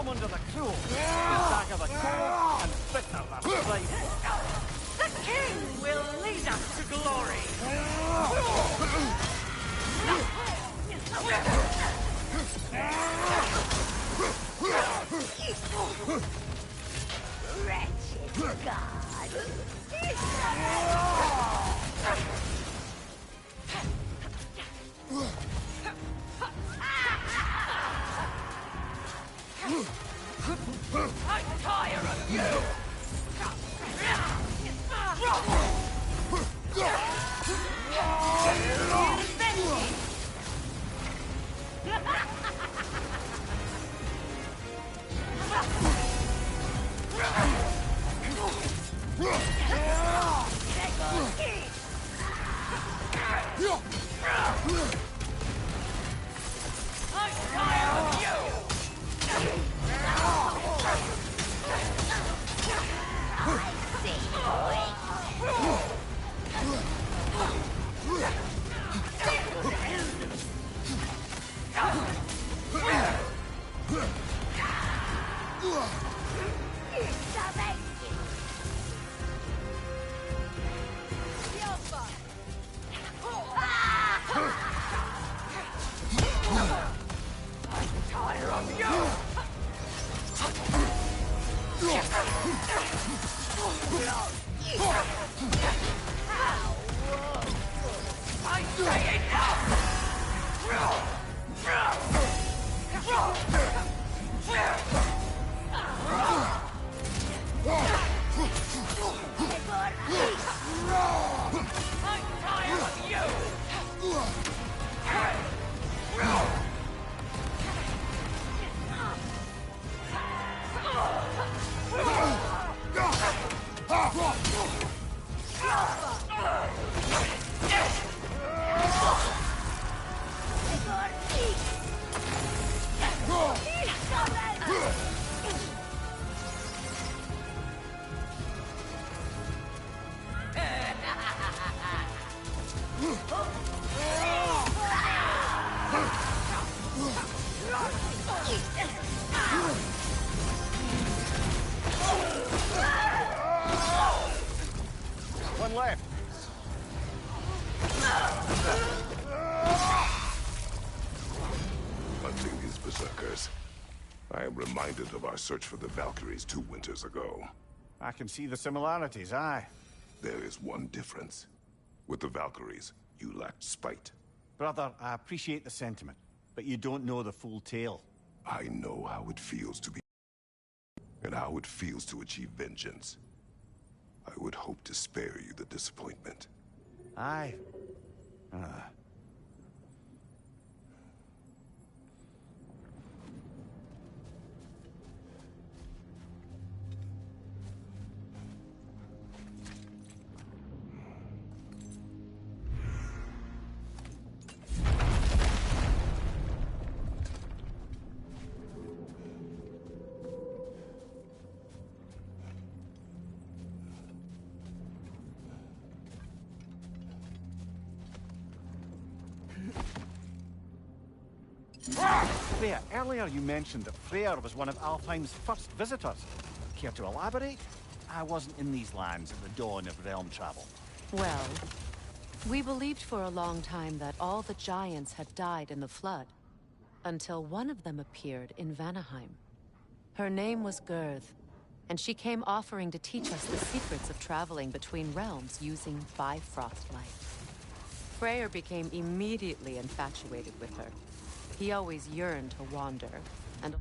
Come under the crow. The dagger the cold and bitter the flame. The king will lead us to glory! Wretched god! I'm tired of you! One left. Hunting these berserkers. I am reminded of our search for the Valkyries 2 winters ago. I can see the similarities, aye. There is one difference. With the Valkyries, you lacked spite. Brother, I appreciate the sentiment, but you don't know the full tale. I know how it feels to be... and how it feels to achieve vengeance. I would hope to spare you the disappointment. Aye. Freya, earlier you mentioned that Freyr was one of Alfheim's first visitors. Care to elaborate? I wasn't in these lands at the dawn of realm travel. Well, we believed for a long time that all the giants had died in the flood, until one of them appeared in Vanaheim. Her name was Girth, and she came offering to teach us the secrets of traveling between realms using Bifrost light. Freyr became immediately infatuated with her. He always yearned to wander, and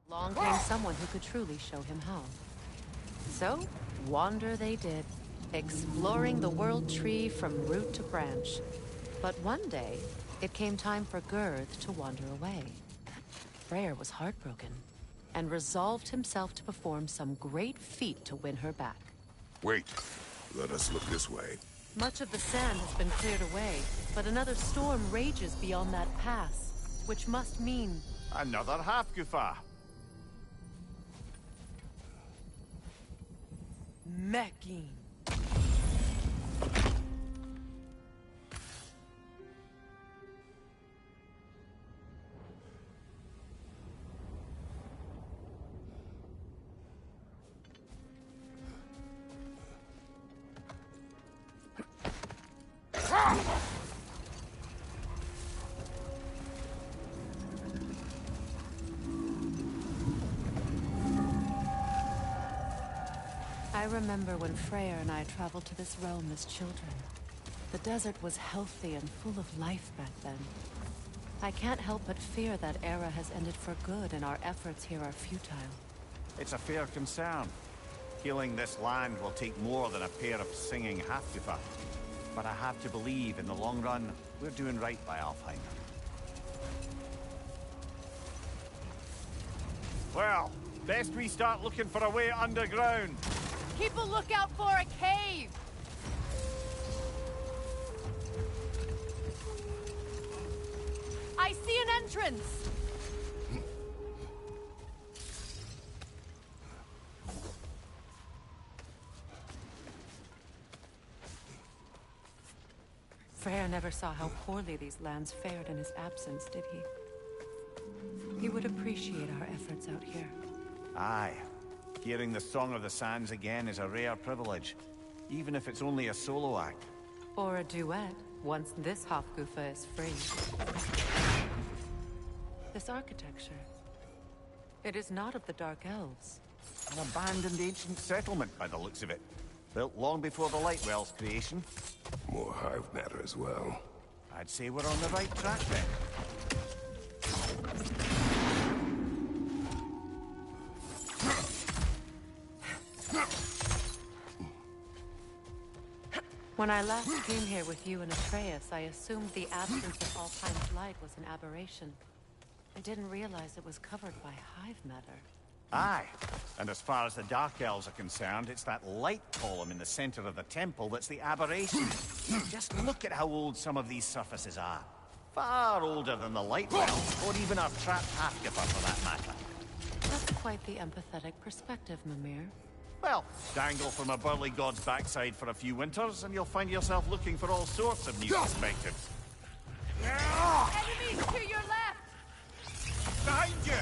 along came someone who could truly show him how. So, wander they did, exploring the world tree from root to branch. But one day, it came time for Girth to wander away. Freyr was heartbroken, and resolved himself to perform some great feat to win her back. Wait, let us look this way. Much of the sand has been cleared away, but another storm rages beyond that pass, which must mean... Another half-Gufa. Mecking. remember when Freyr and I traveled to this realm as children. The desert was healthy and full of life back then. I can't help but fear that era has ended for good and our efforts here are futile. It's a fair concern. Healing this land will take more than a pair of singing Halfgoofer. But I have to believe, in the long run, we're doing right by Alfheim. Well, best we start looking for a way underground. Keep a lookout for a cave! I see an entrance! Freyr never saw how poorly these lands fared in his absence, did he? He would appreciate our efforts out here. Aye. Hearing the Song of the Sands again is a rare privilege, even if it's only a solo act. Or a duet, once this Hofgufa is free. This architecture. It is not of the Dark Elves. An abandoned ancient settlement, by the looks of it. Built long before the Lightwell's creation. More hive matter as well. I'd say we're on the right track then. When I last came here with you and Atreus, I assumed the absence of Alfheim's light was an aberration. I didn't realize it was covered by hive matter. Aye. And as far as the Dark Elves are concerned, it's that light column in the center of the temple that's the aberration. Just look at how old some of these surfaces are. Far older than the Lightwell, or even our trapped Halfgoofer for that matter. That's quite the empathetic perspective, Mimir. Well, dangle from a burly god's backside for a few winters, and you'll find yourself looking for all sorts of new perspectives. Enemies to your left! Behind you!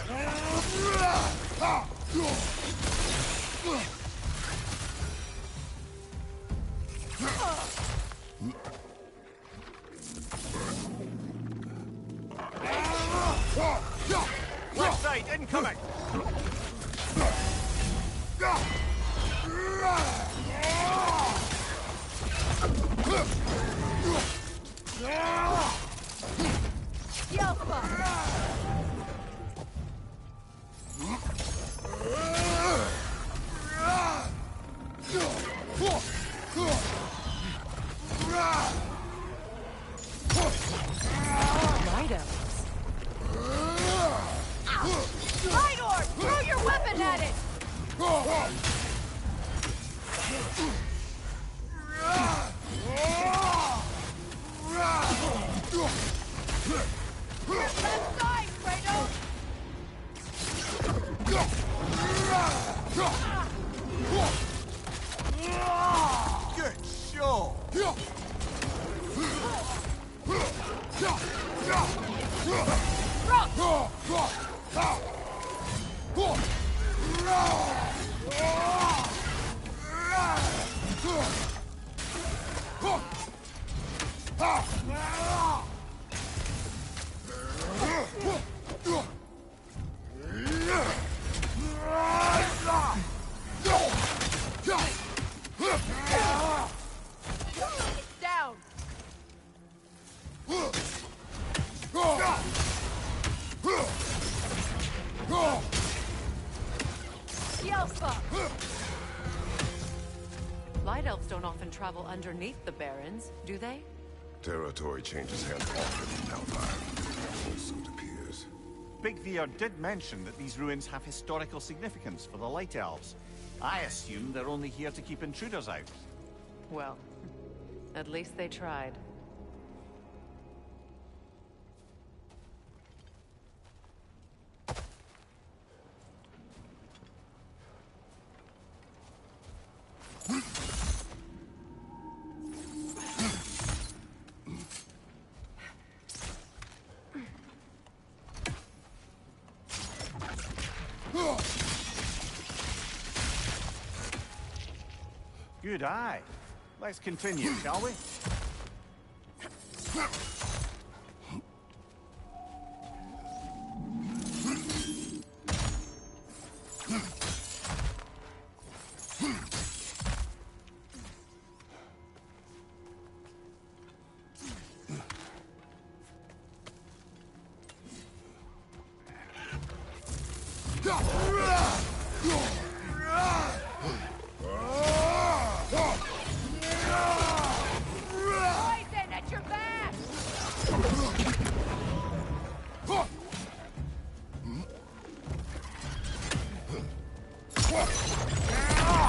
Left side, incoming! Night Elves. Light Orb! Throw your weapon at it! Left side, Kratos! Good show! Down! Yelfa! Light Elves don't often travel underneath the Barrens, do they? Territory changes hands often in Alfheim. So it appears. Big Veer did mention that these ruins have historical significance for the Light Elves. I assume they're only here to keep intruders out. Well, at least they tried. Good eye. Let's continue, shall we? Poison at your back!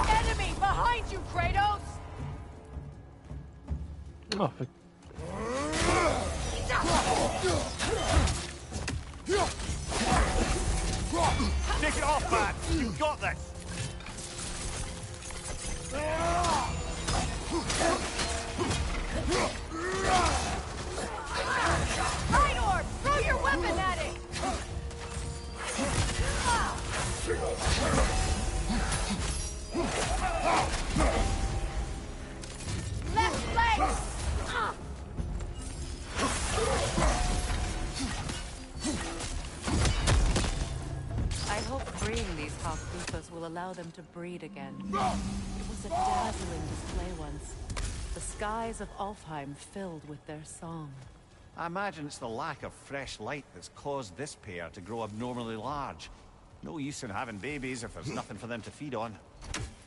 Enemy behind you, Kratos! Oh, for... Take it off, man! You've got this! Right orb! Throw your weapon at it! Left leg! I hope freeing these Hofguthas will allow them to breed again. It was a dazzling display once. The skies of Alfheim filled with their song. I imagine it's the lack of fresh light that's caused this pair to grow abnormally large. No use in having babies if there's nothing for them to feed on.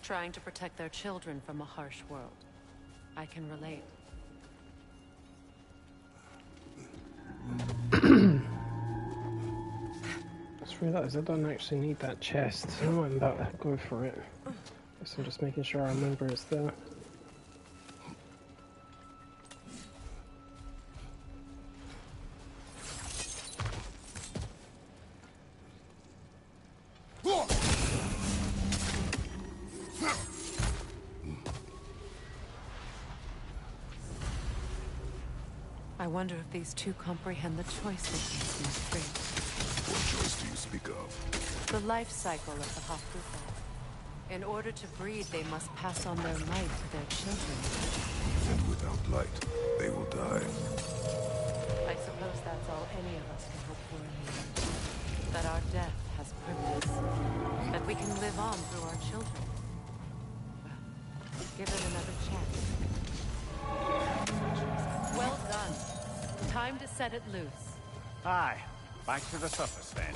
Trying to protect their children from a harsh world. I can relate. Just realised I don't actually need that chest. I'm about to go for it. Guess I'm just making sure I remember it's there. I wonder if these two comprehend the choice they face in the street. What choice do you speak of? The life cycle of the Hofgutha. In order to breed, they must pass on their light to their children. And without light, they will die. I suppose that's all any of us can hope for in the end. That our death has purpose. That we can live on through our children. Well, give it another chance. Well done. Time to set it loose. Aye. Back to the surface then.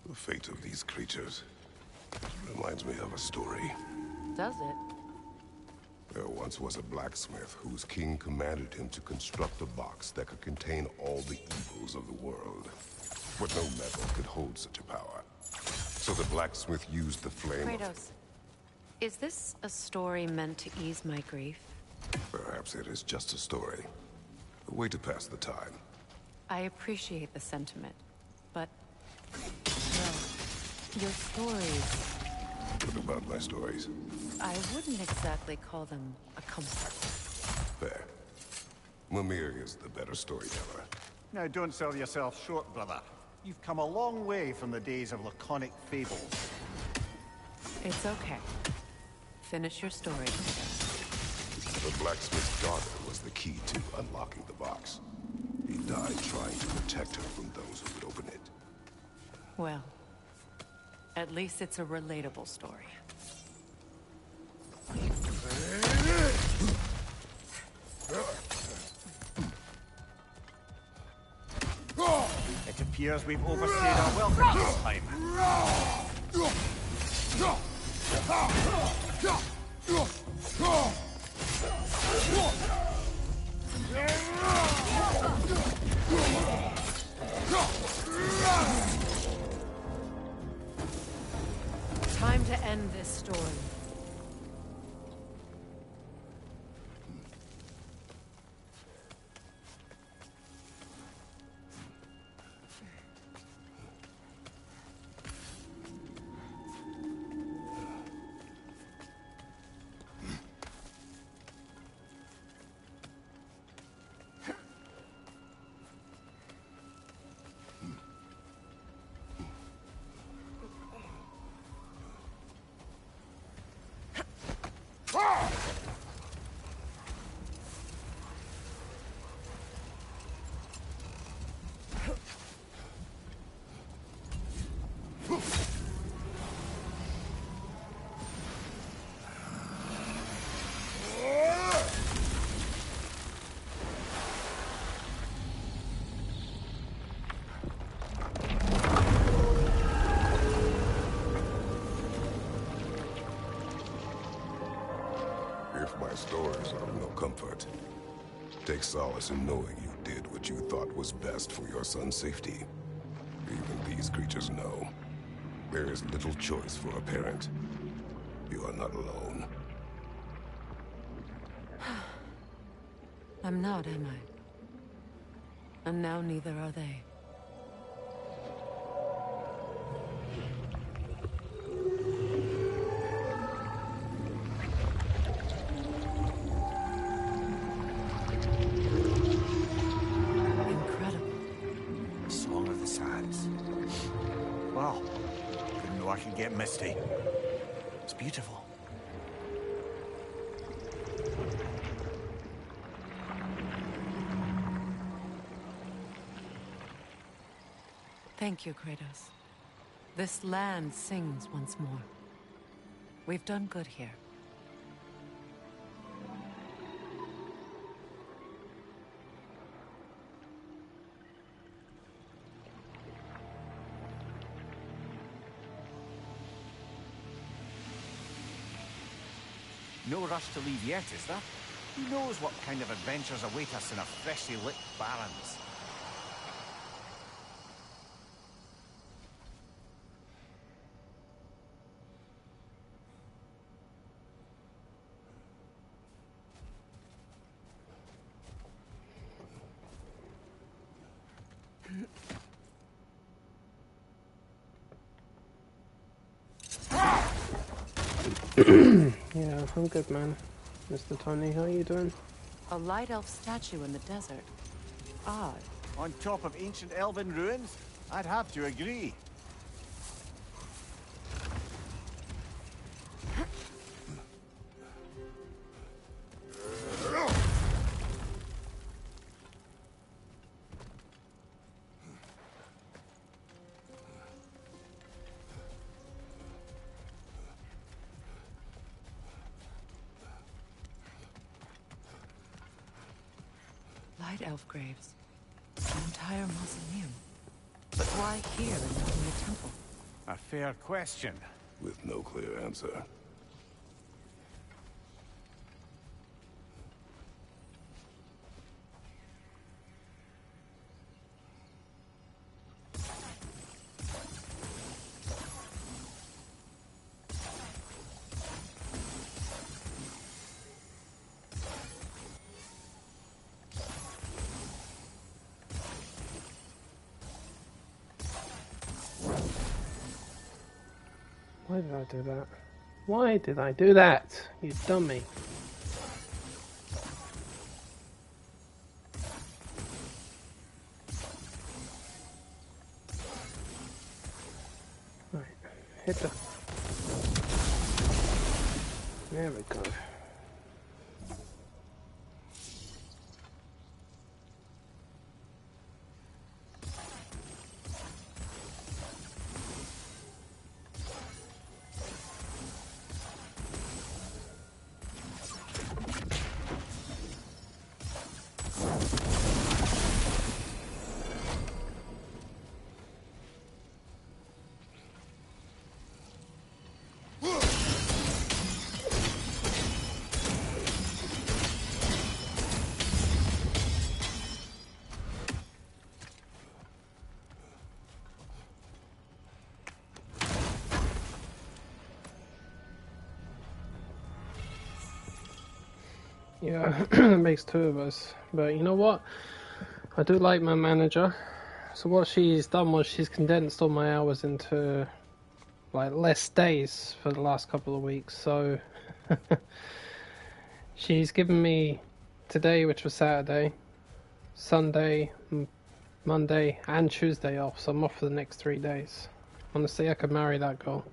The fate of these creatures reminds me of a story. Does it? There once was a blacksmith whose king commanded him to construct a box that could contain all the evils of the world. But no metal could hold such a power. So the blacksmith used the flame of... Kratos, is this a story meant to ease my grief? Perhaps it is just a story. A way to pass the time. I appreciate the sentiment, but... well, your stories... What about my stories? I wouldn't exactly call them a comfort. Fair. Mimir is the better storyteller. Now don't sell yourself short, brother. You've come a long way from the days of laconic fables. It's okay. Finish your story. The blacksmith's daughter was the key to unlocking the box. He died trying to protect her from those who would open it. Well, at least it's a relatable story. It appears we've overstayed our welcome this time. Time to end this story. comfort. Take solace in knowing you did what you thought was best for your son's safety. Even these creatures know. There is little choice for a parent. You are not alone. I'm not, am I? And now neither are they. Incredible. Song of the Sands. Wow. Didn't know I could get misty. It's beautiful. Thank you, Kratos. This land sings once more. We've done good here. No rush to leave yet, is there? Who knows what kind of adventures await us in our freshly lit barrens? Yeah, I'm good, man. Mr. Tony, how are you doing? A light elf statue in the desert. Odd. On top of ancient elven ruins? I'd have to agree. Light elf graves. An entire mausoleum. But why here and not in the temple? A fair question. With no clear answer. Why did I do that? Why did I do that? You dummy. Right, hit the... There we go. Yeah, it makes two of us. But you know what? I do like my manager. So what she's done was she's condensed all my hours into like less days for the last couple of weeks. So she's given me today, which was Saturday, Sunday, Monday and Tuesday off. So I'm off for the next 3 days. Honestly, I could marry that girl.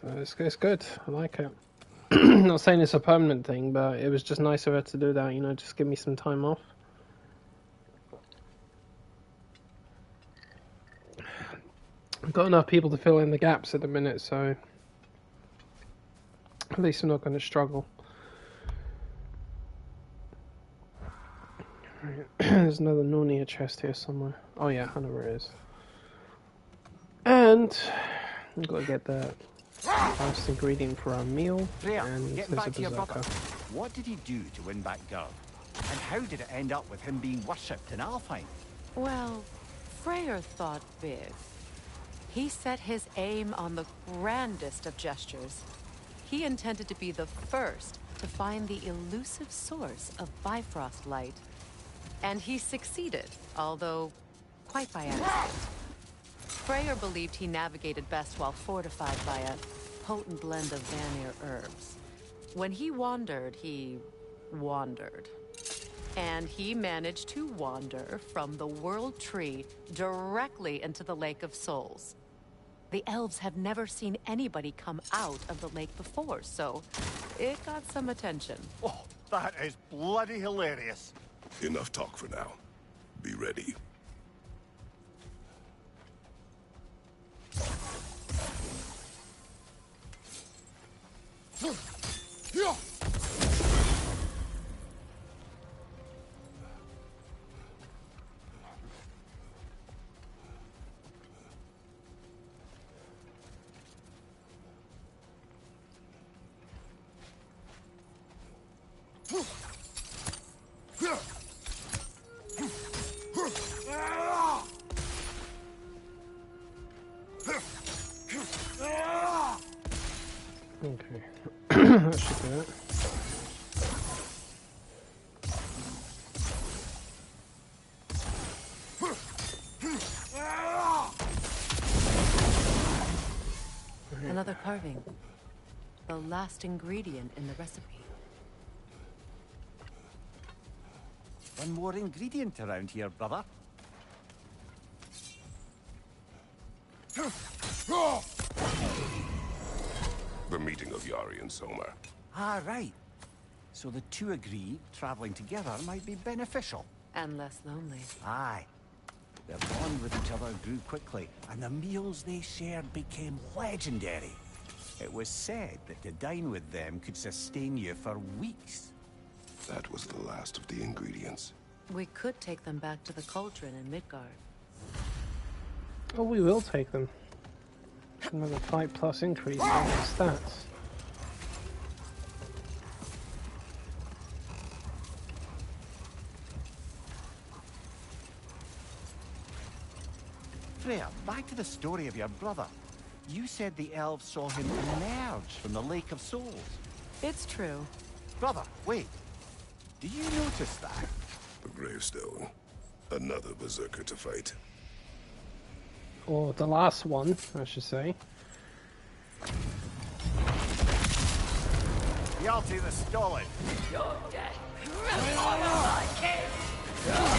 So it's good. I like it. Not saying it's a permanent thing, but it was just nice of her to do that, you know, just give me some time off. I've got enough people to fill in the gaps at the minute, so at least I'm not going to struggle. Right. There's another Narnia chest here somewhere. Oh yeah, I know where it is. And I've got to get that last ingredient for our meal, Freya, and getting there's a back to your brother. berserker. What did he do to win back Gerd? And how did it end up with him being worshipped in Alfheim? Well, Freyr thought big. He set his aim on the grandest of gestures. He intended to be the first to find the elusive source of Bifrost light. And he succeeded, although quite by accident. Freyr believed he navigated best while fortified by a potent blend of Vanir herbs. When he wandered, he wandered. And he managed to wander from the World Tree directly into the Lake of Souls. The elves have never seen anybody come out of the lake before, so it got some attention. Oh, that is bloody hilarious. Enough talk for now. Be ready. Okay. That should do it. Another carving. The last ingredient in the recipe. One more ingredient around here, brother. The meeting of Yari and Soma. Ah, right. So the two agreed traveling together might be beneficial. And less lonely. Aye. Their bond with each other grew quickly, and the meals they shared became legendary. It was said that to dine with them could sustain you for weeks. That was the last of the ingredients. We could take them back to the cauldron in Midgard. Oh, we will take them. Another 5+ increase in their stats. Freya, back to the story of your brother. You said the elves saw him emerge from the Lake of Souls. It's true. Brother, wait. Do you notice that? The gravestone. Another berserker to fight. Or the last one, I should say. Hjalti the Stolid. You're dead. Honor my king. You are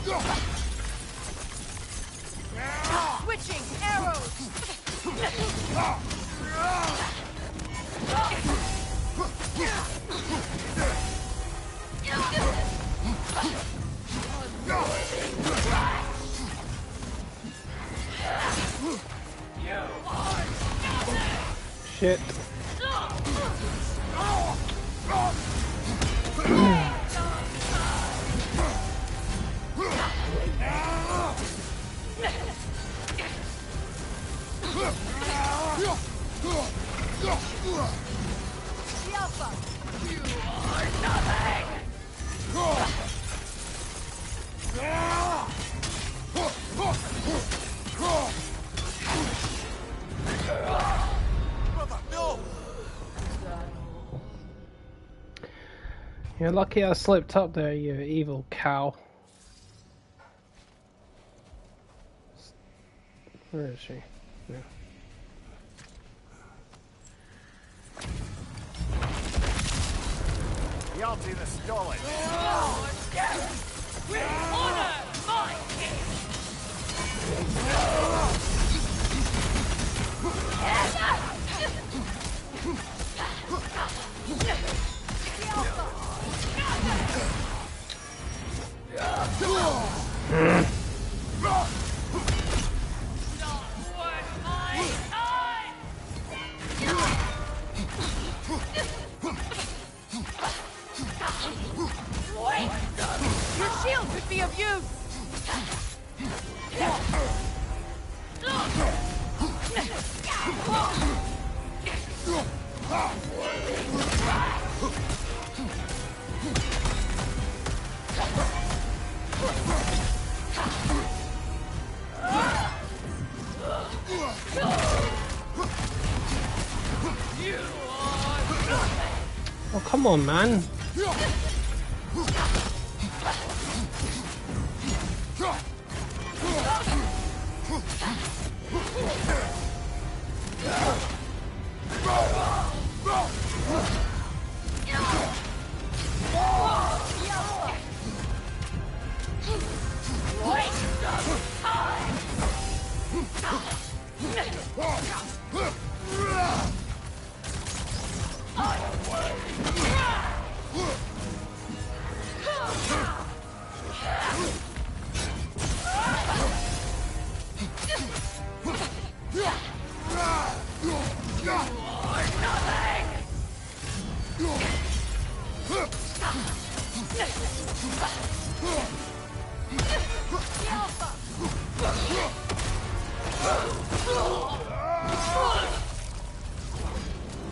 nothing. Switching arrows. Shit. You're lucky I slipped up there, you evil cow. Where is she? Yeah. Hjalti the Stolid. We honor my king. Wait! come on, man.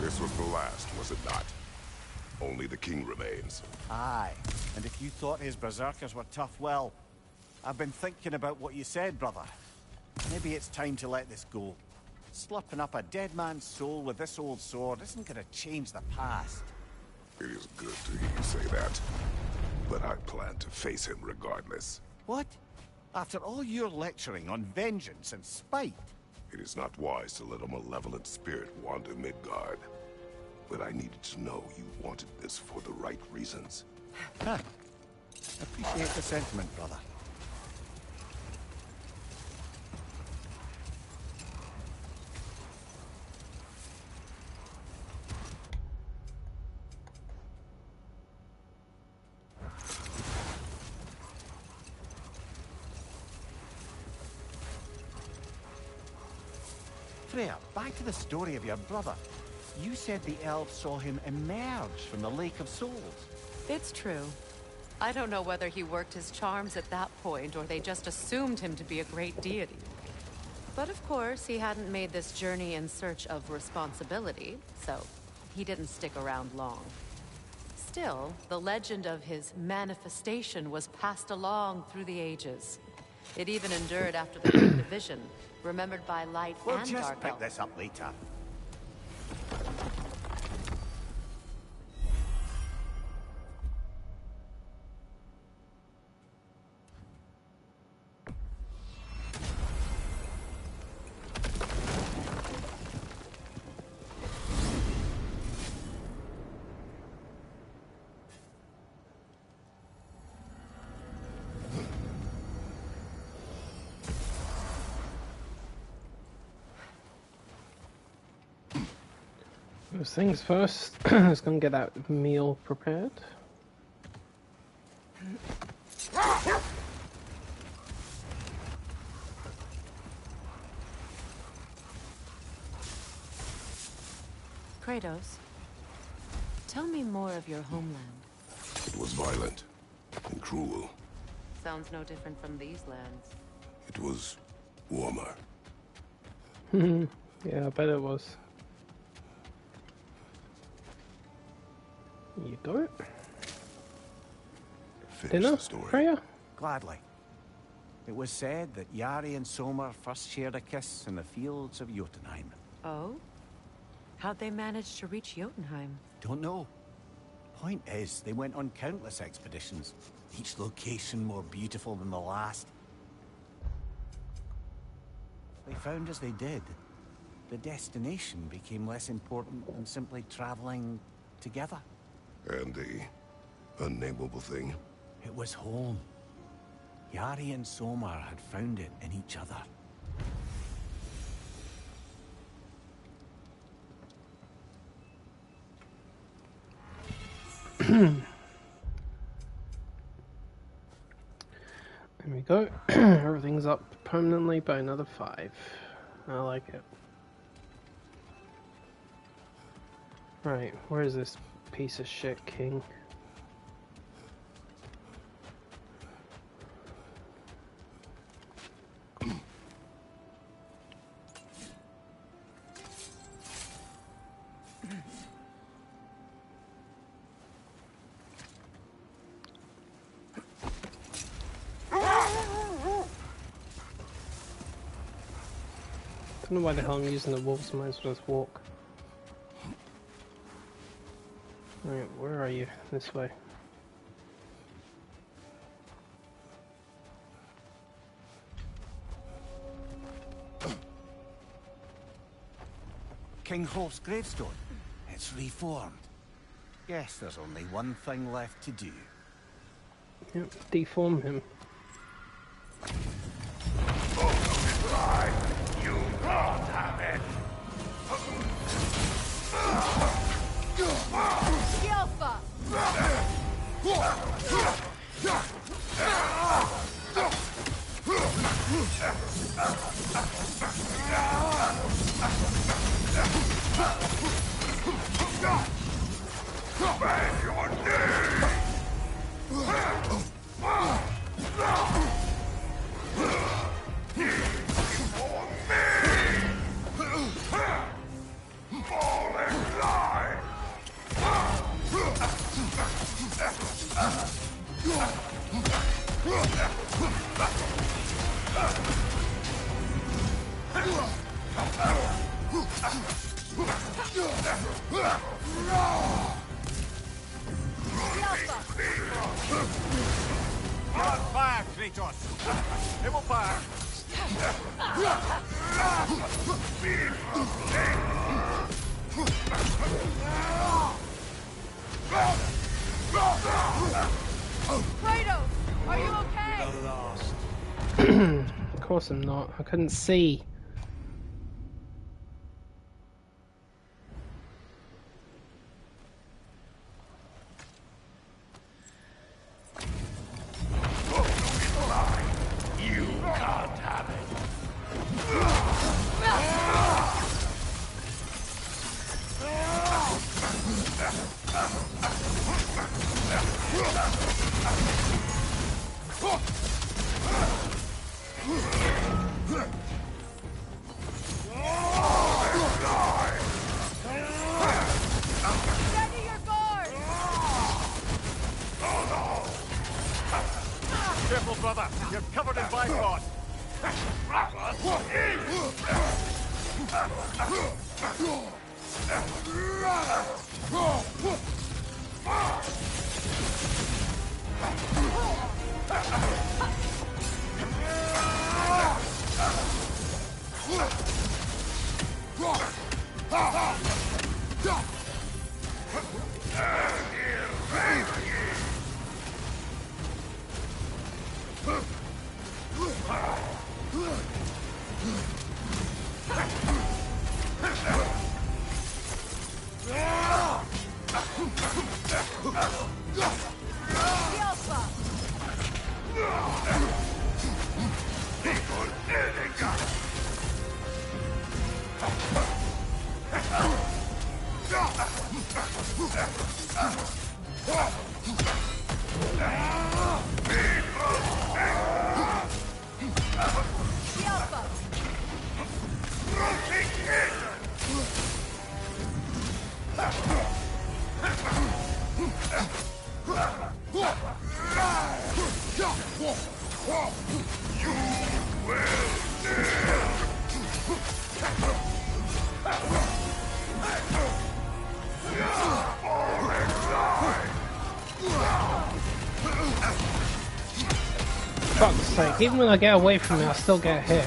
This was the last, was it not? Only the king remains. Aye, and if you thought his berserkers were tough, well, I've been thinking about what you said, brother. Maybe it's time to let this go. Slurping up a dead man's soul with this old sword isn't gonna change the past. It is good to hear you say that. But I plan to face him regardless. What? After all your lecturing on vengeance and spite? It is not wise to let a malevolent spirit wander Midgard. But I needed to know you wanted this for the right reasons. Huh. Appreciate the sentiment, brother. Freya, back to the story of your brother. You said the elves saw him emerge from the Lake of Souls. It's true. I don't know whether he worked his charms at that point, or they just assumed him to be a great deity. But of course, he hadn't made this journey in search of responsibility, so he didn't stick around long. Still, the legend of his manifestation was passed along through the ages. It even endured after the Great Division, remembered by light We'll and just dark pick elves. this up later. First things first, let's go and get that meal prepared. Kratos, tell me more of your homeland. It was violent and cruel. Sounds no different from these lands. It was warmer. Yeah, I bet it was. You do it. Finish Dinner, the story. Freya? Gladly. It was said that Yari and Somar first shared a kiss in the fields of Jotunheim. Oh? How'd they manage to reach Jotunheim? Don't know. Point is, they went on countless expeditions, each location more beautiful than the last. They found as they did, the destination became less important than simply traveling together. And the unnameable thing? It was home. Yari and Somar had found it in each other. There we go. Everything's up permanently by another 5. I like it. Right, where is this piece of shit king? Don't know why the hell I'm using the wolves, might as well just walk. Right, where are you? This way. King Hope's gravestone. It's reformed. Guess there's only one thing left to do. Yep, deform him. You can't have it! Bend your knee! For me! Falling line! On fire, Kratos! It will fire! Kratos, are you okay? Of course I'm not. I couldn't see. You can't have it! Steady your guard! Careful, brother! You're covered in Bifrost! Fuck's sake, even when I get away from it, I still get hit.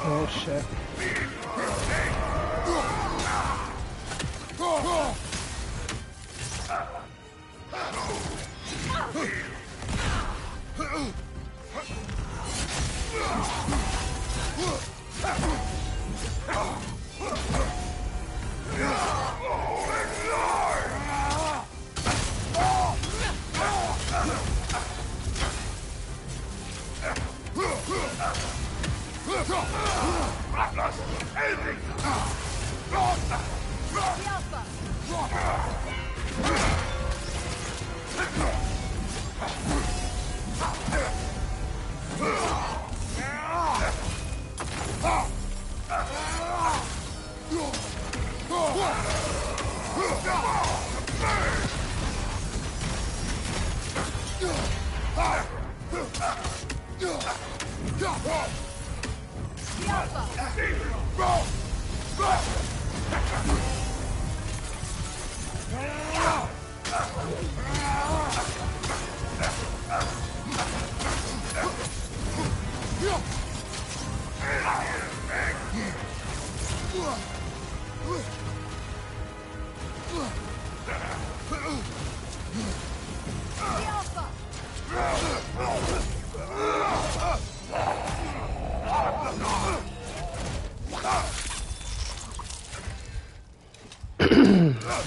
Oh shit.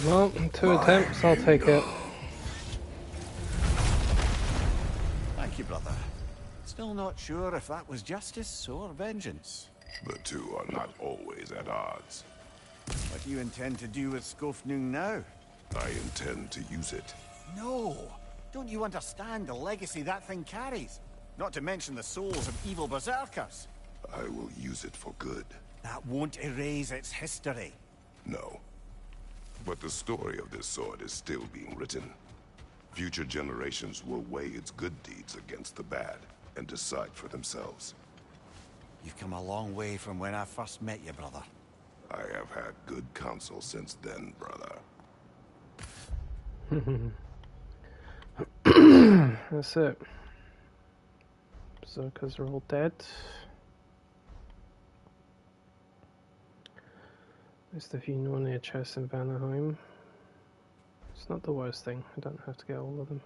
Well, 2 attempts, I'll take it. Thank you, brother. Still not sure if that was justice or vengeance. The two are not always at odds. What do you intend to do with Skofnung now? I intend to use it. No! Don't you understand the legacy that thing carries? Not to mention the souls of evil berserkers. I will use it for good. That won't erase its history. No. But the story of this sword is still being written. Future generations will weigh its good deeds against the bad and decide for themselves. You've come a long way from when I first met you, brother. I have had good counsel since then, brother. That's it. Berserkers are all dead. List of Unionir chests in Vanaheim. It's not the worst thing. I don't have to get all of them.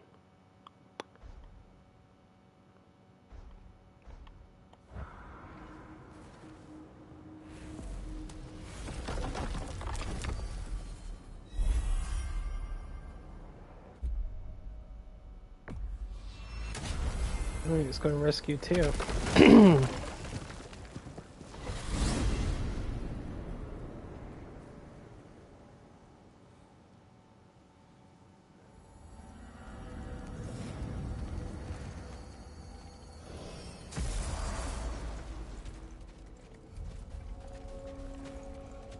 Right, let's go and rescue Tyr.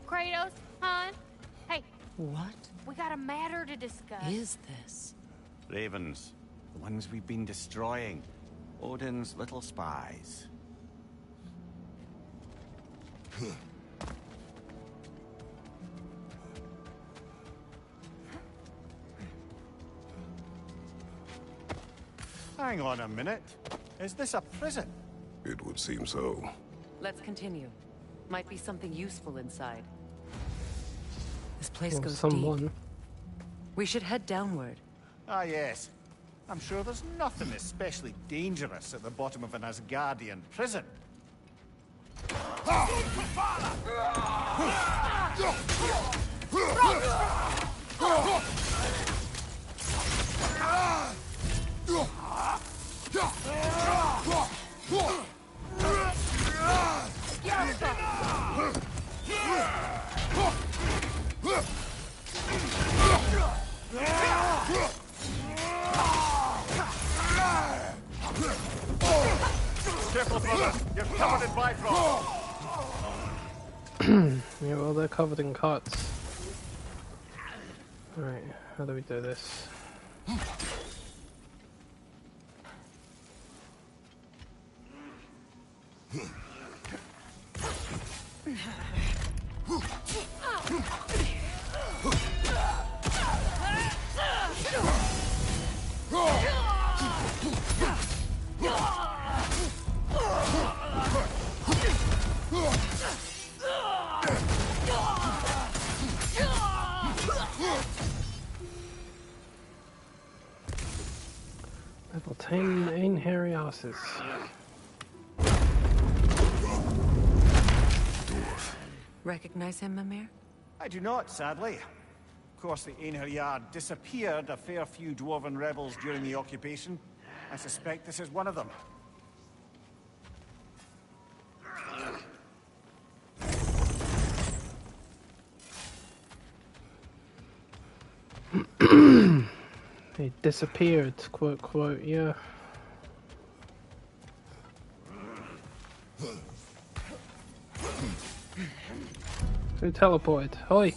Kratos, hon? Hey, What we got a matter to discuss. is this? Ravens. The ones we've been destroying. Odin's little spies. Hang on a minute. Is this a prison? It would seem so. Let's continue. Might be something useful inside. This place Or goes someone. deep. We should head downward. Ah, yes. I'm sure there's nothing especially dangerous at the bottom of an Asgardian prison. Careful, brother. You're covered in Bifrost. Yeah, well, they're covered in cuts. Alright, how do we do this? Ain't hairy asses. Recognize him, Mimir? I do not, sadly. Of course, the Einherjar disappeared a fair few dwarven rebels during the occupation. I suspect this is one of them. He disappeared, quote, quote, yeah. Who teleported? Oi!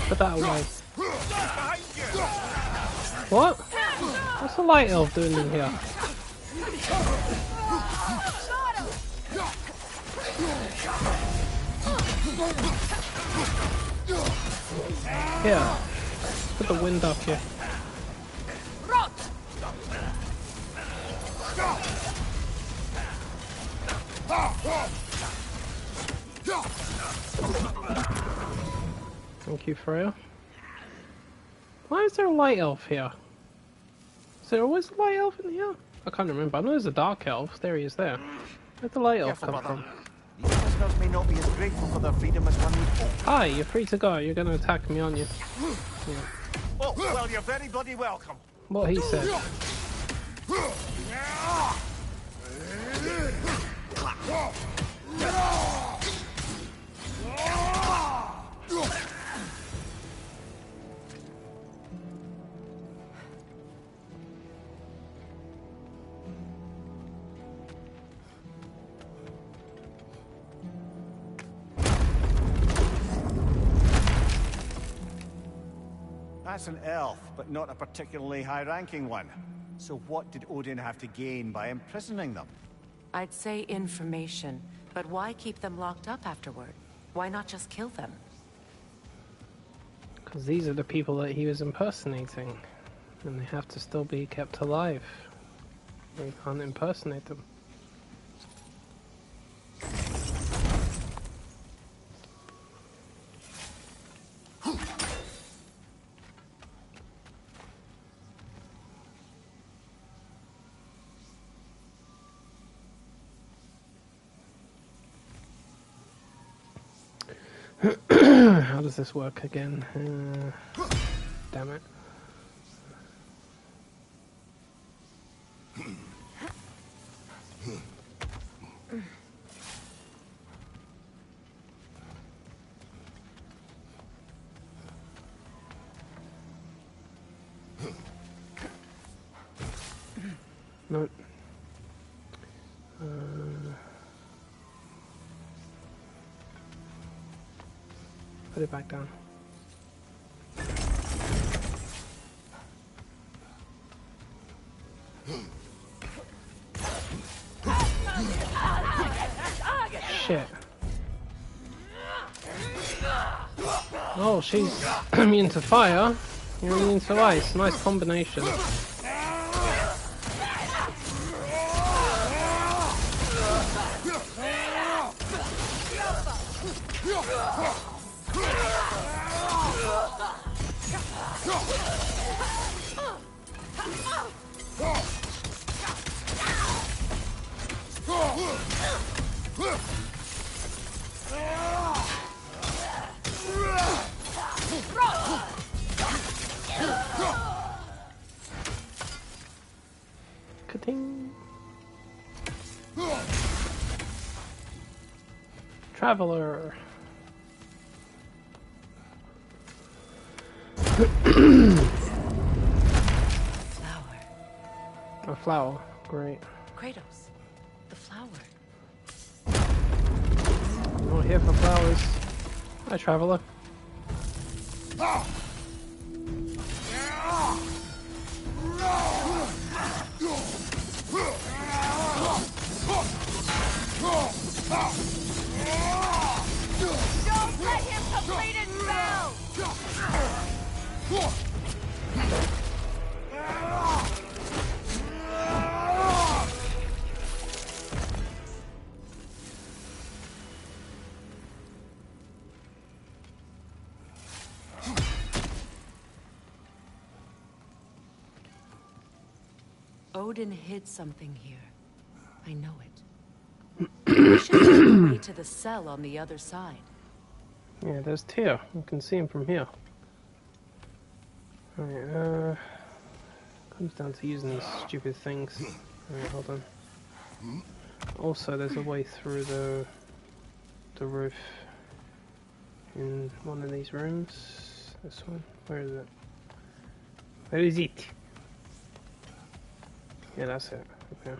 Put that away. What? What's the light elf doing in here? Here. Put the wind up here. Thank you, Freya. Why is there a light elf here? Is there always a light elf in here? I can't remember. I know there's a dark elf. There he is there. Where'd the light elf come from? These prisoners may not be as grateful for their freedom as one would hope. Hi, you're free to go. You're going to attack me, aren't you? Yeah. Oh, well, you're very bloody welcome. What he said. That's an elf, but not a particularly high-ranking one. So what did Odin have to gain by imprisoning them? I'd say information, but why keep them locked up afterward? Why not just kill them? Because these are the people that he was impersonating. And they have to still be kept alive. We can't impersonate them. How does this work again? Damn it. Nope. Put it back down. Shit. Oh, she's immune to fire. You're immune to ice. Nice combination. Ka-ting. Traveler. Flower. A flower. Great. Kratos. The flower. I'm not here for flowers. Hi, traveler. Don't let him complete his spell! Odin hid something here. I know it. We should find a way to the cell on the other side. Yeah, there's Tyr. You can see him from here. Alright, comes down to using these stupid things. Alright, hold on. Also, there's a way through the roof in one of these rooms. This one. Where is it? Where is it? Yeah, that's it. Okay.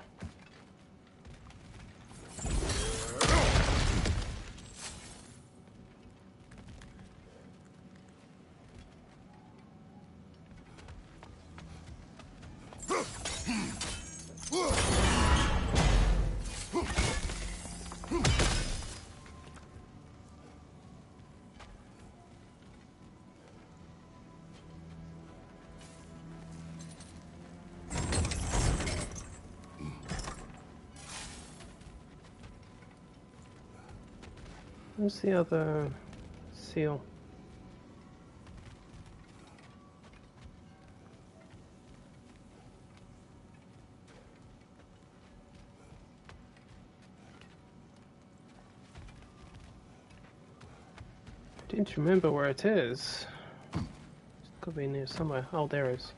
Where's the other seal? I didn't remember where it is. It's gotta be near somewhere. Oh, there it is.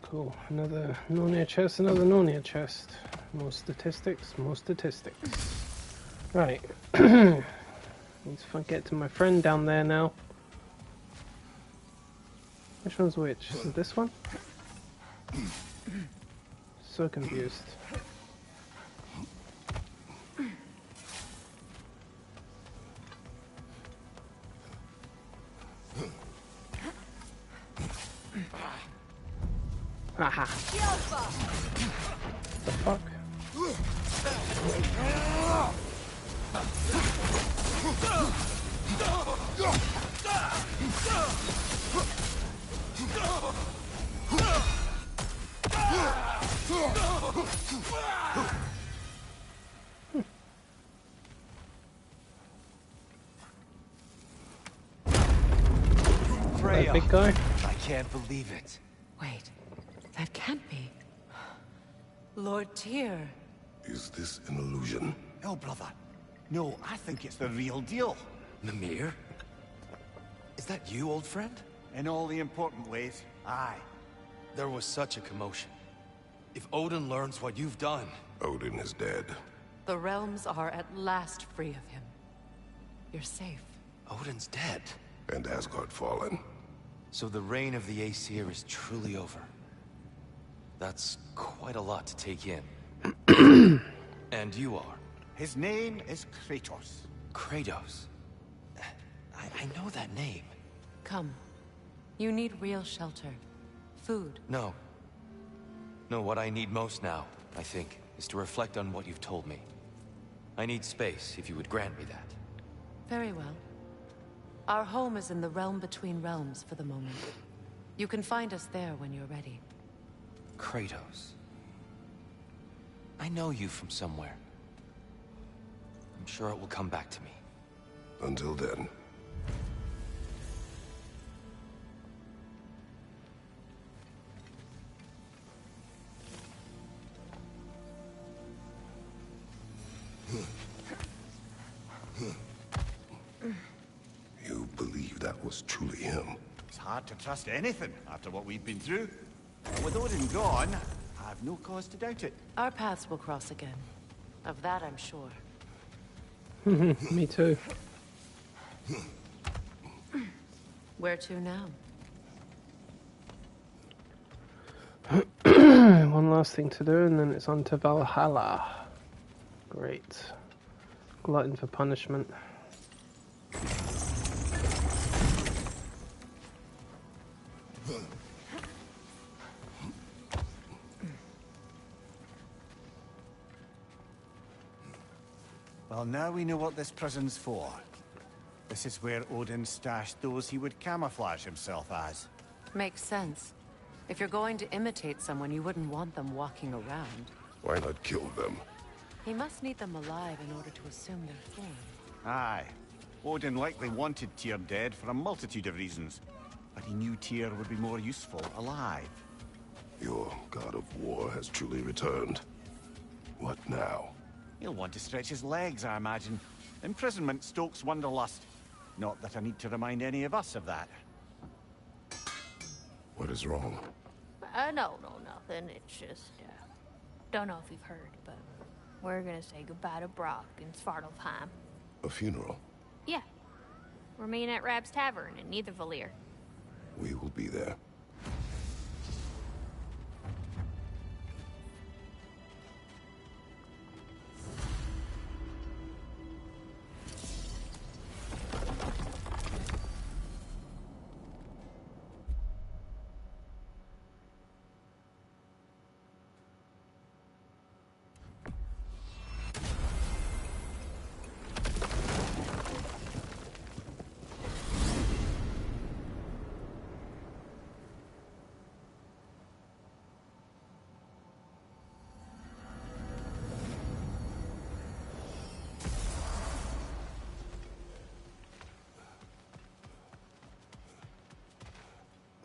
Cool. Another Nornir chest, another Nornir chest. More statistics, more statistics. Right. Need to get to my friend down there now. Which one's which? Is it this one? So confused. Haha. The fuck? That big guy? I can't believe it. Wait, that can't be. Lord Tyr. Is this an illusion? No, brother. No, I think it's the real deal. Mimir? Is that you, old friend? In all the important ways, aye. There was such a commotion. If Odin learns what you've done... Odin is dead. The realms are at last free of him. You're safe. Odin's dead. And Asgard fallen. So the reign of the Aesir is truly over. That's quite a lot to take in. And you are? His name is Kratos. Kratos. I know that name. Come. You need real shelter. Food. No. No, what I need most now, I think, is to reflect on what you've told me. I need space, if you would grant me that. Very well. Our home is in the realm between realms for the moment. You can find us there when you're ready. Kratos. I know you from somewhere. I'm sure it will come back to me. Until then. You believe that was truly him? It's hard to trust anything after what we've been through. With Odin gone, I've no cause to doubt it. Our paths will cross again. Of that I'm sure. Me too. Where to now? One last thing to do and then it's on to Valhalla. Great. Glutton for punishment. Well, now we know what this prison's for. This is where Odin stashed those he would camouflage himself as. Makes sense. If you're going to imitate someone, you wouldn't want them walking around. Why not kill them? He must need them alive in order to assume their form. Aye. Odin likely wanted Tyr dead for a multitude of reasons. But he knew Tyr would be more useful alive. Your god of war has truly returned. What now? He'll want to stretch his legs, I imagine. Imprisonment stokes wanderlust. Not that I need to remind any of us of that. What is wrong? No, nothing. It's just, don't know if you've heard, but we're gonna say goodbye to Brock in Svartalfheim. A funeral? Yeah. We're meeting at Rab's Tavern in Nidavellir. We will be there.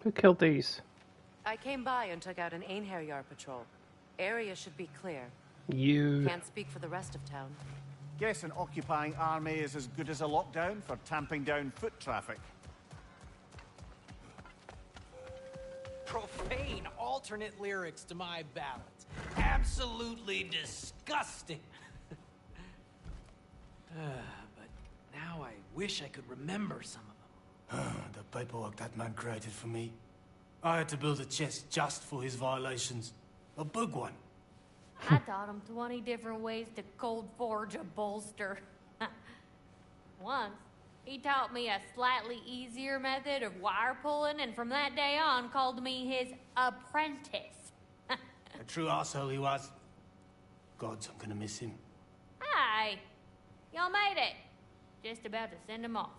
Who killed these? I came by and took out an Einherjar patrol. Area should be clear. You. Can't speak for the rest of town. Guess an occupying army is as good as a lockdown for tamping down foot traffic. Profane alternate lyrics to my ballads. Absolutely disgusting. But now I wish I could remember some of them. The paperwork that man created for me. I had to build a chest just for his violations. A big one. I taught him 20 different ways to cold forge a bolster. Once, he taught me a slightly easier method of wire pulling, and from that day on called me his apprentice. A true arsehole he was. Gods, I'm gonna miss him. Hi. Y'all made it. Just about to send him off.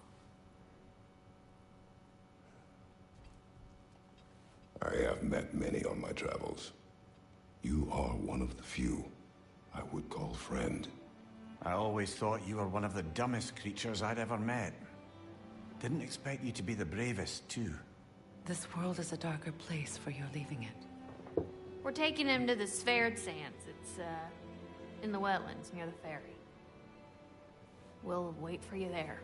I have met many on my travels. You are one of the few I would call friend. I always thought you were one of the dumbest creatures I'd ever met. Didn't expect you to be the bravest, too. This world is a darker place for your leaving it. We're taking him to the Sverd Sands. It's, in the wetlands near the ferry. We'll wait for you there.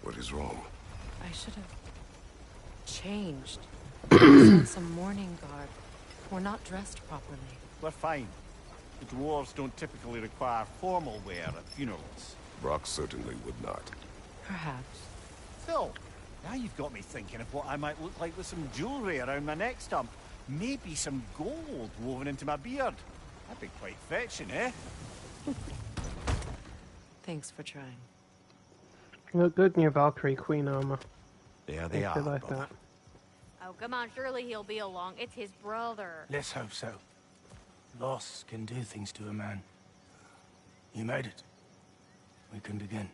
What is wrong? I should have changed. On some mourning garb. We're not dressed properly. We're fine. The dwarves don't typically require formal wear at funerals. Brock certainly would not. Perhaps. Still, now you've got me thinking of what I might look like with some jewelry around my neck stump. Maybe some gold woven into my beard. That'd be quite fetching, eh? Thanks for trying. You look good in your Valkyrie Queen armor. There they If are. you like that. Oh, come on, surely he'll be along. It's his brother. Let's hope so. Loss can do things to a man. You made it. We can begin.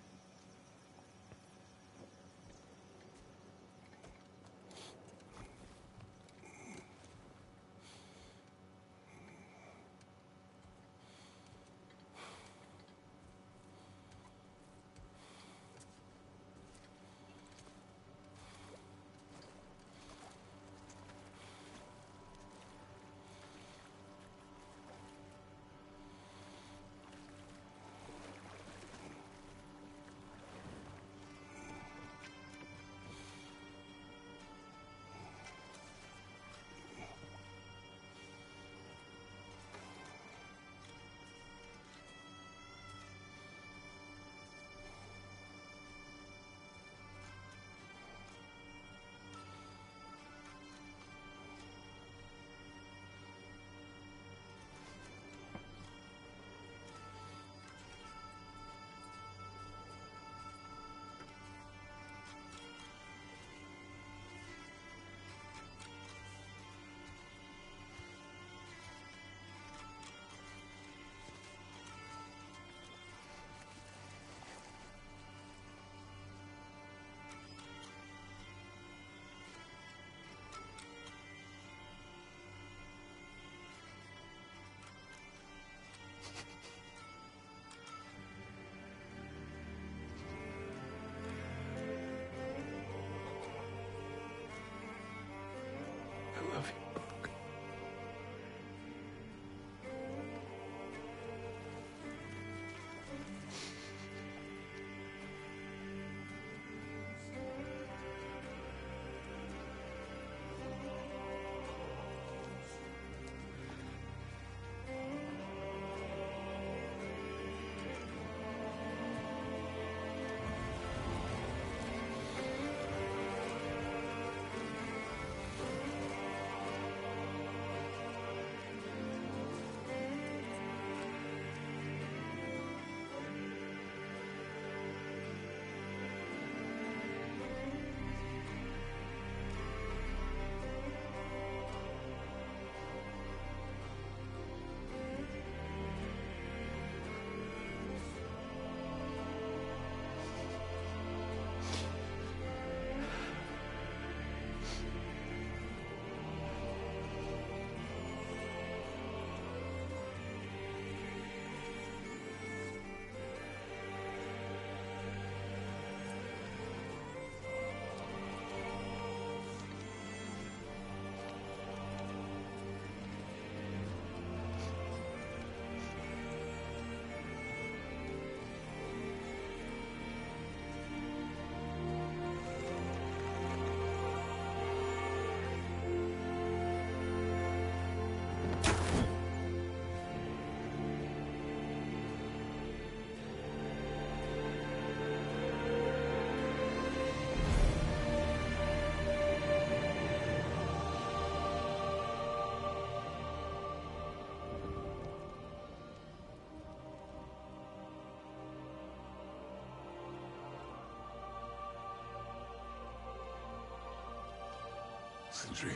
Sindri.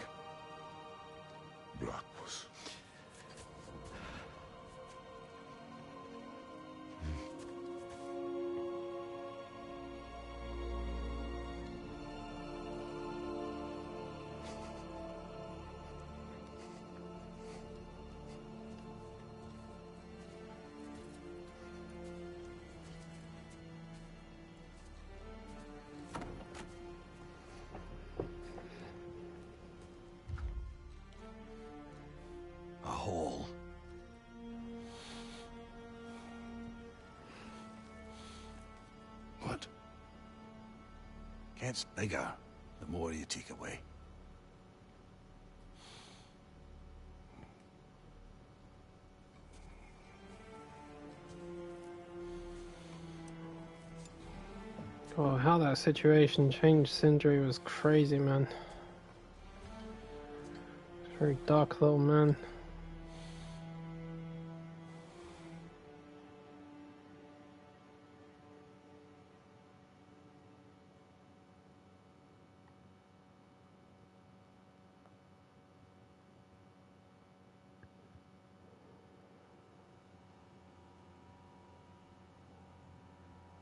Blackpuss. A hole. What? Gets bigger the more you take away. Oh, how that situation changed Sindri was crazy, man. Very dark little man.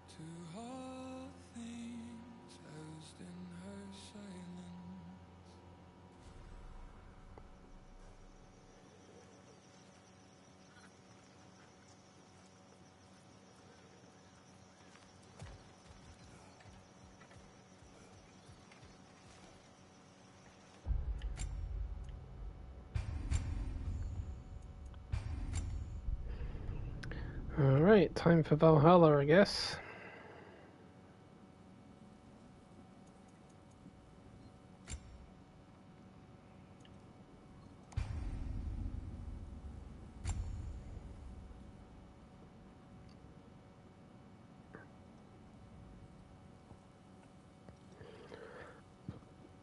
To all things housed in her silence. Alright, time for Valhalla, I guess.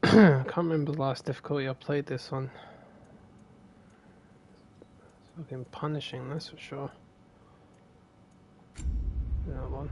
I can't remember the last difficulty I played this on. It's fucking punishing, that's for sure. That one.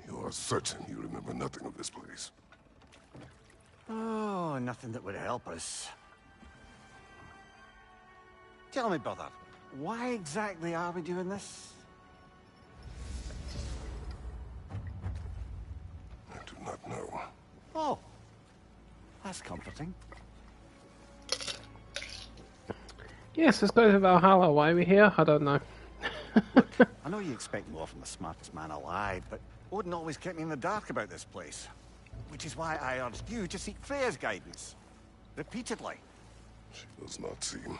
You are certain you remember nothing of this place? Oh, nothing that would help us. Tell me, brother, why exactly are we doing this? I do not know. Oh, that's comforting. Yes, let's go to Valhalla. Why are we here? I don't know. I know you expect more from the smartest man alive, but Odin always kept me in the dark about this place. Which is why I urged you to seek Freya's guidance. Repeatedly. She does not seem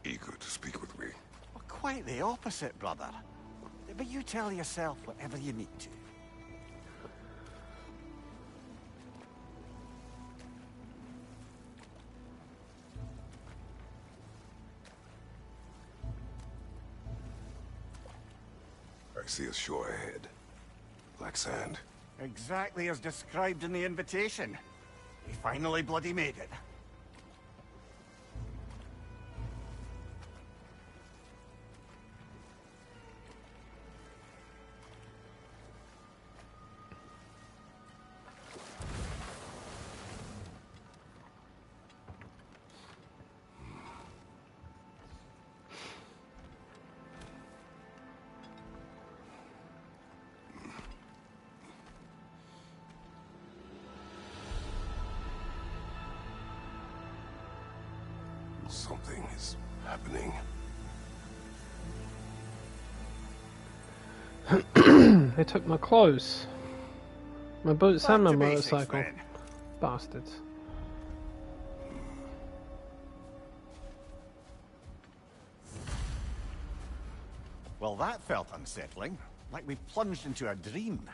eager to speak with me. Well, quite the opposite, brother. But you tell yourself whatever you need to. I see a shore ahead. Black sand. Exactly as described in the invitation. We finally bloody made it. Something is happening. They took my clothes. My boots and my Back to basics, motorcycle. then. Bastards. Well, that felt unsettling. Like we plunged into a dream.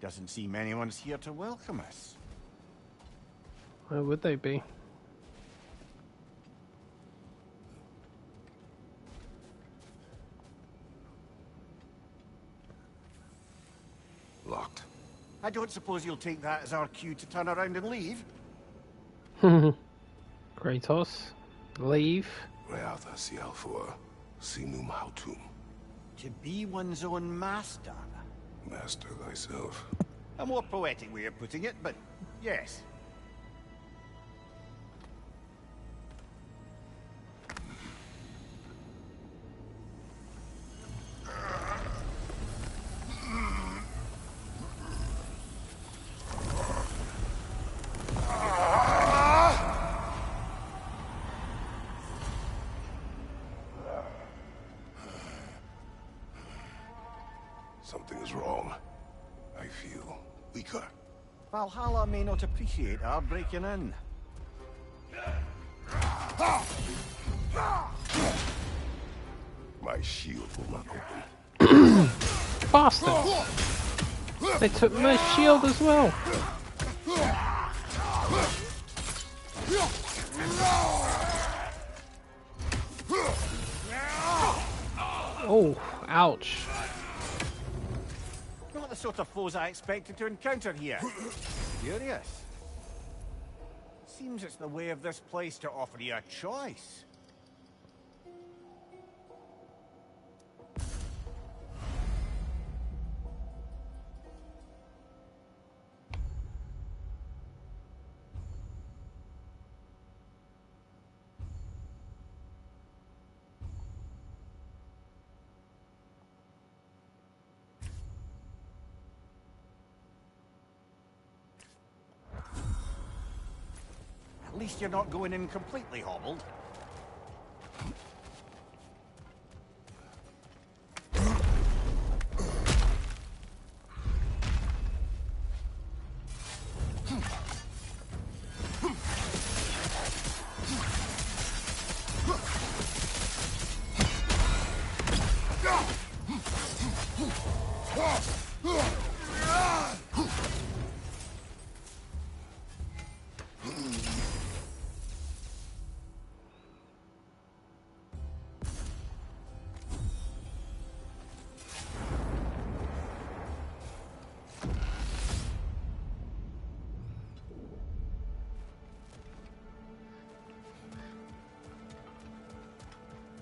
Doesn't seem anyone's here to welcome us. Where would they be? Locked. I don't suppose you'll take that as our cue to turn around and leave? Kratos, leave. Reatha Sialfur, Sinum Hautum. To be one's own master. Master thyself. A more poetic way of putting it, but yes. Something is wrong. I feel weaker. Valhalla may not appreciate our breaking in. My shield will not open. Bastard! They took my shield as well. Oh, ouch. Not the sort of foes I expected to encounter here. Curious. Seems it's the way of this place to offer you a choice. At least you're not going in completely hobbled.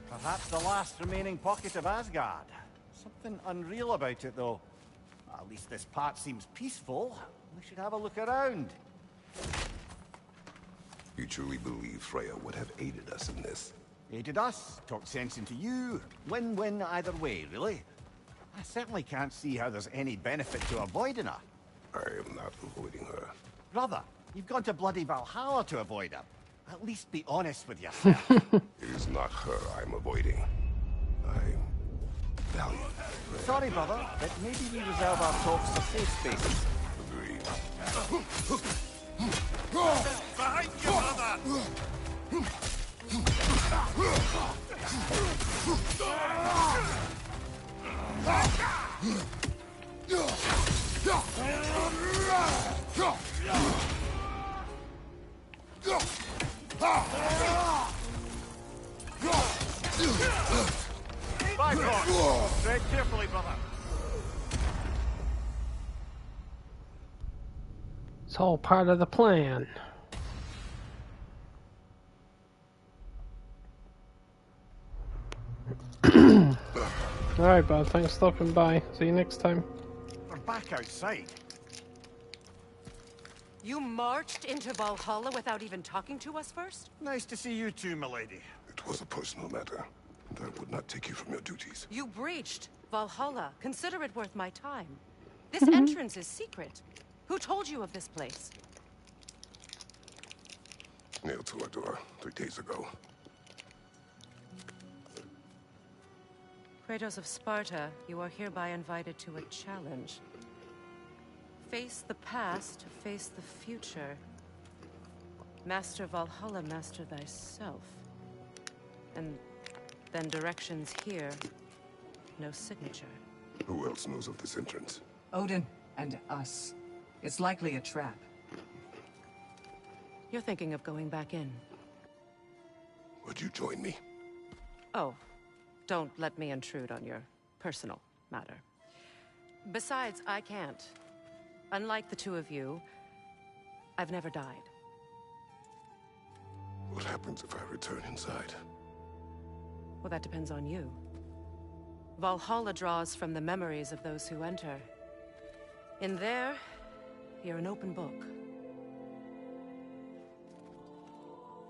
Perhaps the last remaining pocket of Asgard. Something unreal about it, though. At least this part seems peaceful. We should have a look around. You truly believe Freya would have aided us in this? Aided us, talked sense into you. Win-win either way, really. I certainly can't see how there's any benefit to avoiding her. I am not avoiding her. Brother, you've gone to bloody Valhalla to avoid her. At least be honest with yourself. It is not her I'm avoiding. I value Freya. Sorry, brother, but maybe we reserve our talks for safe spaces. Agreed. Behind you, brother! By God! Tread carefully, brother. It's all part of the plan. Alright, bud, thanks for stopping by. See you next time. We're back outside. You marched into Valhalla without even talking to us first? Nice to see you too, milady. It was a personal matter, and I would not take you from your duties. You breached Valhalla. Consider it worth my time. This entrance is secret. Who told you of this place? Nailed to our door 3 days ago. Kratos of Sparta, you are hereby invited to a challenge. Face the past, face the future. Master Valhalla, master thyself. And then directions here, no signature. Who else knows of this entrance? Odin, and us. It's likely a trap. You're thinking of going back in. Would you join me? Oh, don't let me intrude on your personal matter. Besides, I can't. Unlike the two of you, I've never died. What happens if I return inside? Well, that depends on you. Valhalla draws from the memories of those who enter. In there, you're an open book.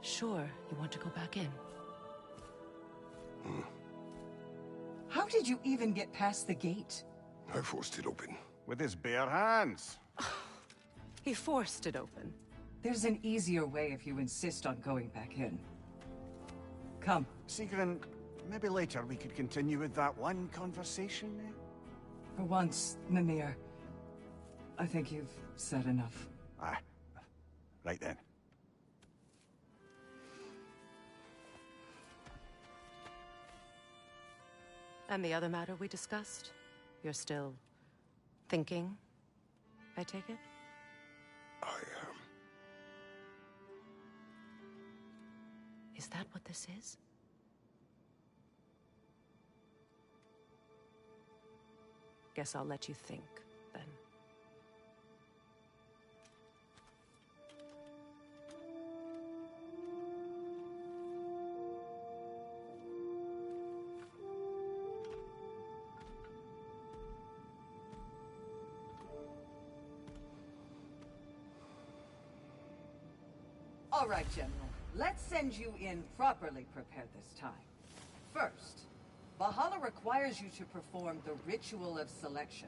Sure, you want to go back in. How did you even get past the gate? I forced it open. With his bare hands. He forced it open. There's an easier way if you insist on going back in. Come. Sigrun, maybe later we could continue with that one conversation, eh? For once, Mimir, I think you've said enough. Aye. Right then. And the other matter we discussed? You're still thinking, I take it? I am. Is that what this is? Guess I'll let you think, then. All right, General. Let's send you in properly prepared this time. First, Valhalla requires you to perform the ritual of selection.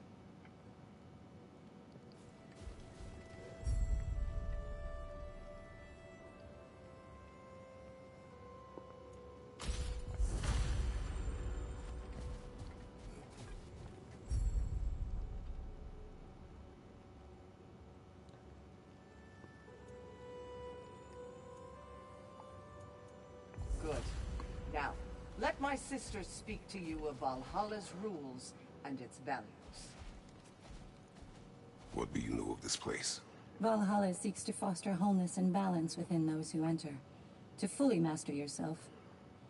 Good. Now, let my sisters speak to you of Valhalla's rules and its values. What do you know of this place? Valhalla seeks to foster wholeness and balance within those who enter. To fully master yourself,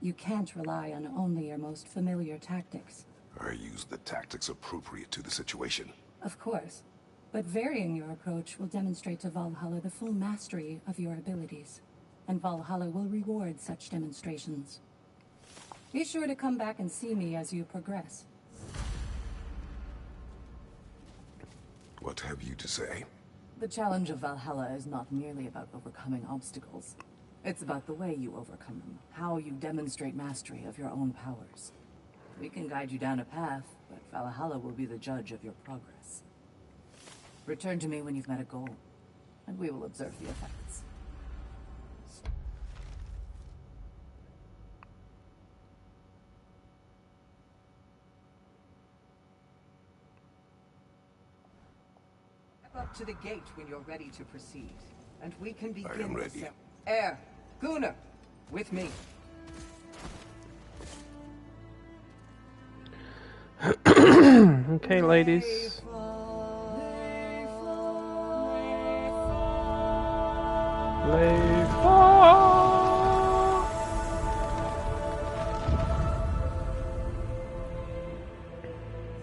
you can't rely on only your most familiar tactics. I use the tactics appropriate to the situation. Of course, but varying your approach will demonstrate to Valhalla the full mastery of your abilities, and Valhalla will reward such demonstrations. Be sure to come back and see me as you progress. What have you to say? The challenge of Valhalla is not merely about overcoming obstacles. It's about the way you overcome them, how you demonstrate mastery of your own powers. We can guide you down a path, but Valhalla will be the judge of your progress. Return to me when you've met a goal, and we will observe the effects. Step up to the gate when you're ready to proceed, and we can begin. I am ready. Air, Gunnar, with me. Okay, ladies. Lay fall.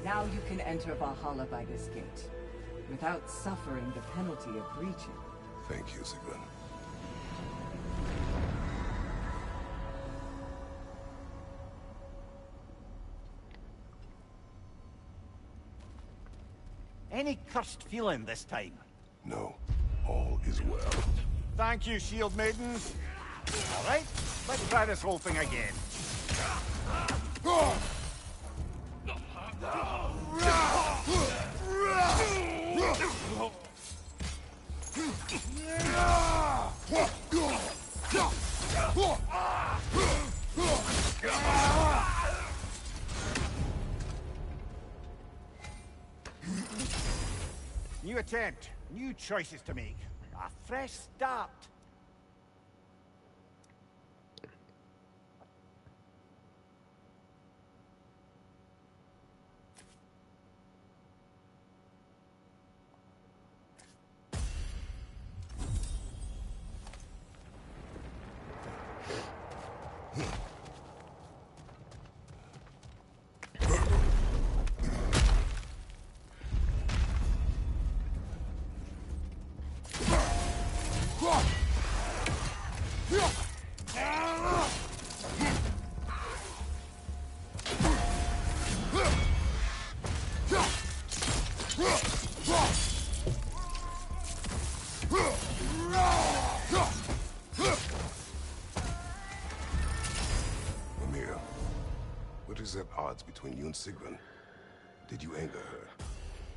Now you can enter Valhalla by this gate, without suffering the penalty of breaching. Thank you, Sigrun. Any cursed feeling this time? No, all is well. Thank you, shield maidens. All right, let's try this whole thing again. New attempt, new choices to make. A fresh start. is at odds between you and Sigrun. Did you anger her?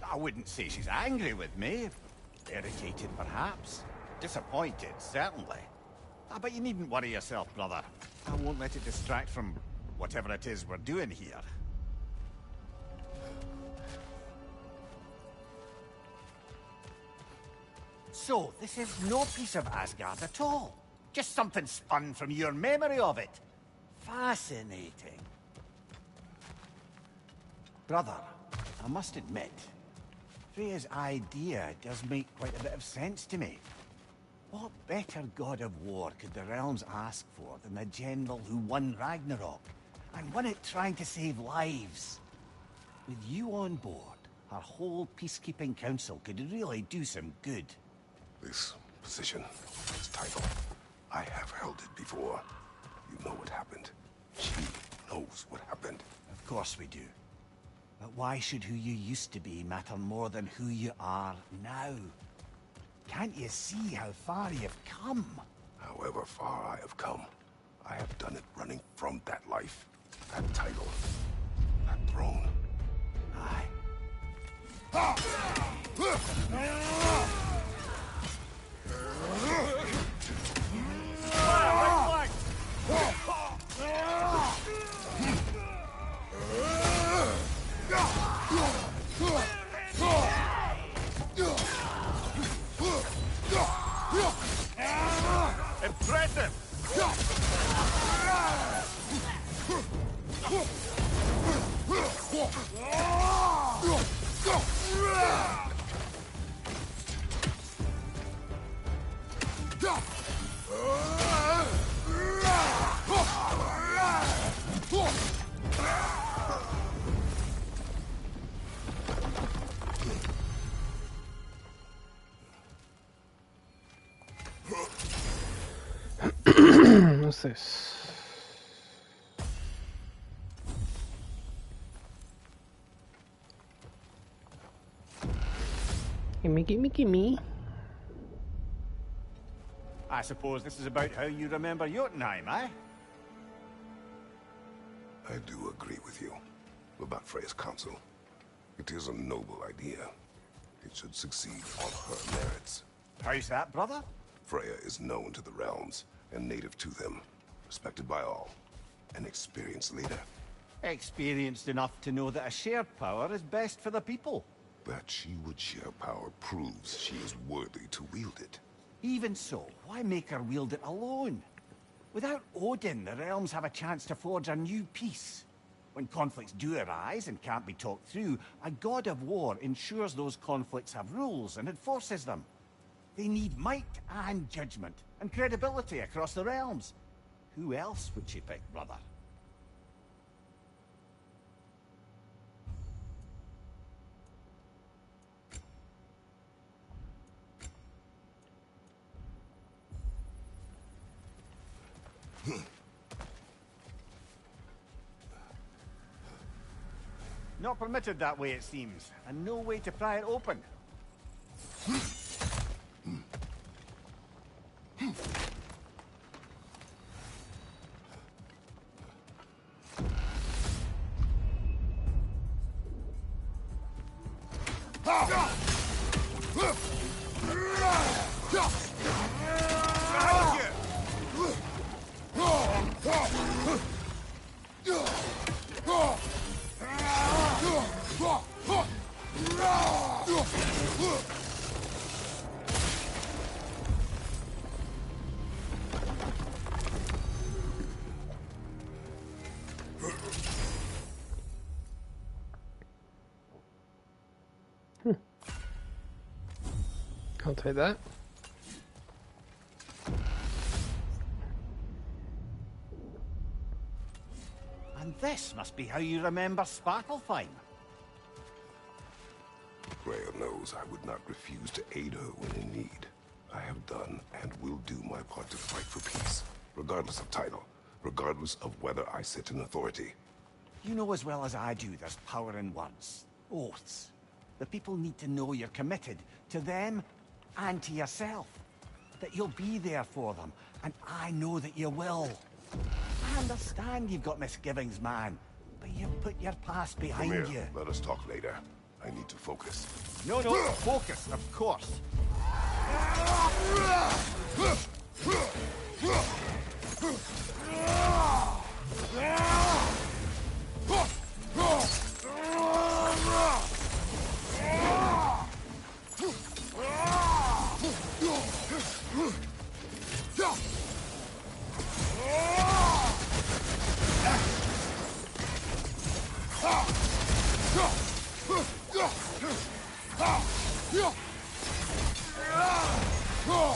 I wouldn't say she's angry with me. Irritated, perhaps. Disappointed, certainly. But you needn't worry yourself, brother. I won't let it distract from whatever it is we're doing here. So, this is no piece of Asgard at all. Just something spun from your memory of it. Fascinating. Brother, I must admit, Freya's idea does make quite a bit of sense to me. What better god of war could the realms ask for than the general who won Ragnarok, and won it trying to save lives? With you on board, our whole peacekeeping council could really do some good. This position, this title, I have held it before. You know what happened. She knows what happened. Of course we do. But why should who you used to be matter more than who you are now? Can't you see how far you've come? However far I have come, I have done it running from that life, that title, that throne. Aye. Impressive! What's this? Gimme, gimme, gimme. I suppose this is about how you remember Jotunheim, eh? I do agree with you about Freya's council. It is a noble idea. It should succeed on her merits. How's that, brother? Freya is known to the realms and native to them, respected by all. An experienced leader. Experienced enough to know that a shared power is best for the people. That she would share power proves she is worthy to wield it. Even so, why make her wield it alone? Without Odin, the realms have a chance to forge a new peace. When conflicts do arise and can't be talked through, a god of war ensures those conflicts have rules and enforces them. They need might and judgment and credibility across the realms. Who else would she pick, brother? Not permitted that way, it seems, and no way to pry it open. I'll take that. And this must be how you remember Sparklefine. Freya knows I would not refuse to aid her when in need. I have done and will do my part to fight for peace, regardless of title, regardless of whether I sit in authority. You know as well as I do there's power in words. Oaths. The people need to know you're committed to them and to yourself. That you'll be there for them, and I know that you will. I understand you've got misgivings, man, But you've put your past behind Come here. you. Let us talk later. I need to focus. No, focus, of course.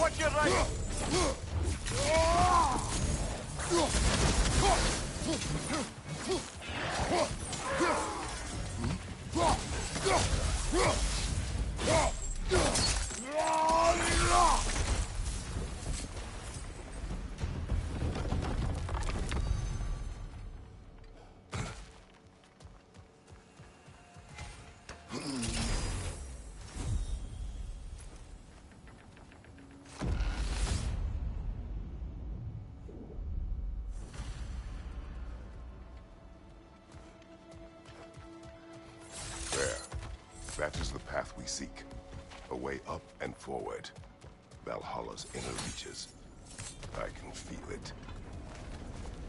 Watch your right. That is the path we seek. A way up and forward. Valhalla's inner reaches. I can feel it.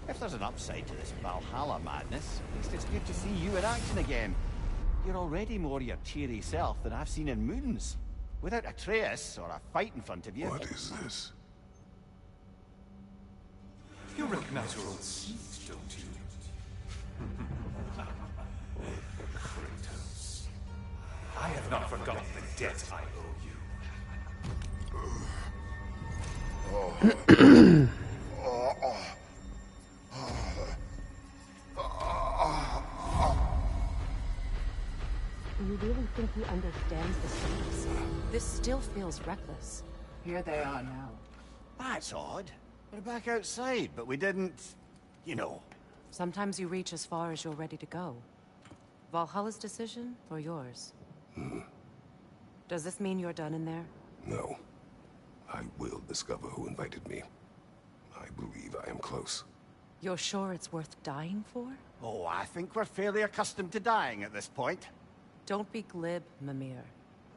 If there's an upside to this Valhalla madness, at least it's good to see you in action again. You're already more your cheery self than I've seen in moons. Without Atreus or a fight in front of you. What is this? You recognize your old seeds, don't you? Kratos. I have not forgotten the debt I owe you. You really think he understands the stakes? This still feels reckless. Here they are now. That's odd. We're back outside, but we didn't... you know. Sometimes you reach as far as you're ready to go. Valhalla's decision, or yours? Does this mean you're done in there? No. I will discover who invited me. I believe I am close. You're sure it's worth dying for? Oh, I think we're fairly accustomed to dying at this point. Don't be glib, Mimir.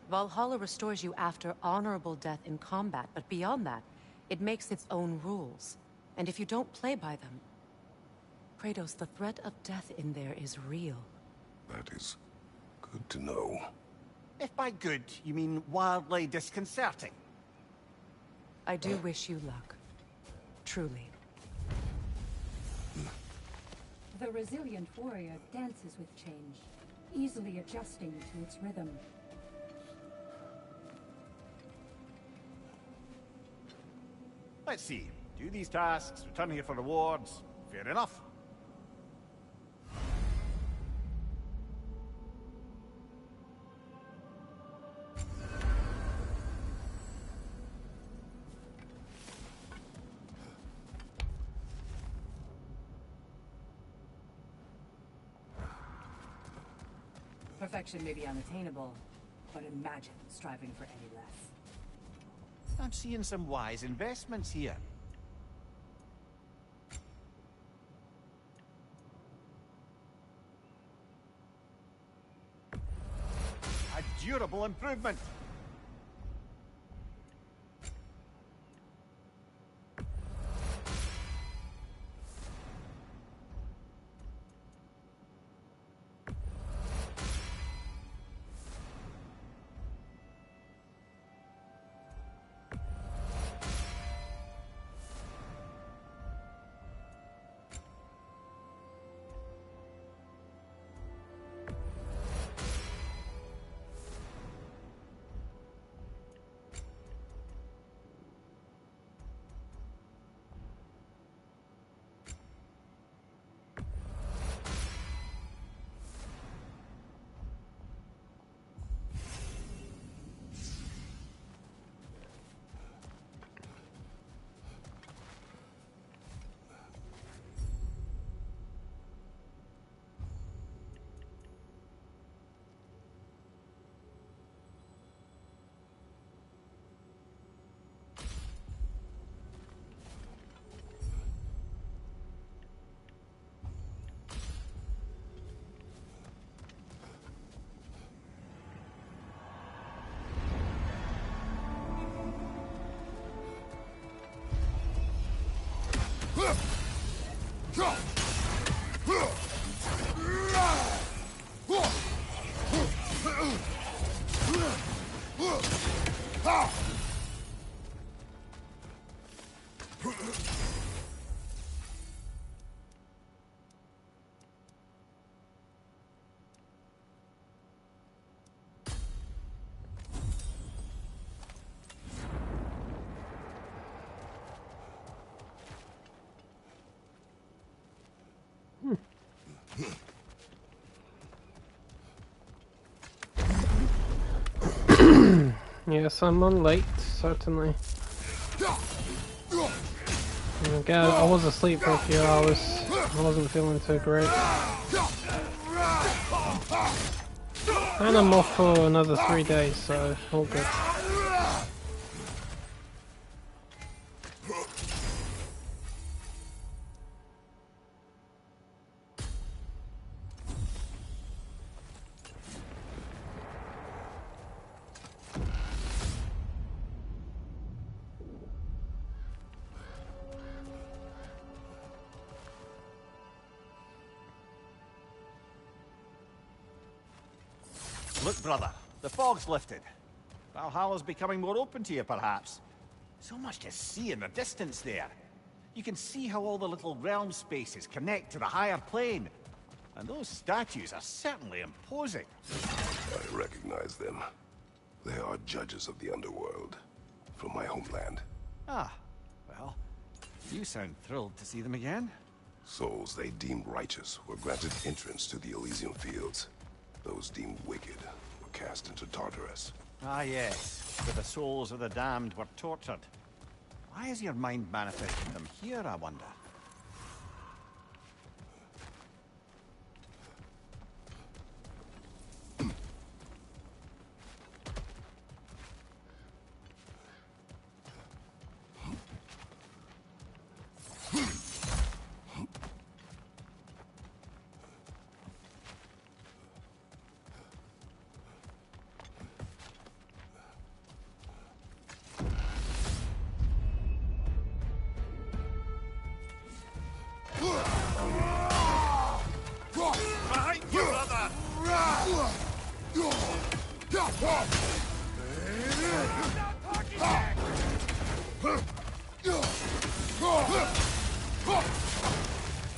Valhalla restores you after honorable death in combat, but beyond that, it makes its own rules. And if you don't play by them... Kratos, the threat of death in there is real. That is good to know. If by good, you mean wildly disconcerting. I do wish you luck. Truly. The resilient warrior dances with change, easily adjusting to its rhythm. Let's see. Do these tasks, return here for rewards. Fair enough. Perfection may be unattainable, but imagine striving for any less. I'm seeing some wise investments here. A durable improvement. Yes, I'm on late, certainly. Again, I was asleep for a few hours. I wasn't feeling too great. And I'm off for another 3 days, so all good. Look, brother, the fog's lifted. Valhalla's becoming more open to you, perhaps. So much to see in the distance there. You can see how all the little realm spaces connect to the higher plane. And those statues are certainly imposing. I recognize them. They are judges of the underworld, from my homeland. Ah, well, you sound thrilled to see them again. Souls they deemed righteous were granted entrance to the Elysium Fields. Those deemed wicked were cast into Tartarus. Ah, yes. Where the souls of the damned were tortured. Why is your mind manifesting them here, I wonder?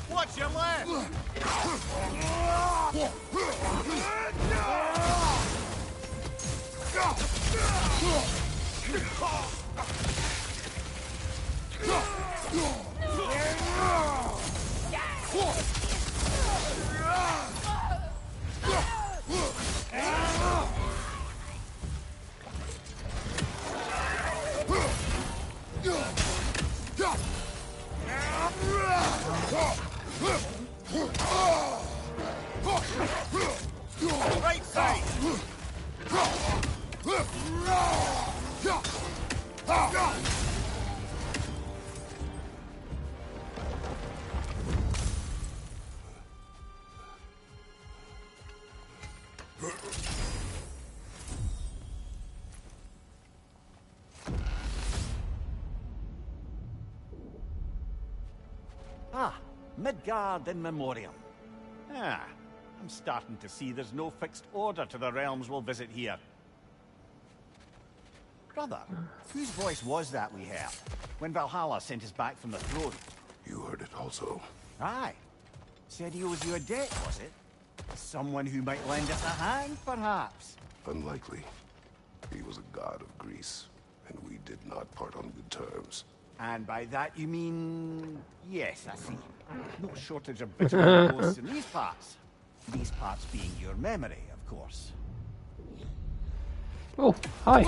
Watch your left! Right side! Ah, Midgard in Memoriam. Ah, I'm starting to see there's no fixed order to the realms we'll visit here. Brother, whose voice was that we heard when Valhalla sent us back from the throne? You heard it also. Aye. Said he owes you a debt, was it? Someone who might lend us a hand, perhaps? Unlikely. He was a god of Greece, and we did not part on good terms. And by that you mean... Yes, I see. No shortage of bitter ghosts in these parts. These parts being your memory, of course. Oh, hi.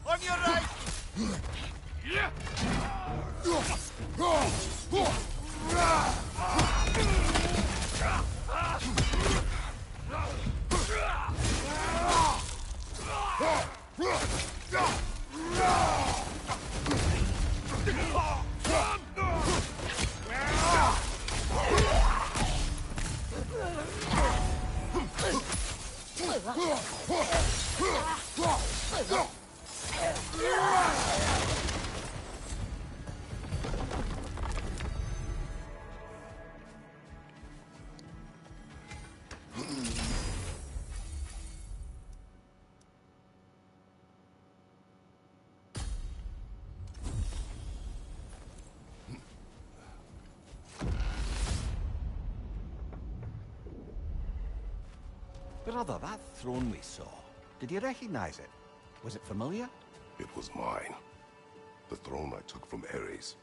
On your right! Brother, that throne we saw, did you recognize it? Was it familiar? It was mine. The throne I took from Ares.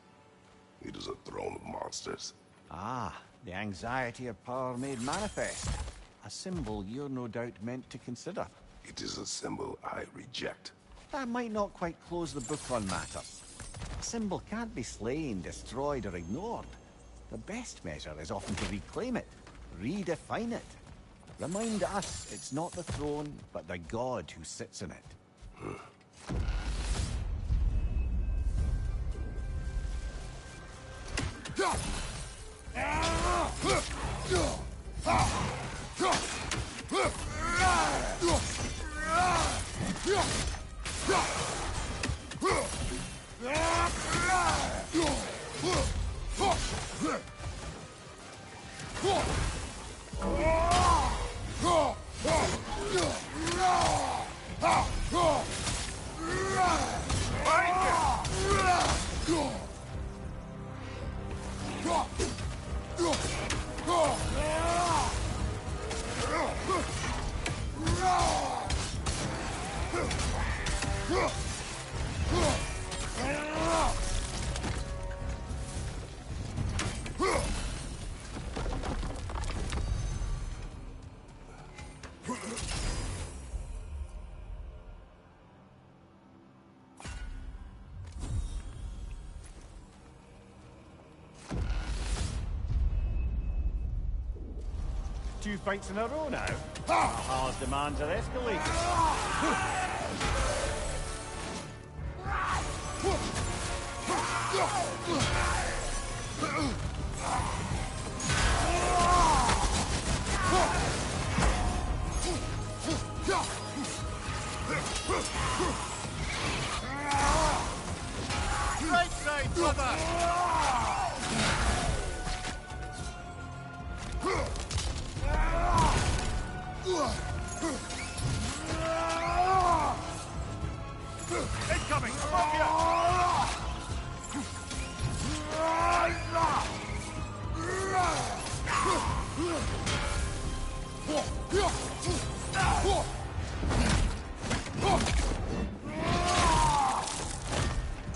It is a throne of monsters. Ah, the anxiety of power made manifest. A symbol you're no doubt meant to consider. It is a symbol I reject. That might not quite close the book on matters. A symbol can't be slain, destroyed, or ignored. The best measure is often to reclaim it, redefine it. Remind us it's not the throne, but the god who sits in it. Two fights in a row now. Valhalla's demands are escalating. Right side, brother! Incoming! Up here!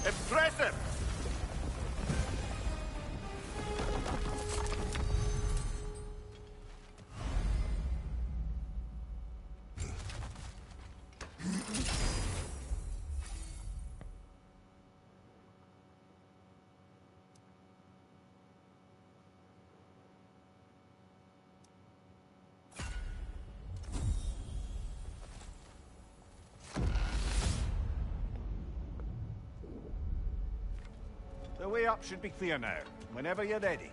Impressive! The way up should be clear now. Whenever you're ready.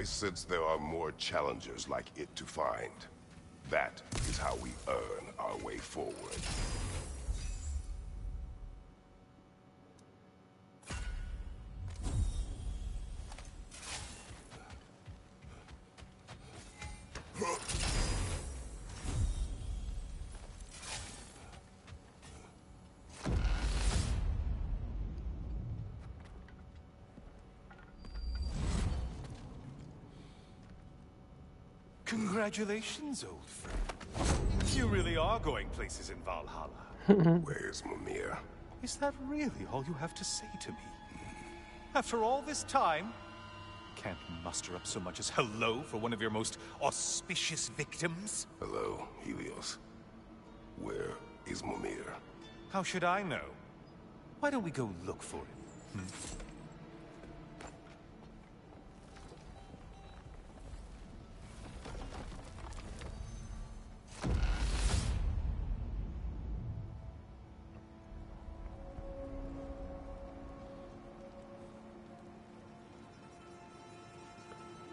I sense there are more challengers like it to find. That is how we earn our way forward. Congratulations, old friend. You really are going places in Valhalla. Where's Mimir? Is that really all you have to say to me? After all this time, can't muster up so much as hello for one of your most auspicious victims? Hello, Helios. Where is Mimir? How should I know? Why don't we go look for him?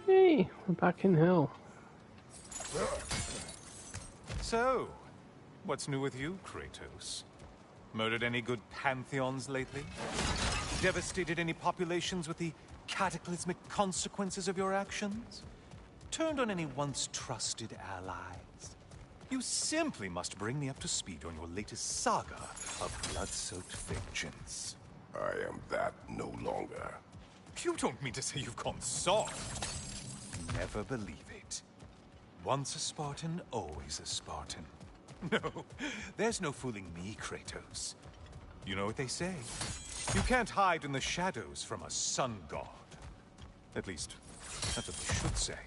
Hey, we're back in hell. So, what's new with you, Kratos? Murdered any good pantheons lately? Devastated any populations with the cataclysmic consequences of your actions? Turned on any once trusted allies? You simply must bring me up to speed on your latest saga of blood-soaked vengeance. I am that no longer. You don't mean to say you've gone soft? Never believe it. Once a Spartan, always a Spartan. No, there's no fooling me, Kratos. You know what they say. You can't hide in the shadows from a sun god. At least, that's what they should say.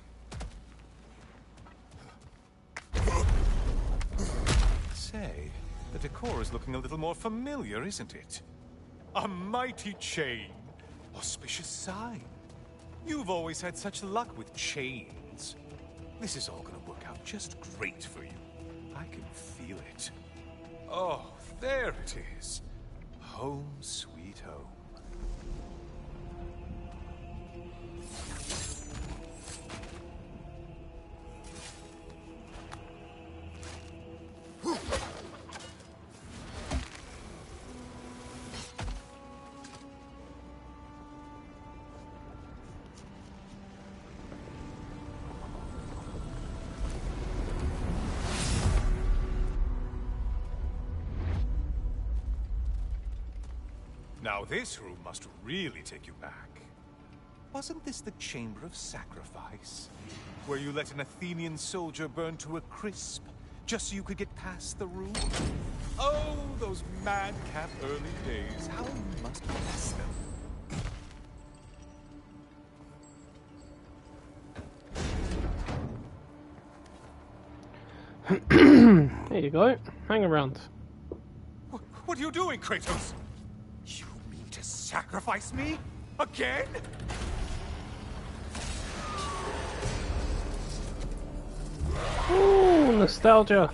Say, the decor is looking a little more familiar, isn't it? A mighty chain. Auspicious sign. You've always had such luck with chains. This is all gonna work out just great for you. I can feel it. Oh, there it is. Home sweet home. Now this room must really take you back. Wasn't this the Chamber of Sacrifice? Where you let an Athenian soldier burn to a crisp, just so you could get past the room? Oh, those madcap early days. How you must miss them. There you go. Hang around. What are you doing, Kratos? To sacrifice me? Again? Ooh, nostalgia.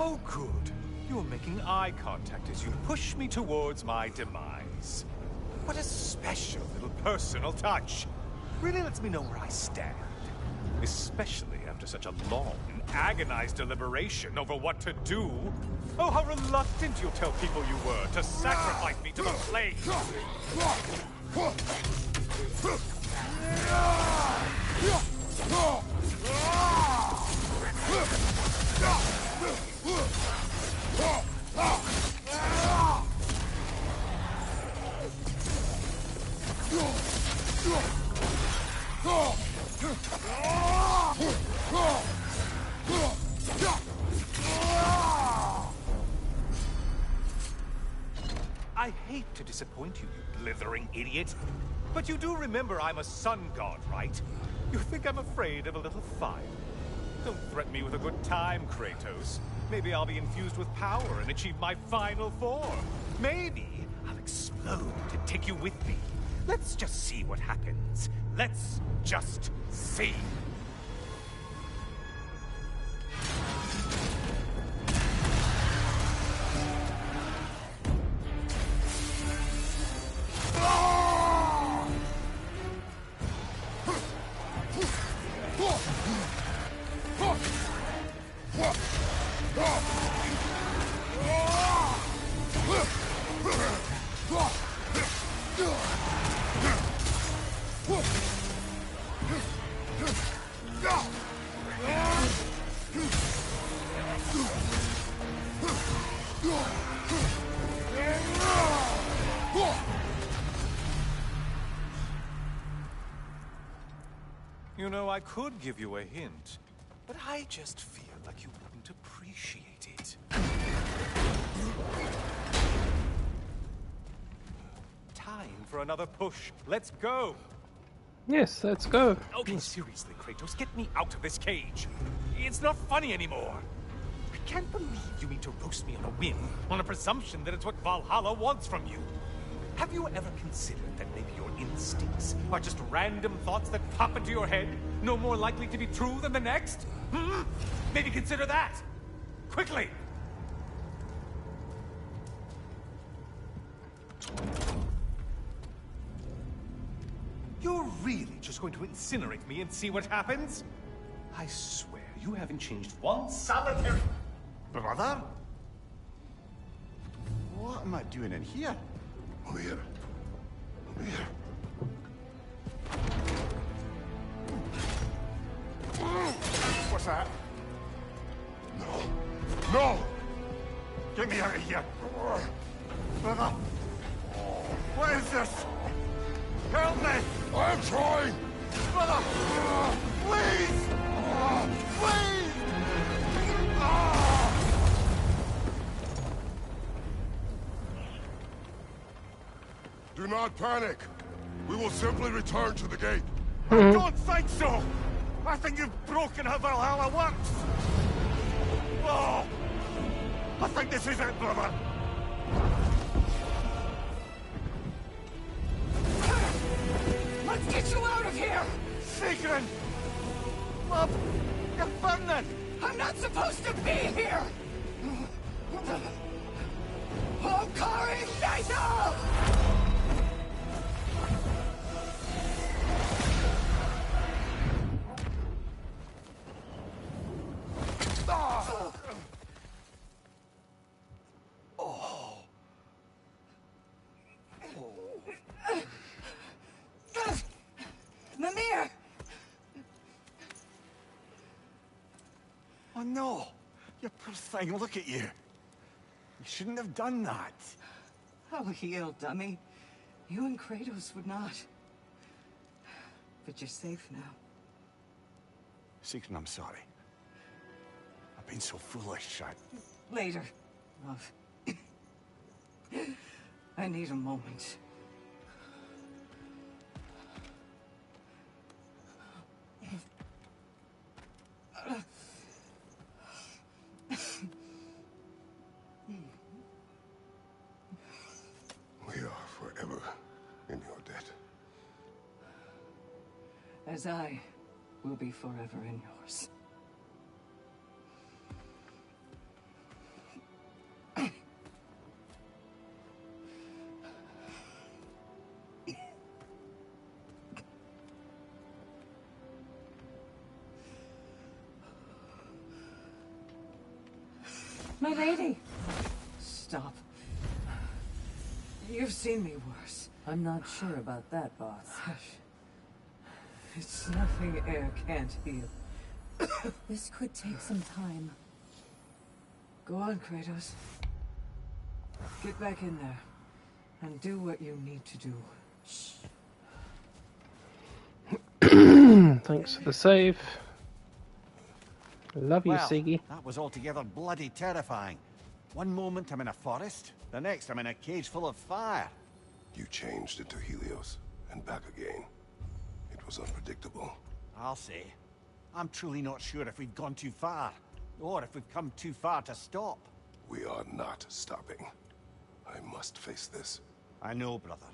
Oh, good. You're making eye contact as you push me towards my demise. What a special little personal touch. Really lets me know where I stand. Especially after such a long and agonized deliberation over what to do. Oh, how reluctant you'll tell people you were to sacrifice me to the flames. I hate to disappoint you, you blithering idiot. But you do remember I'm a sun god, right? You think I'm afraid of a little fire? Don't threaten me with a good time, Kratos. Maybe I'll be infused with power and achieve my final form. Maybe I'll explode and take you with me. Let's just see what happens. Let's just see. You know, I could give you a hint, but I just feel like you wouldn't appreciate it. Time for another push. Let's go! Yes, let's go. Okay, seriously, Kratos, get me out of this cage. It's not funny anymore. I can't believe you mean to roast me on a whim, on a presumption that it's what Valhalla wants from you. Have you ever considered that maybe your instincts are just random thoughts that pop into your head, no more likely to be true than the next? Hmm? Maybe consider that! Quickly! You're really just going to incinerate me and see what happens? I swear, you haven't changed one solitary... Brother? What am I doing in here? Over here. Over here. What's that? No. No! Get me out of here! Brother! What is this? Help me! I'm trying! Brother! Please! Please! Do not panic. We will simply return to the gate. I don't think so! I think you've broken how Valhalla works! Oh! I think this is it, brother! Let's get you out of here! Sigrun! Love, you're burning! I'm not supposed to be here! Hokari Naito! Mimir! Oh no! You poor thing, look at you! You shouldn't have done that. I'll heal, dummy. You and Kratos would not. But you're safe now. Sigrun, I'm sorry. I've been so foolish, Later, love. I need a moment. We are forever in your debt. As I will be forever in yours. My lady! Stop. You've seen me worse. I'm not sure about that, boss. Hush. It's nothing air can't heal. This could take some time. Go on, Kratos. Get back in there. And do what you need to do. I Thanks for the save. Love you, Well, Siggy. that was altogether bloody terrifying. One moment I'm in a forest, the next I'm in a cage full of fire. You changed into Helios, and back again. It was unpredictable. I'll say. I'm truly not sure if we've gone too far, or if we've come too far to stop. We are not stopping. I must face this. I know, brother.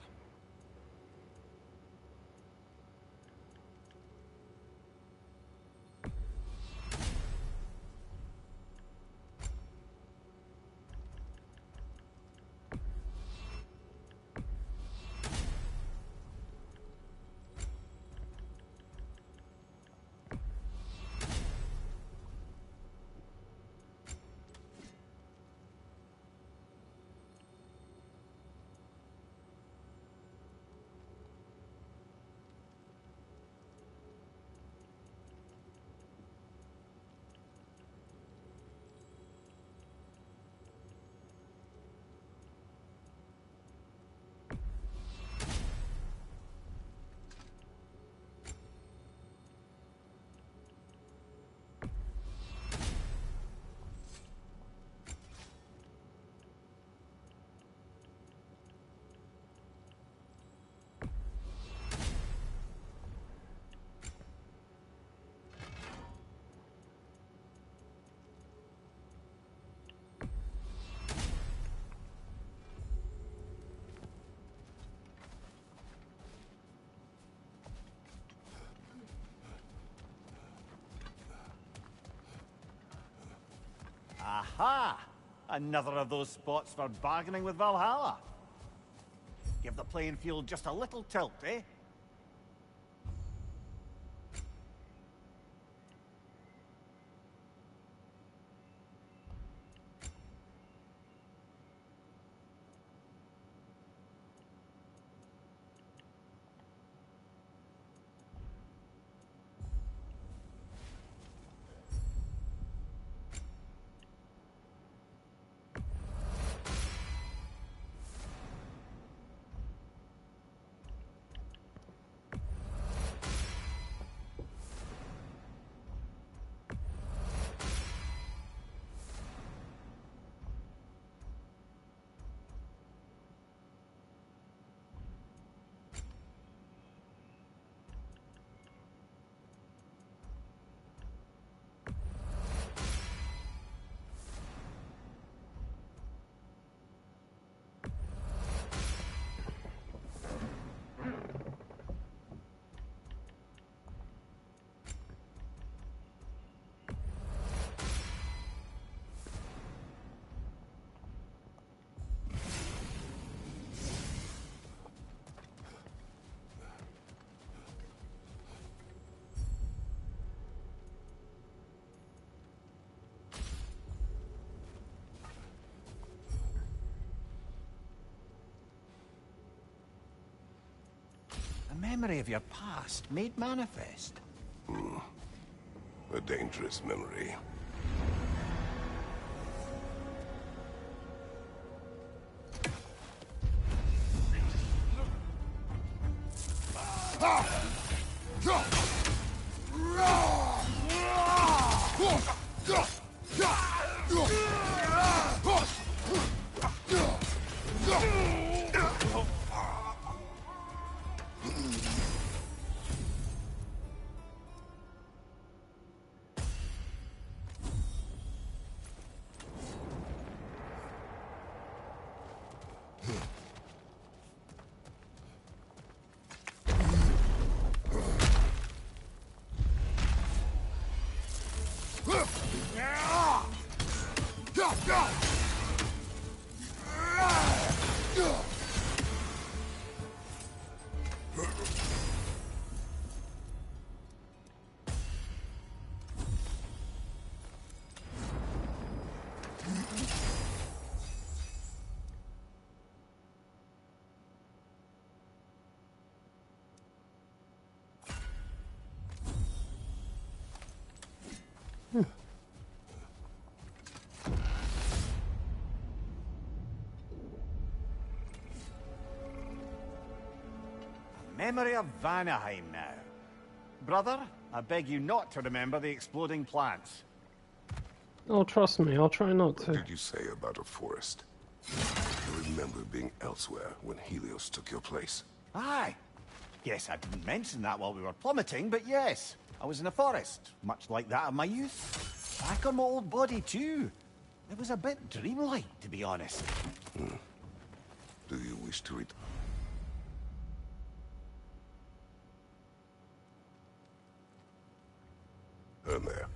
Aha! Another of those spots for bargaining with Valhalla. Give the playing field just a little tilt, eh? A memory of your past made manifest. A dangerous memory. Memory of Vanaheim now. brother, I beg you not to remember the exploding plants. Oh, trust me, I'll try not to. What did you say about a forest? You remember being elsewhere when Helios took your place? Aye. Yes, I didn't mention that while we were plummeting, but yes. I was in a forest, much like that of my youth. Back on my old body, too. It was a bit dreamlike, to be honest. Do you wish to read? There.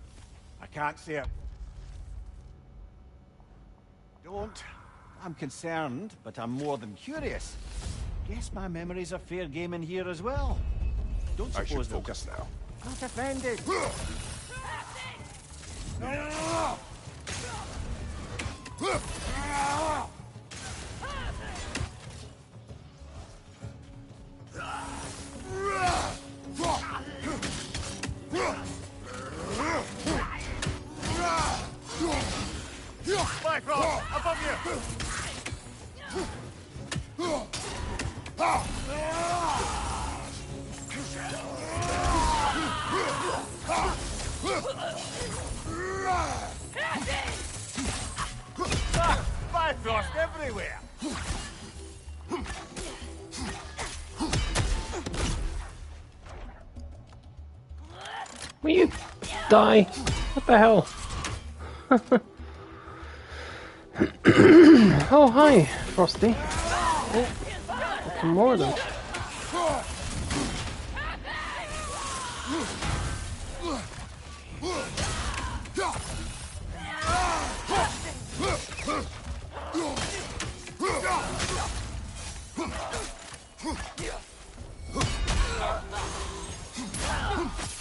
I can't say it. Don't. I'm concerned, but I'm more than curious. Guess my memories are fair game in here as well. Don't I suppose should focus now. Not offended. Bifrost, above you! Bifrost everywhere! Will you die? What the hell? Oh, hi, Frosty. Oh, some more of them.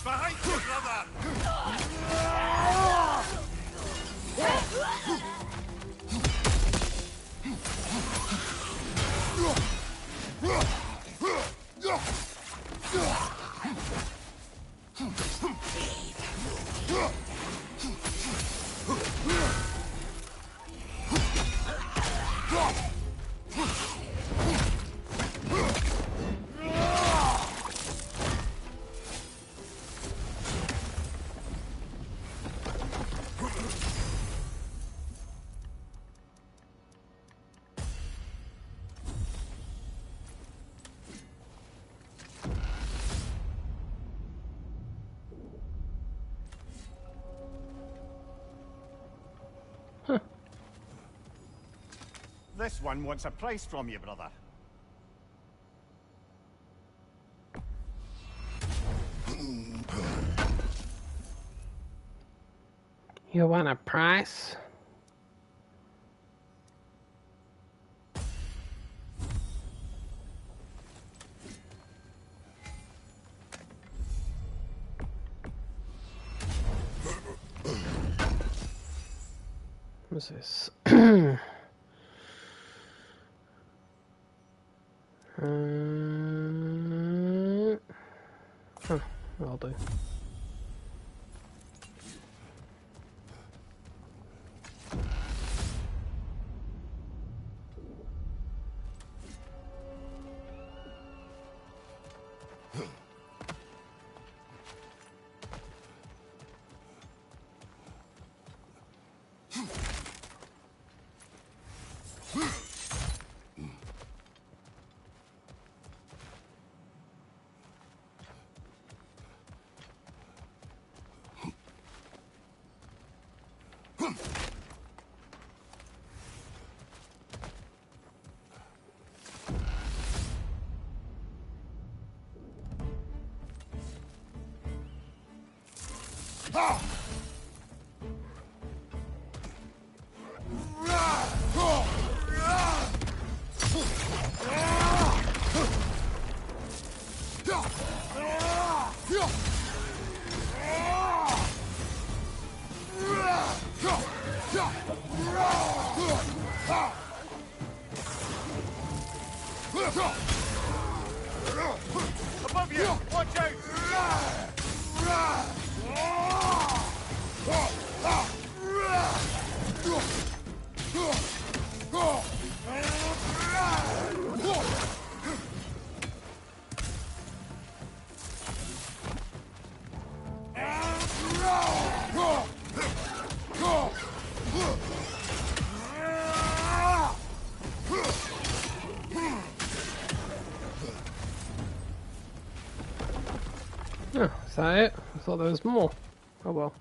Behind you, brother! This one wants a price from you, brother. You want a price? What's this? Huh, that'll do. Above you! Watch out! that it? I thought there was more. Oh well.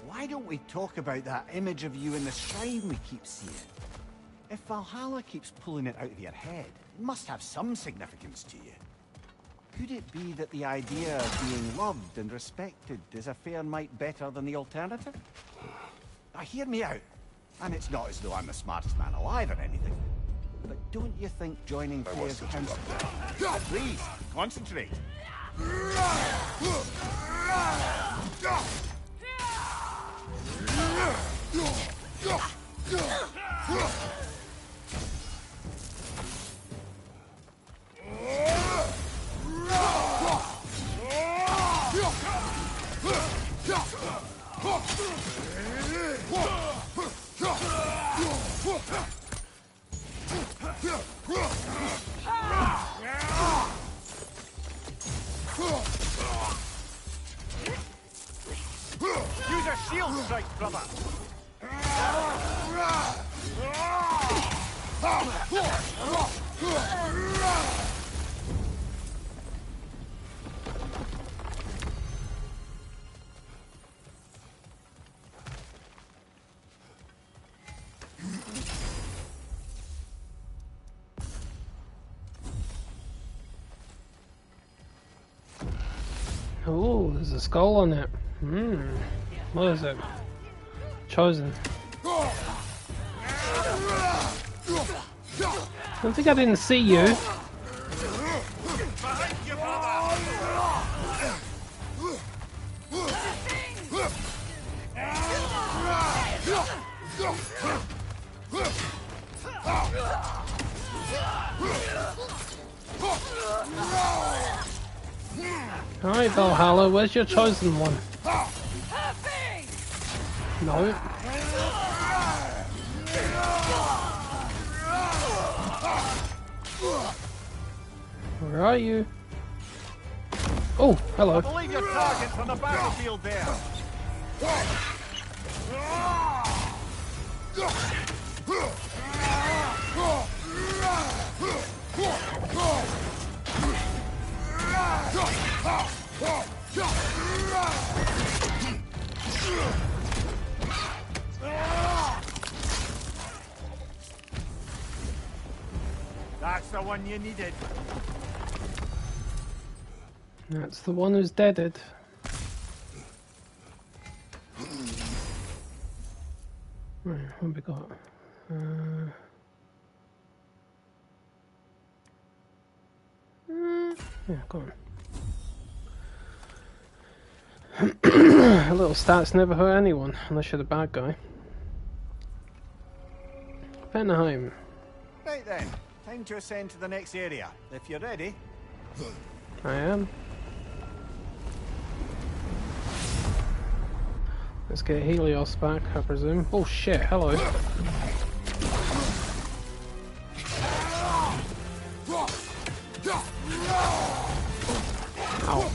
Why don't we talk about that image of you in the shrine we keep seeing? If Valhalla keeps pulling it out of your head, it must have some significance to you. Could it be that the idea of being loved and respected is a fair mite better than the alternative? Now hear me out, and it's not as though I'm the smartest man alive or anything, but don't you think joining Freya's council... Please, concentrate. Use a shield strike, brother! Oh, there's a skull on it. What is it? Chosen. I don't think I didn't see you. Alright, Valhalla, where's your chosen one? No. Where are you? Oh, hello. I believe your target's on the battlefield there. That's the one you needed. That's the one who's deaded. Right, what have we got? Yeah, go on. A little stats never hurt anyone, unless you're the bad guy. Vanaheim. Right then, time to ascend to the next area. If you're ready. I am. Let's get Helios back, I presume. Oh shit, hello. Ow.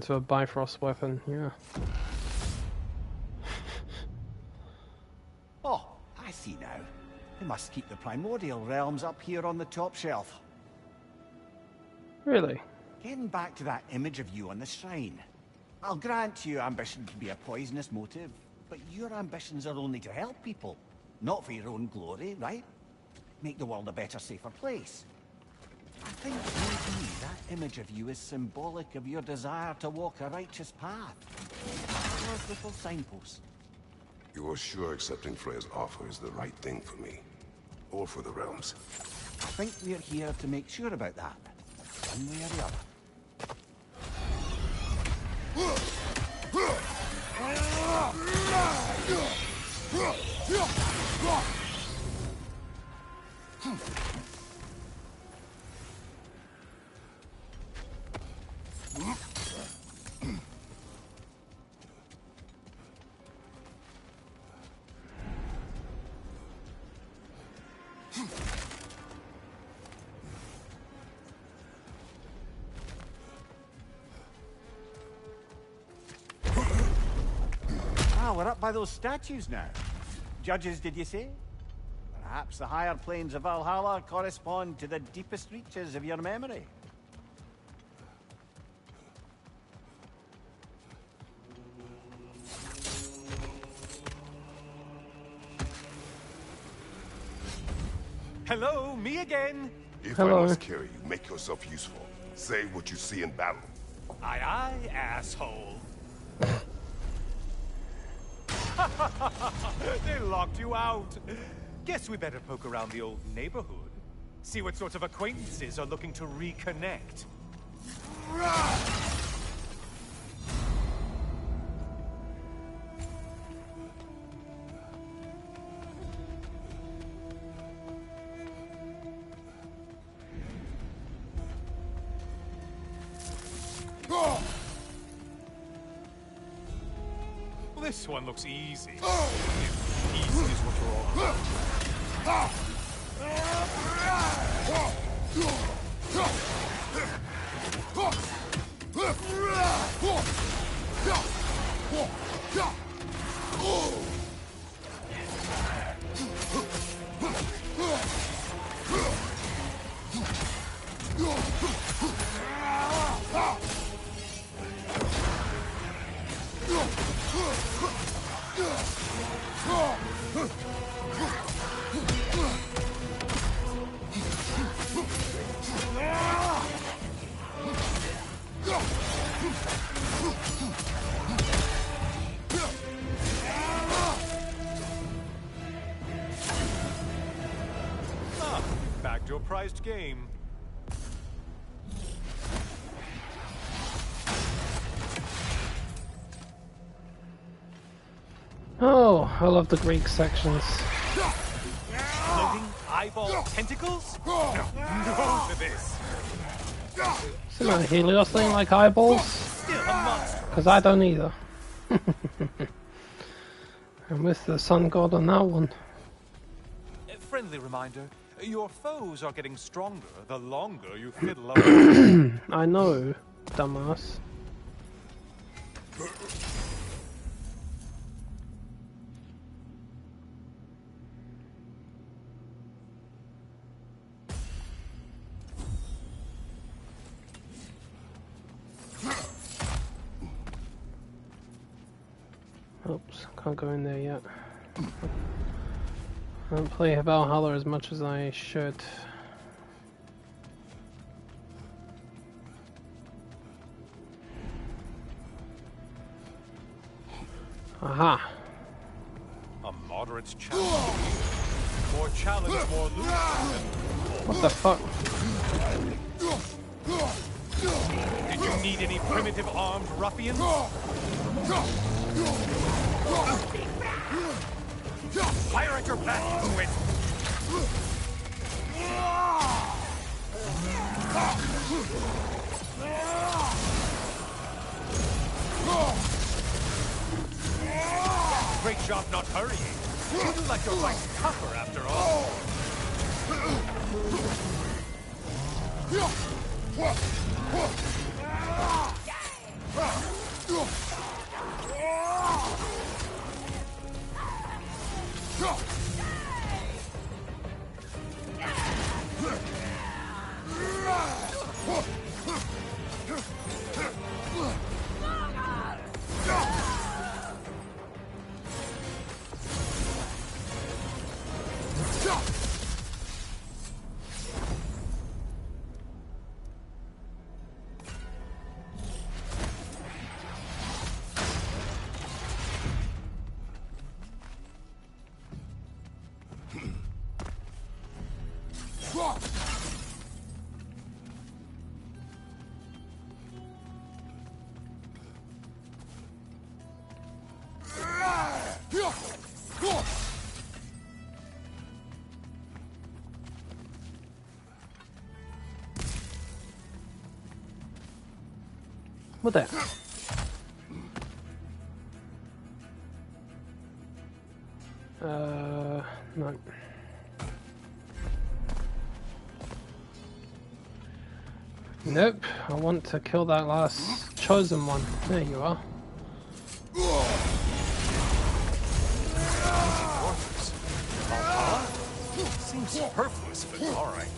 into a Bifrost weapon, yeah. Oh, I see now. They must keep the primordial realms up here on the top shelf. Really? Getting back to that image of you on the shrine. I'll grant you ambition can be a poisonous motive, but your ambitions are only to help people, not for your own glory, right? Make the world a better, safer place. I think maybe that image of you is symbolic of your desire to walk a righteous path. Those little signposts. You are sure accepting Freya's offer is the right thing for me? Or for the realms? I think we're here to make sure about that. One way or the other. Ah, we're up by those statues now. Judges, did you say? Perhaps the higher planes of Valhalla correspond to the deepest reaches of your memory. Hello, me again. If Hello. I must carry you, make yourself useful. Say what you see in battle. Aye, aye, asshole. They locked you out. Guess we better poke around the old neighborhood. See what sorts of acquaintances are looking to reconnect. This one looks easy. If easy is what you're all about. Back to a prized game. Oh, I love the Greek sections. Floating eyeball tentacles? No to this. Isn't that a Helios thing like eyeballs? Still a monster. Because I don't either. I'm with the sun god on that one. A friendly reminder, your foes are getting stronger the longer you fiddle around. I know, dumbass. Oops, can't go in there yet. I don't play Valhalla as much as I should. Aha! A moderate challenge. More challenge, more loot. What the fuck? Did you need any primitive armed ruffians? Fire at your back, you wit! Great job not hurrying. You look like your wife's tougher after all. What the? No. Nope, I want to kill that last chosen one. There you are. Seems superfluous, but alright.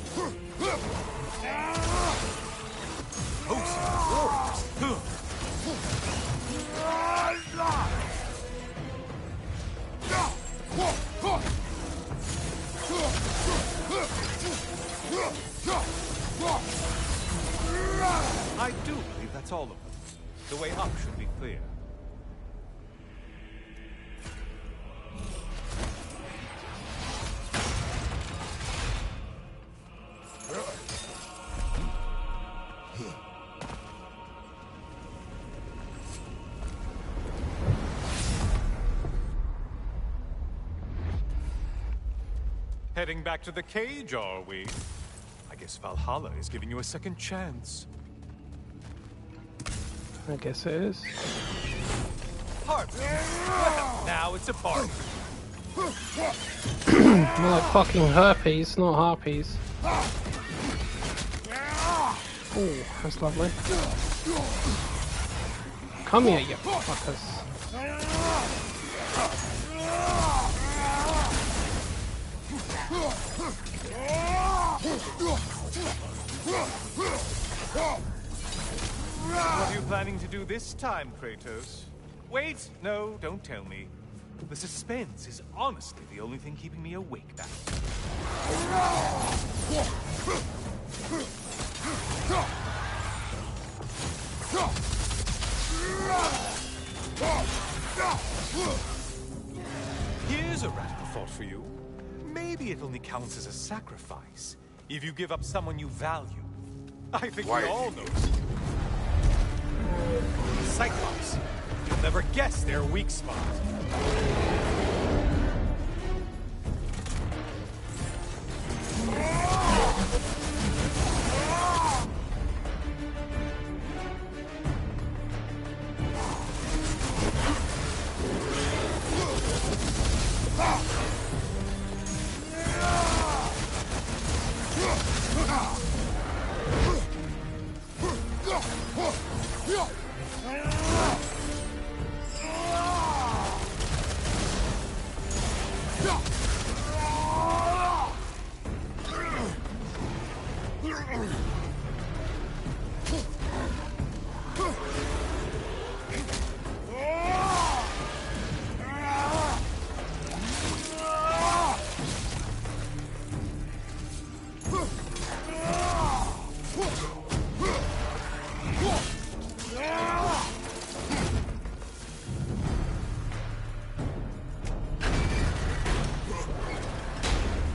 I do believe that's all of them. The way up should be clear. Heading back to the cage, are we? I guess Valhalla is giving you a second chance. I guess it is. Party! Well, now it's a party. More like fucking herpes, not harpies. Oh, that's lovely. Come here, you fuckers. What are you planning to do this time, Kratos? Wait, no, don't tell me. The suspense is honestly the only thing keeping me awake now. Here's a radical thought for you. Maybe it only counts as a sacrifice if you give up someone you value. I think we all know. Cyclops. You'll never guess their weak spot.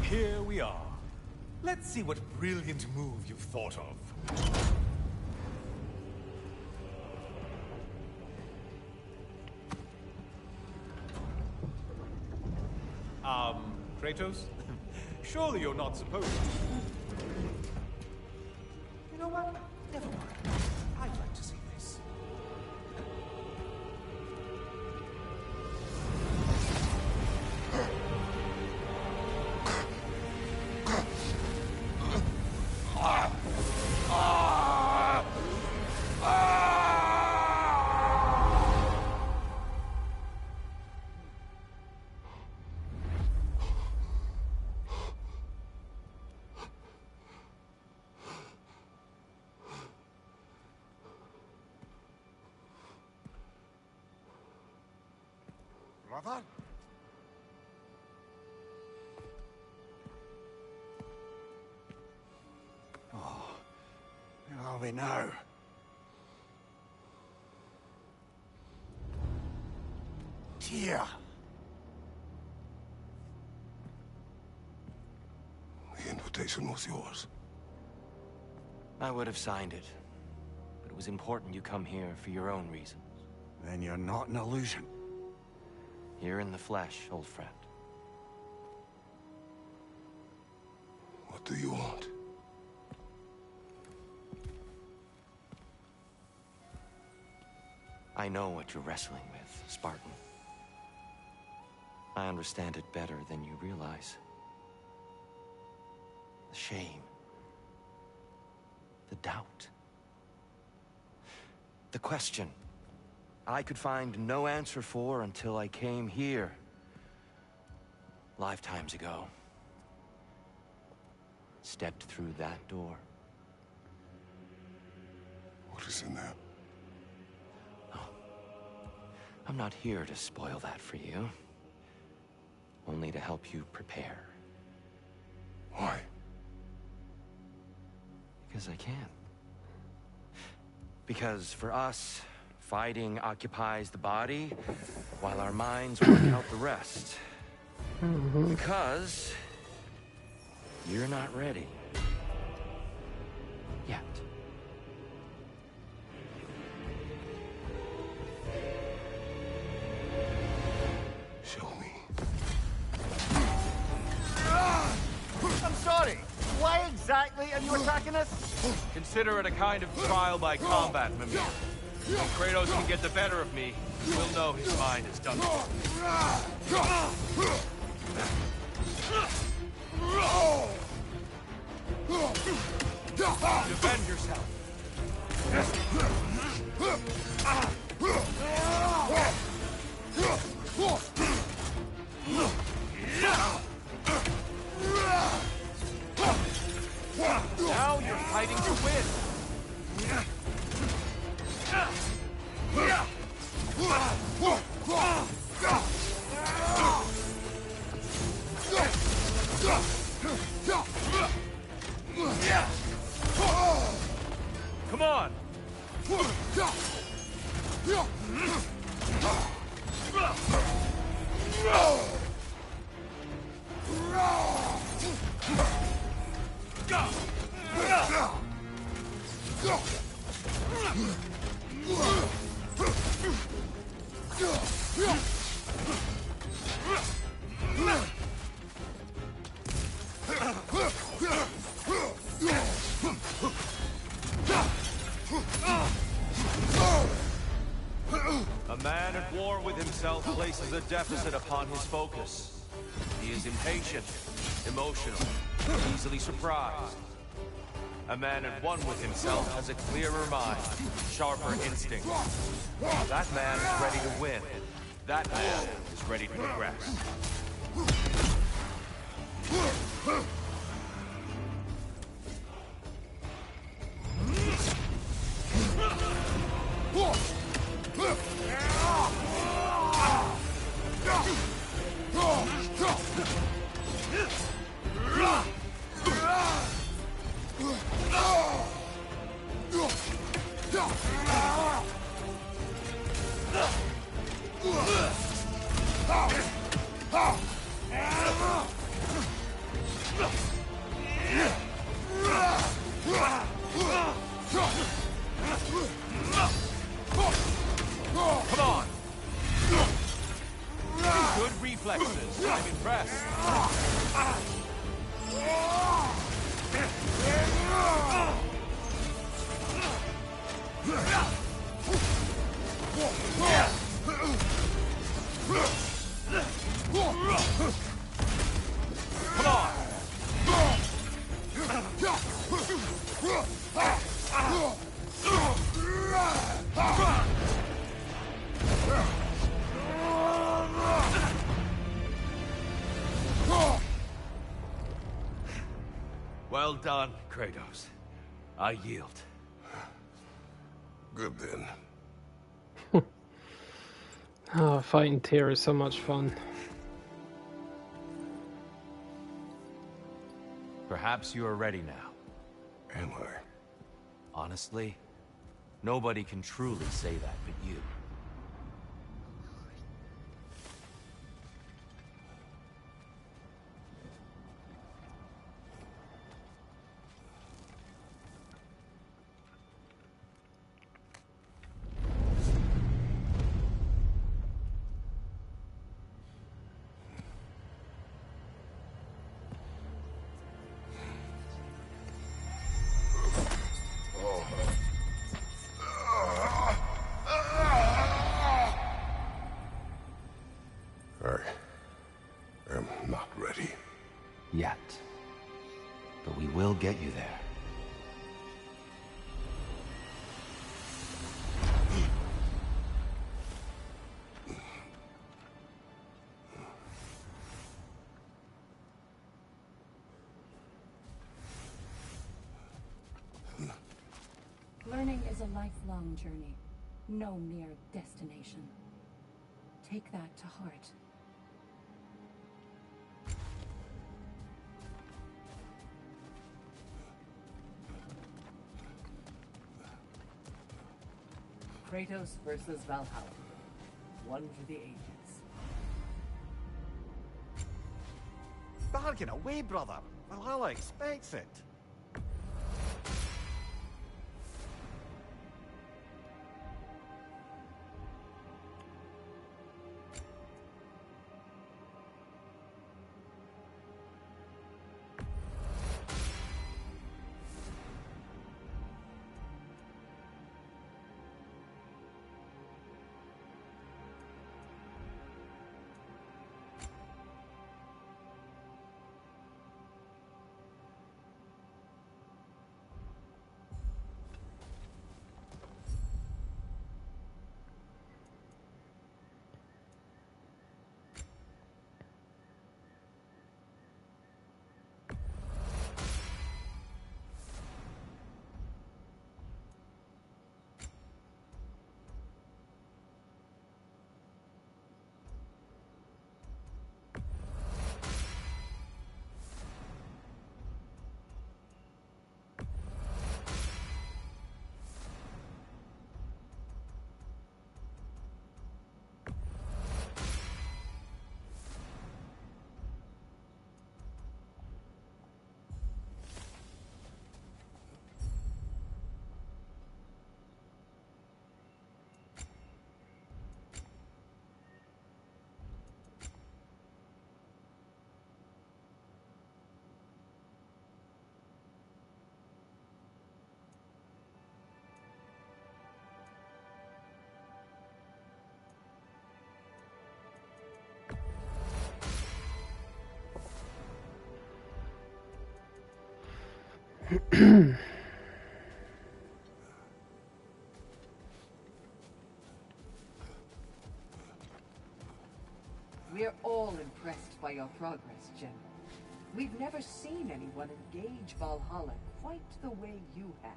Here we are. Let's see what brilliant move you've thought of. Kratos? Surely you're not supposed to. You know what? Never mind. I'd like to see this. brother? Oh, where are we now? Dear. The invitation was yours. I would have signed it, but it was important you come here for your own reasons. Then you're not an illusion. Here in the flesh, old friend. What do you want? I know what you're wrestling with, Spartan. I understand it better than you realize. The shame. The doubt. The question I could find no answer for until I came here. Lifetimes ago. Stepped through that door. What is in there? I'm not here to spoil that for you. Only to help you prepare. Why? Because I can. Because for us, fighting occupies the body, while our minds work out the rest. Because you're not ready. Yet. Show me. I'm sorry. Why exactly are you attacking us? Consider it a kind of trial by combat, Mimir. When Kratos can get the better of me, we'll know his mind is done for. Defend yourself. Now you're fighting to win. Come on. A man at war with himself places a deficit upon his focus. He is impatient, emotional, easily surprised. A man at one with himself has a clearer mind, sharper instinct. That man is ready to win. That man is ready to progress. Come on! Good reflexes. I'm impressed. Come on! Well done, Kratos. I yield. Good then. Oh, fighting Tyr is so much fun. Perhaps you are ready now. Am I? Honestly, nobody can truly say that but you. I am not ready. Yet. But we will get you there. Learning is a lifelong journey, no mere destination. Take that to heart. Kratos versus Valhalla. One for the ages. Bargain away, brother. Valhalla expects it. We're all impressed by your progress, General. We've never seen anyone engage Valhalla quite the way you have.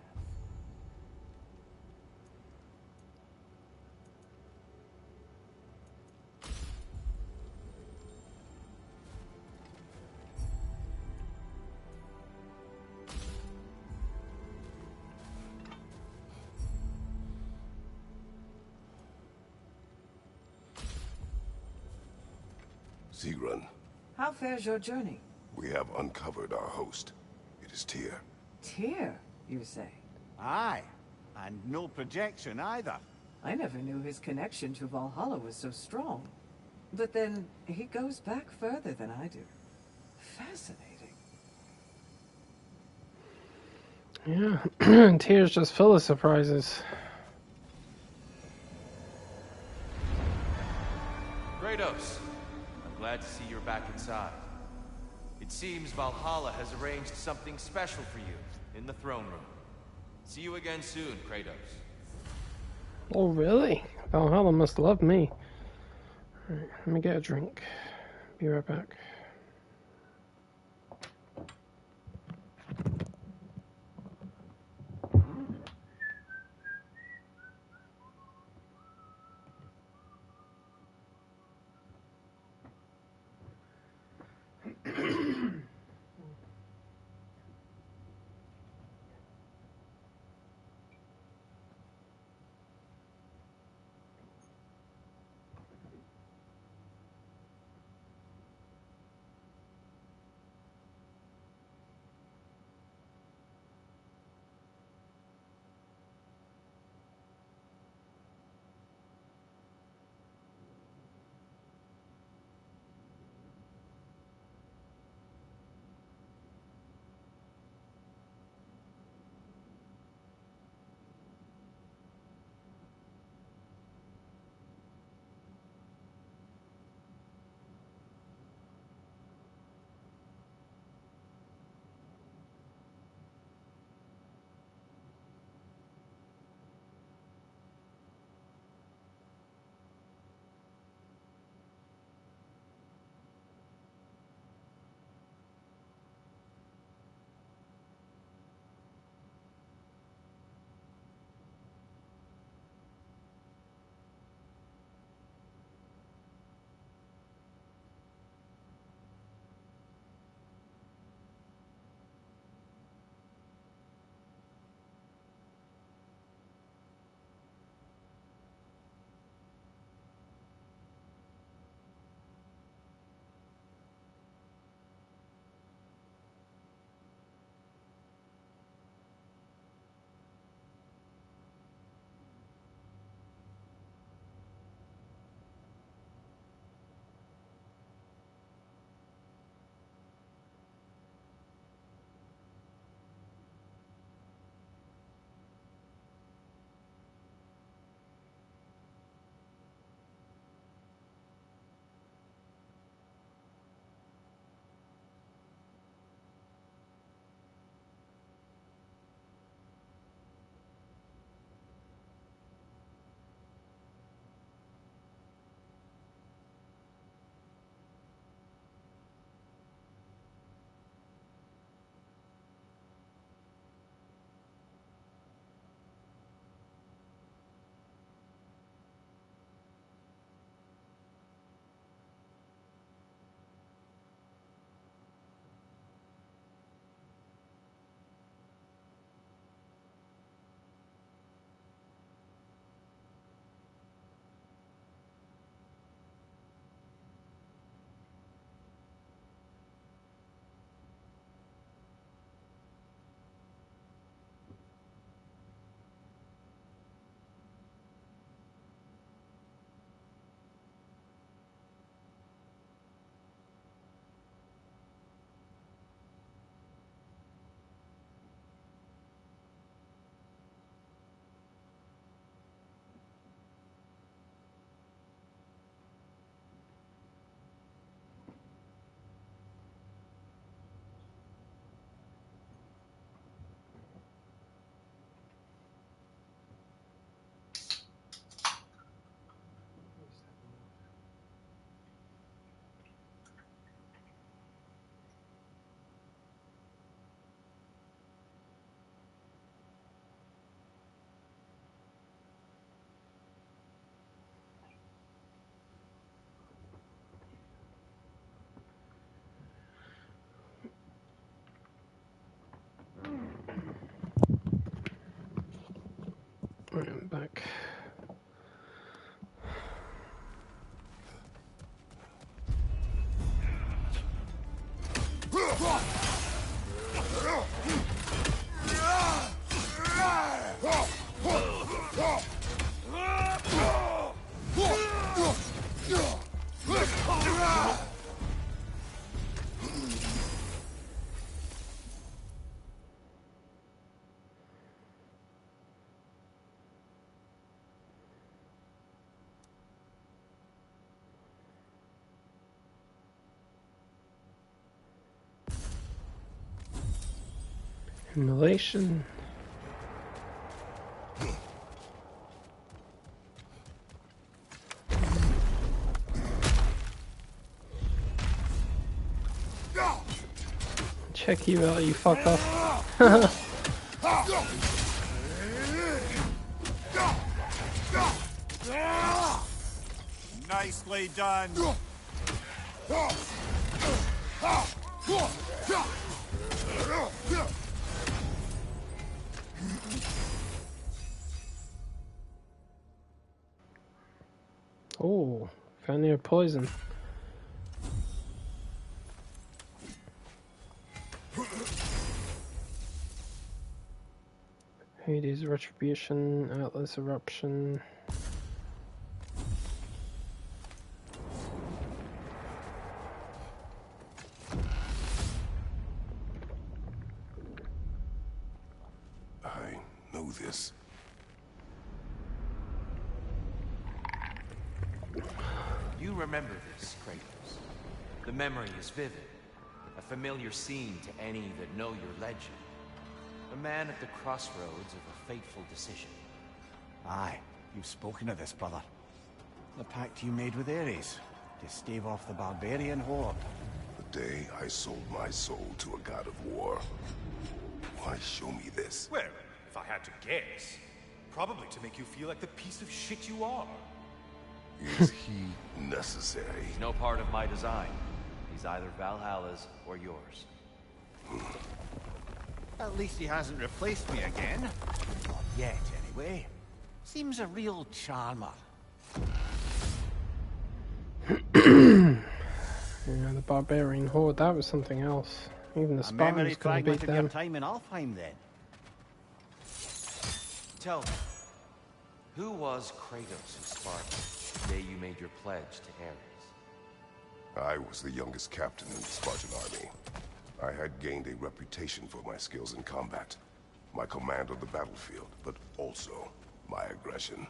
Sigrun, How fares your journey? we have uncovered our host. It is Tyr. Tyr, you say? Aye, and no projection either. I never knew his connection to Valhalla was so strong. But then, he goes back further than I do. Fascinating. Yeah, Tyr's just full of surprises. Kratos, I'm glad to see you're back inside. It seems Valhalla has arranged something special for you in the throne room. See you again soon, Kratos. Oh, really? Valhalla must love me. Alright, let me get a drink. Be right back. Right, I'm back. Immolation. Check you out, you fucker. Nicely done. Oh, found your poison. Hades Retribution, Atlas Eruption. I know this. You remember this, Kratos. The memory is vivid. A familiar scene to any that know your legend. A man at the crossroads of a fateful decision. Aye, you've spoken of this, brother. The pact you made with Ares to stave off the barbarian horde. The day I sold my soul to a god of war. Why show me this? Well, if I had to guess, probably to make you feel like the piece of shit you are. Is he necessary? He's no part of my design. He's either Valhalla's or yours. At least he hasn't replaced me again. Not yet, anyway. Seems a real charmer. Yeah, the barbarian horde, that was something else. Even the Spartans couldn't beat them. Your time in Alfheim, then. Tell me, who was Kratos of Sparta the day you made your pledge to Ares? I was the youngest captain in the Spartan army. I had gained a reputation for my skills in combat, my command on the battlefield, but also my aggression.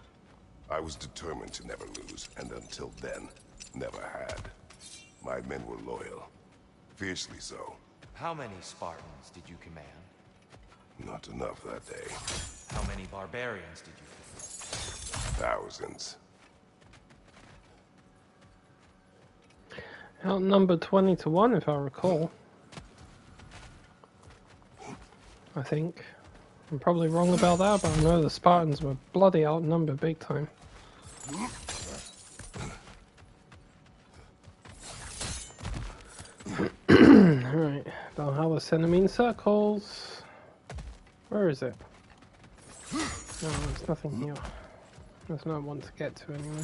I was determined to never lose, and until then, never had. My men were loyal, fiercely so. How many Spartans did you command? Not enough that day. How many barbarians did you defeat? Thousands. Outnumbered 20 to 1, if I recall. I think. I'm probably wrong about that, but I know the Spartans were bloody outnumbered big time. Alright, Valhalla sending me in circles. Where is it? No, there's nothing here. There's no one to get to anyway.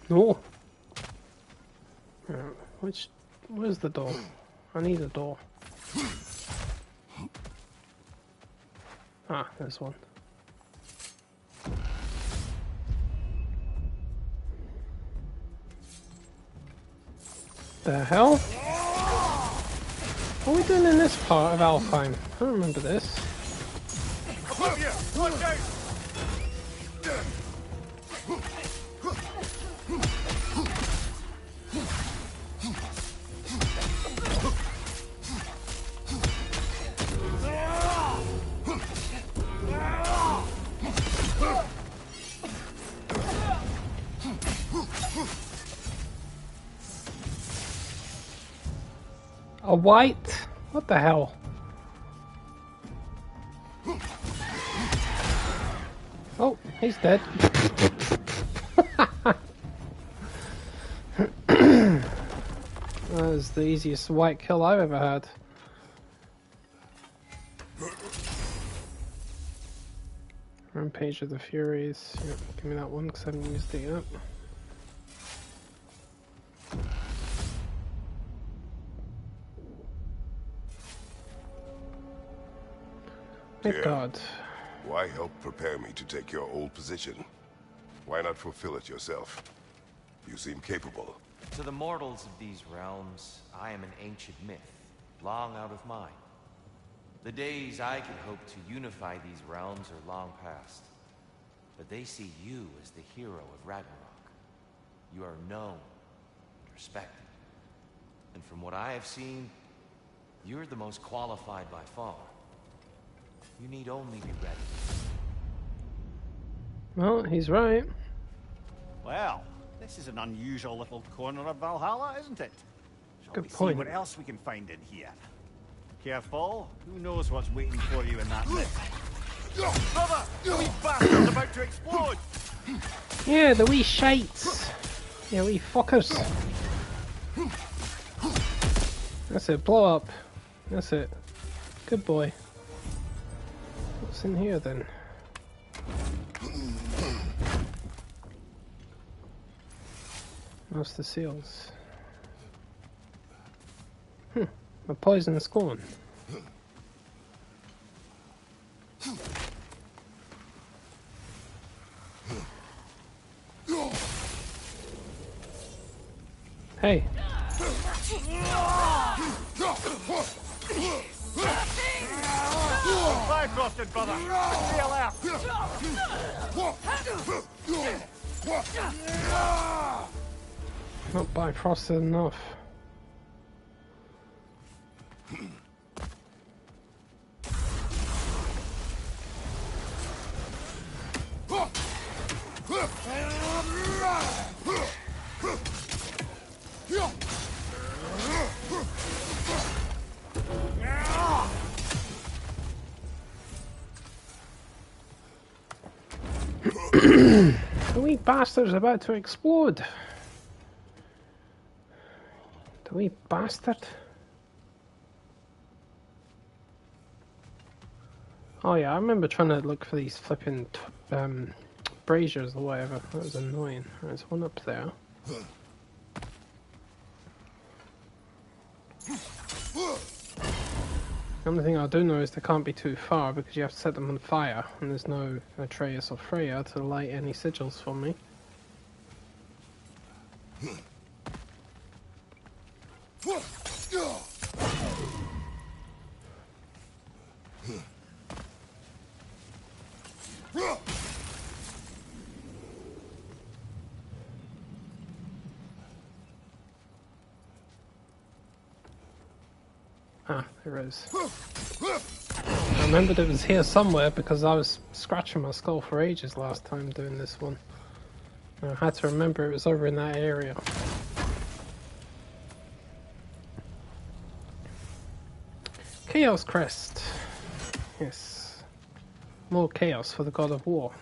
No. Where's the door? I need a door. Ah, there's one. The hell? What are we doing in this part of Alfheim? I don't remember this. Above you! Watch out! A white? What the hell? Oh. He's dead. That was the easiest white kill I've ever had. Rampage of the Furies. Yep, give me that one because I haven't used it yet. Thank God. Why help prepare me to take your old position? Why not fulfill it yourself? You seem capable. To the mortals of these realms, I am an ancient myth, long out of mind. The days I could hope to unify these realms are long past. But they see you as the hero of Ragnarok. You are known and respected. And from what I have seen, you're the most qualified by far. You need only be ready. Well, he's right. Well, this is an unusual little corner of Valhalla, isn't it? Shall Good we point. see what else we can find in here? Careful, who knows what's waiting for you in that lift? Brother, the wee bastard's about to explode! Yeah, the wee shites. Yeah, wee fuckers. That's it, blow up. That's it. Good boy. What's in here then? Master seals. A poisonous corn. Hey. Bifrosted, brother! Stay alert! Not bifrosted enough. The wee bastard's about to explode. The wee bastard. Oh yeah, I remember trying to look for these flipping braziers or whatever. That was annoying. There's one up there. The only thing I do know is they can't be too far because you have to set them on fire, and there's no Atreus or Freya to light any sigils for me. Ah, there it is. I remembered it was here somewhere because I was scratching my skull for ages last time doing this one. I had to remember it was over in that area. Chaos Crest. Yes. More chaos for the god of war.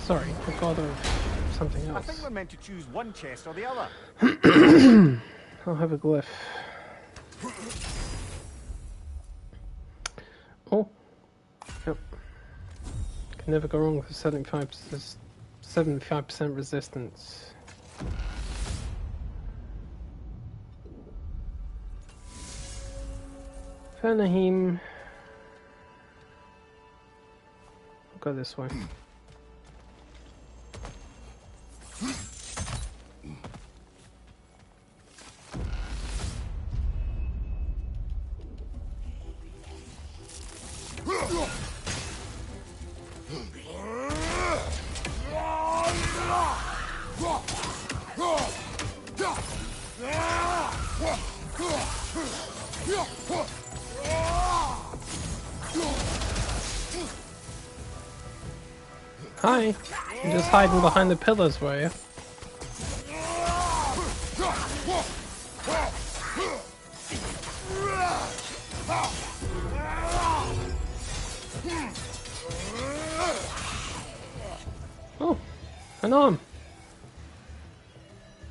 Sorry, the god of something else. I think we're meant to choose one chest or the other. I'll have a glyph. Oh. Yep. Can never go wrong with 75% resistance. Vanaheim. I'll go this way. Hi, you're just hiding behind the pillars, were you? An arm.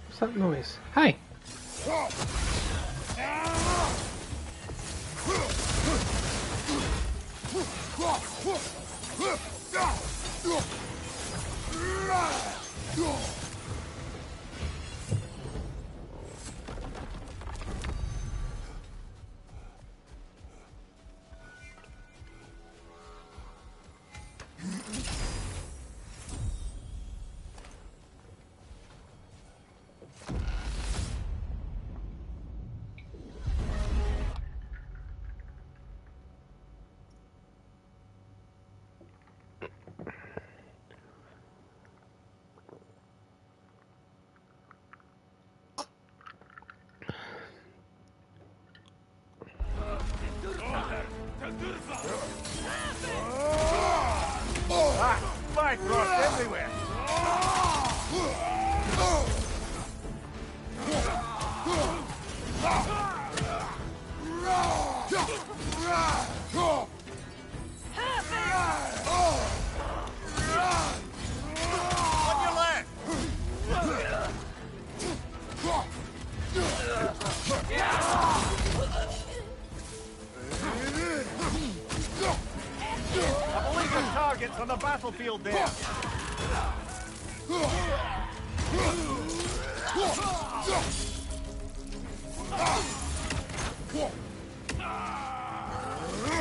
What's that noise? Hey! Fight rust everywhere. On your left. I believe the target's on the battlefield there.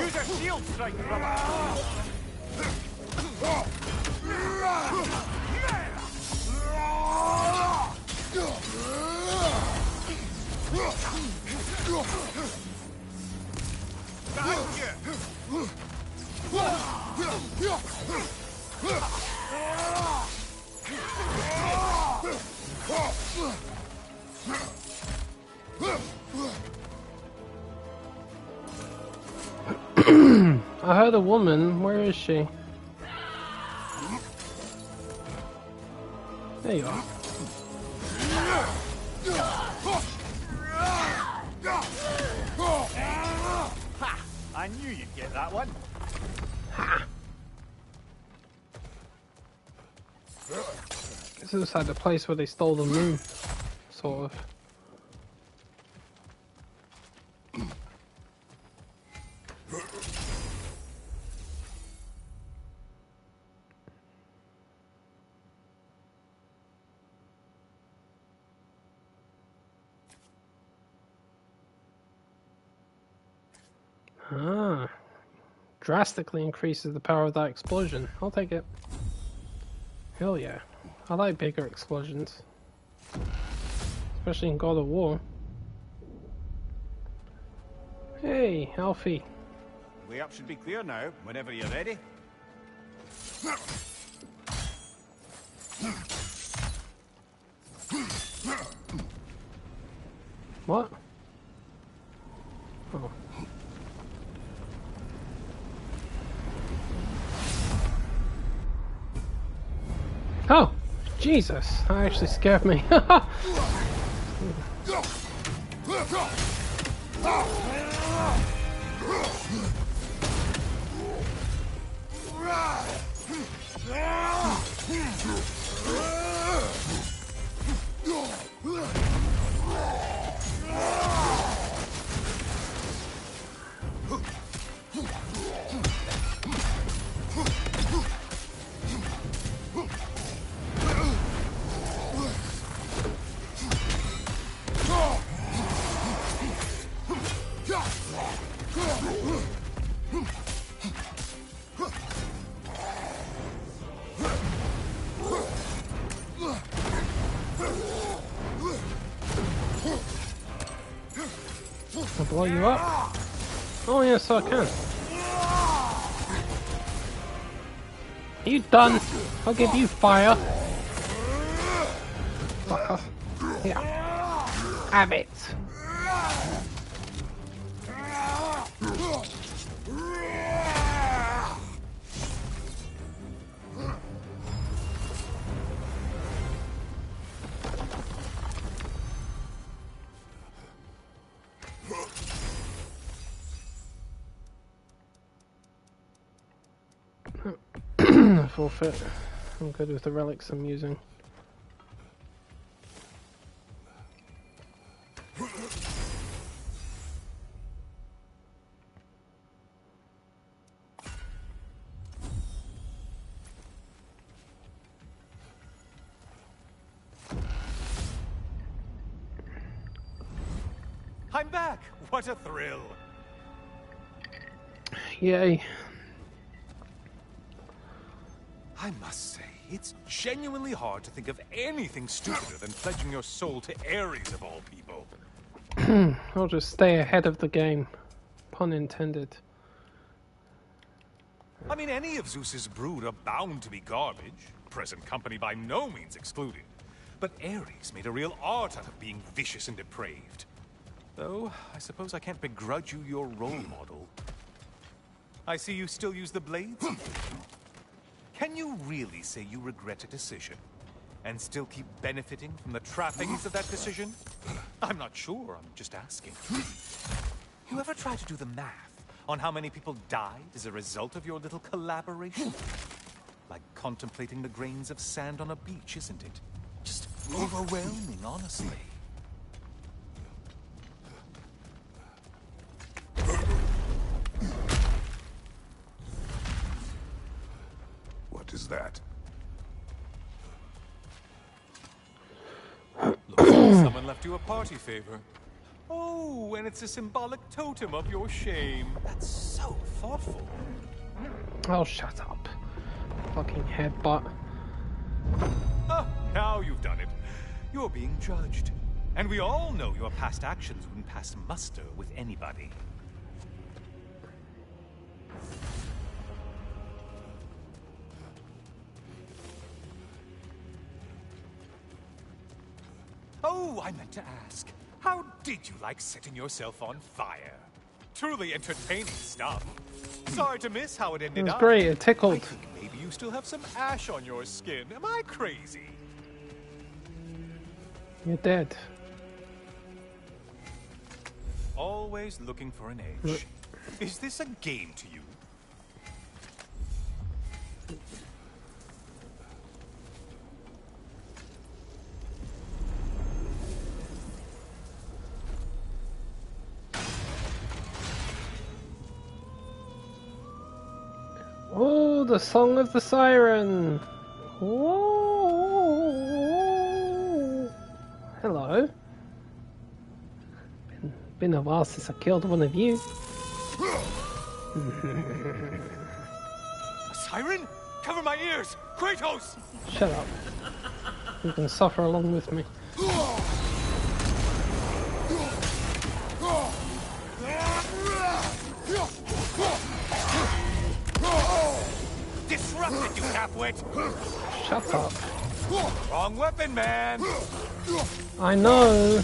Use a shield strike, brother. I heard a woman. Where is she? There you are. Ha! I knew you'd get that one. Ha! This is like the place where they stole the moon, sort of. Ah, drastically increases the power of that explosion. I'll take it. Hell yeah. I like bigger explosions. Especially in God of War. Hey, Alfie. Way up should be clear now, whenever you're ready. What? Oh. Oh! Jesus! That actually scared me. I'll blow you up. Oh yes, I can. Are you done? I'll give you fire. Fucker. Here. Have it. Forfeit. I'm good with the relics I'm using. I'm back! What a thrill! Yay. I must say, it's genuinely hard to think of anything stupider than pledging your soul to Ares of all people. I'll just stay ahead of the game. Pun intended. I mean, any of Zeus's brood are bound to be garbage, present company by no means excluded. But Ares made a real art out of being vicious and depraved. Though, I suppose I can't begrudge you your role model. I see you still use the blades? Can you really say you regret a decision, and still keep benefiting from the trappings of that decision? I'm not sure, I'm just asking. You ever try to do the math on how many people died as a result of your little collaboration? Like contemplating the grains of sand on a beach, isn't it? Just overwhelming, honestly. What is that? Looks like someone left you a party favor. Oh, and it's a symbolic totem of your shame. That's so thoughtful. Oh, shut up. Fucking headbutt. Ah, now you've done it. You're being judged. And we all know your past actions wouldn't pass muster with anybody. Oh, I meant to ask. How did you like setting yourself on fire? Truly entertaining stuff. Sorry to miss how it ended It was up. great, it tickled. I think maybe you still have some ash on your skin. Am I crazy? You're dead. Always looking for an edge. Is this a game to you? Oh, the song of the siren. Whoa. Hello. Been a while since I killed one of you. A siren? Cover my ears! Kratos! Shut up. You can suffer along with me. Disrupted, you halfwit! Shut up. Wrong weapon, man! I know.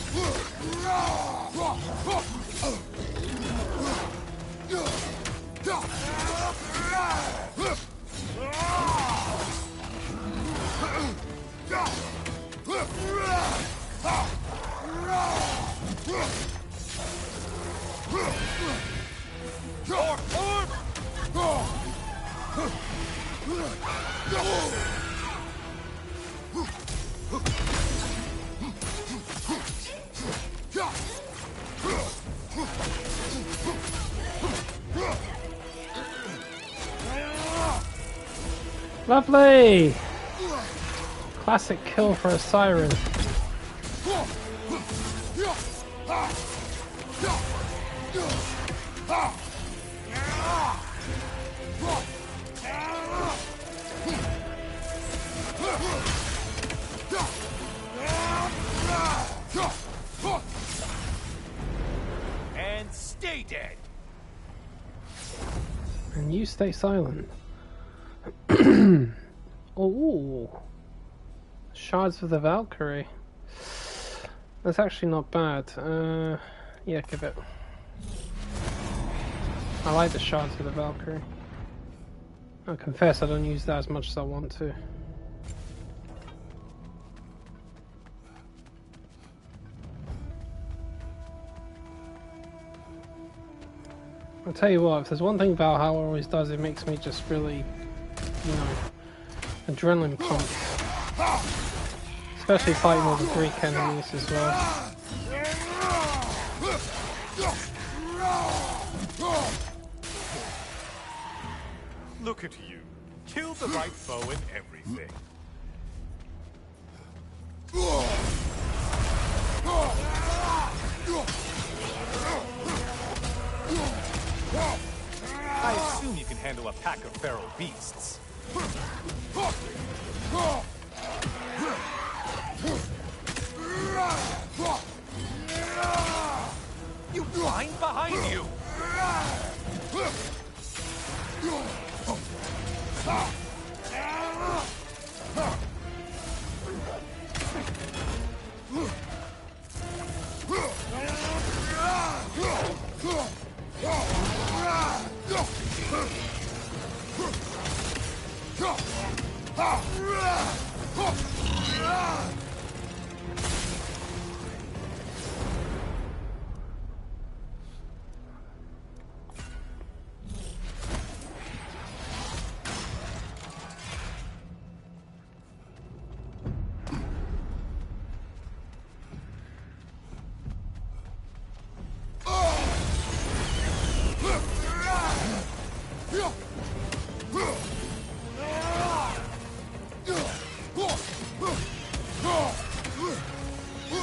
Lovely! Classic kill for a siren. And stay dead! And you stay silent. Oh, Shards of the Valkyrie. That's actually not bad. Yeah, give it. I like the Shards of the Valkyrie. I confess I don't use that as much as I want to. I'll tell you what, if there's one thing Valhalla always does, it makes me just really, you know, adrenaline pump. Especially fighting all the Greek enemies as well. Look at you. Killed the right foe and everything. I assume you can handle a pack of feral beasts. You blind behind you!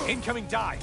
Incoming dive!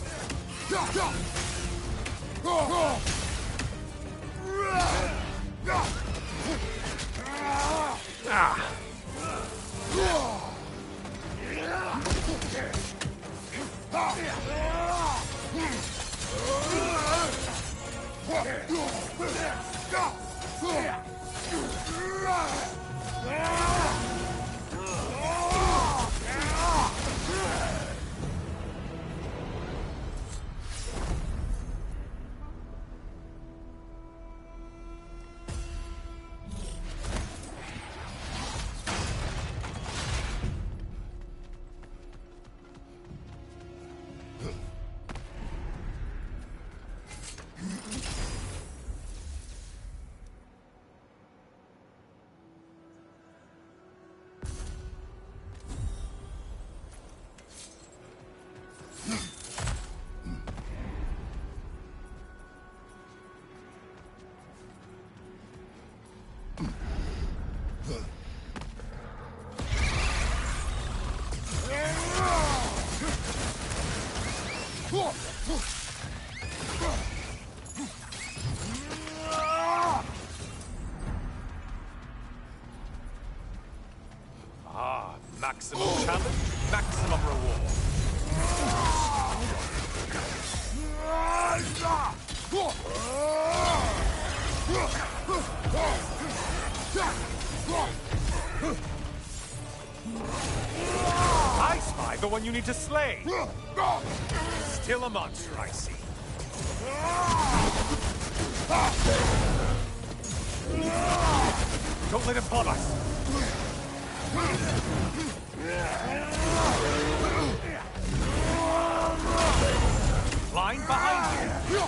Maximum challenge, maximum reward. I spy the one you need to slay. Still a monster, I see. Don't let him bomb us. Line behind you.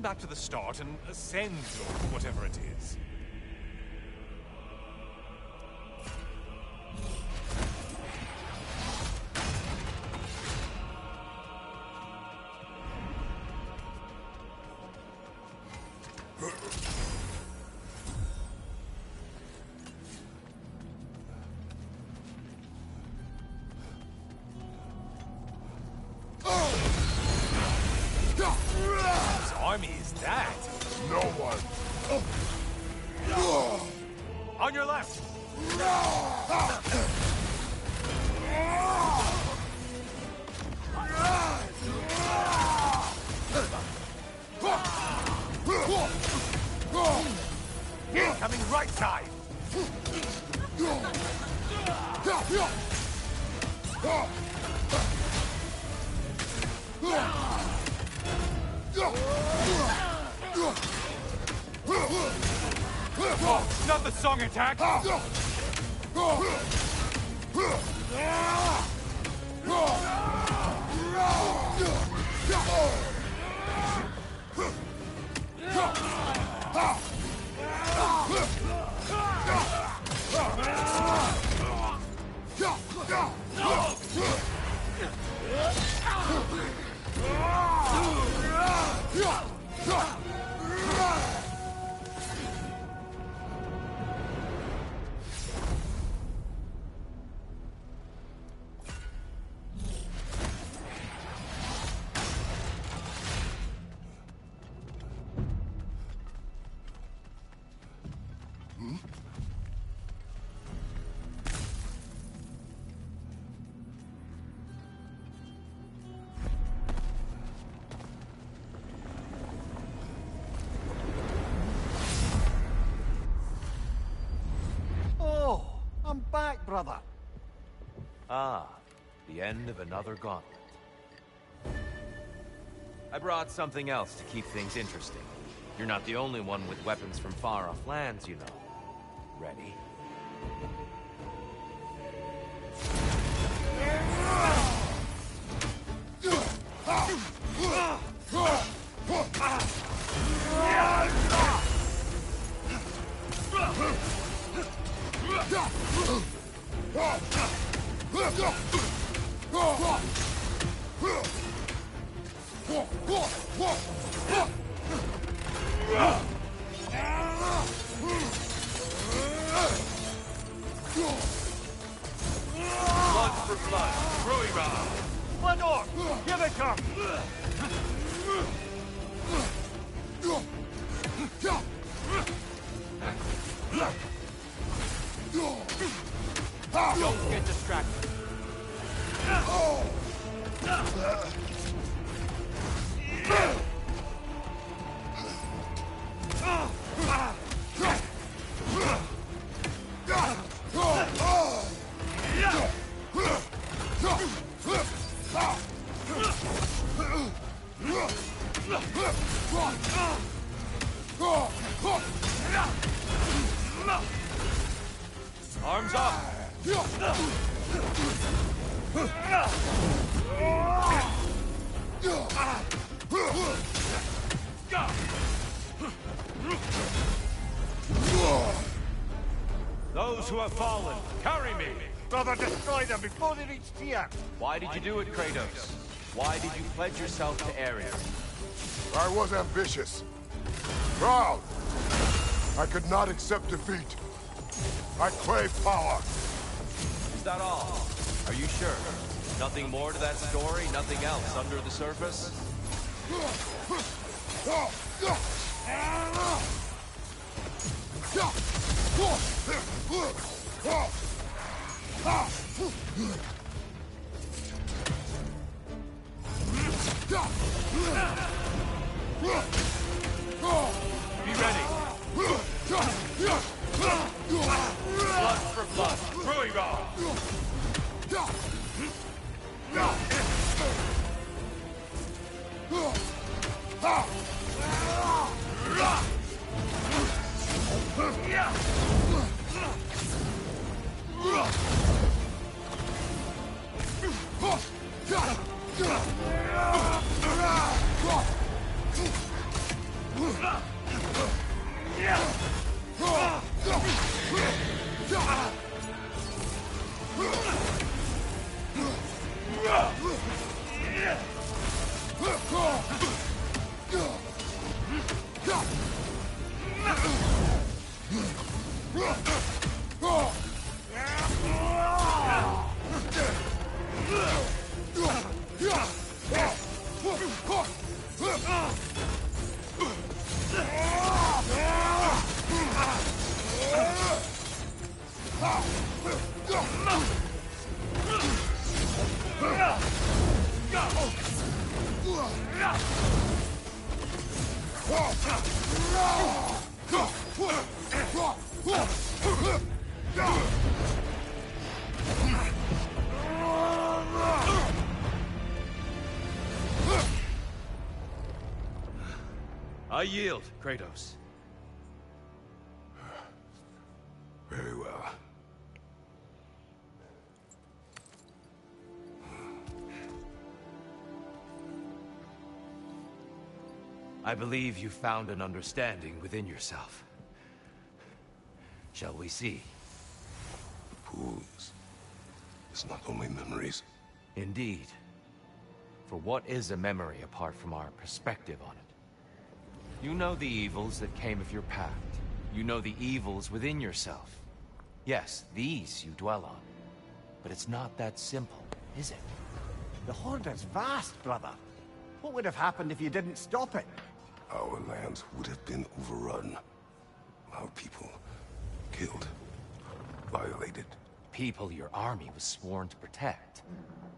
Back to the start and ascend, or whatever it is. Army is that? No one On your left! Incoming right side! Oh, not the song attack! Oh, I'm back, brother. Ah, the end of another gauntlet. I brought something else to keep things interesting. You're not the only one with weapons from far-off lands, you know. Ready? Blood for blood, Ragnarok. Blood orc, here they come. Don't get distracted. Arms up! Those who have fallen, carry me! Brother, destroy them before they reach here. Why did you do it, Kratos? Why did you pledge yourself to Ares? I was ambitious. Proud. I could not accept defeat. I crave power. Is that all? Are you sure? Nothing more to that story? Nothing else under the surface? Be ready! Blood for blood, Ragnarok! I yield, Kratos. Very well. I believe you found an understanding within yourself. Shall we see? Pools. It's not only memories. Indeed. For what is a memory apart from our perspective on it? You know the evils that came of your pact. You know the evils within yourself. Yes, these you dwell on. But it's not that simple, is it? The Horde is vast, brother. What would have happened if you didn't stop it? Our lands would have been overrun. Our people killed, violated. People your army was sworn to protect.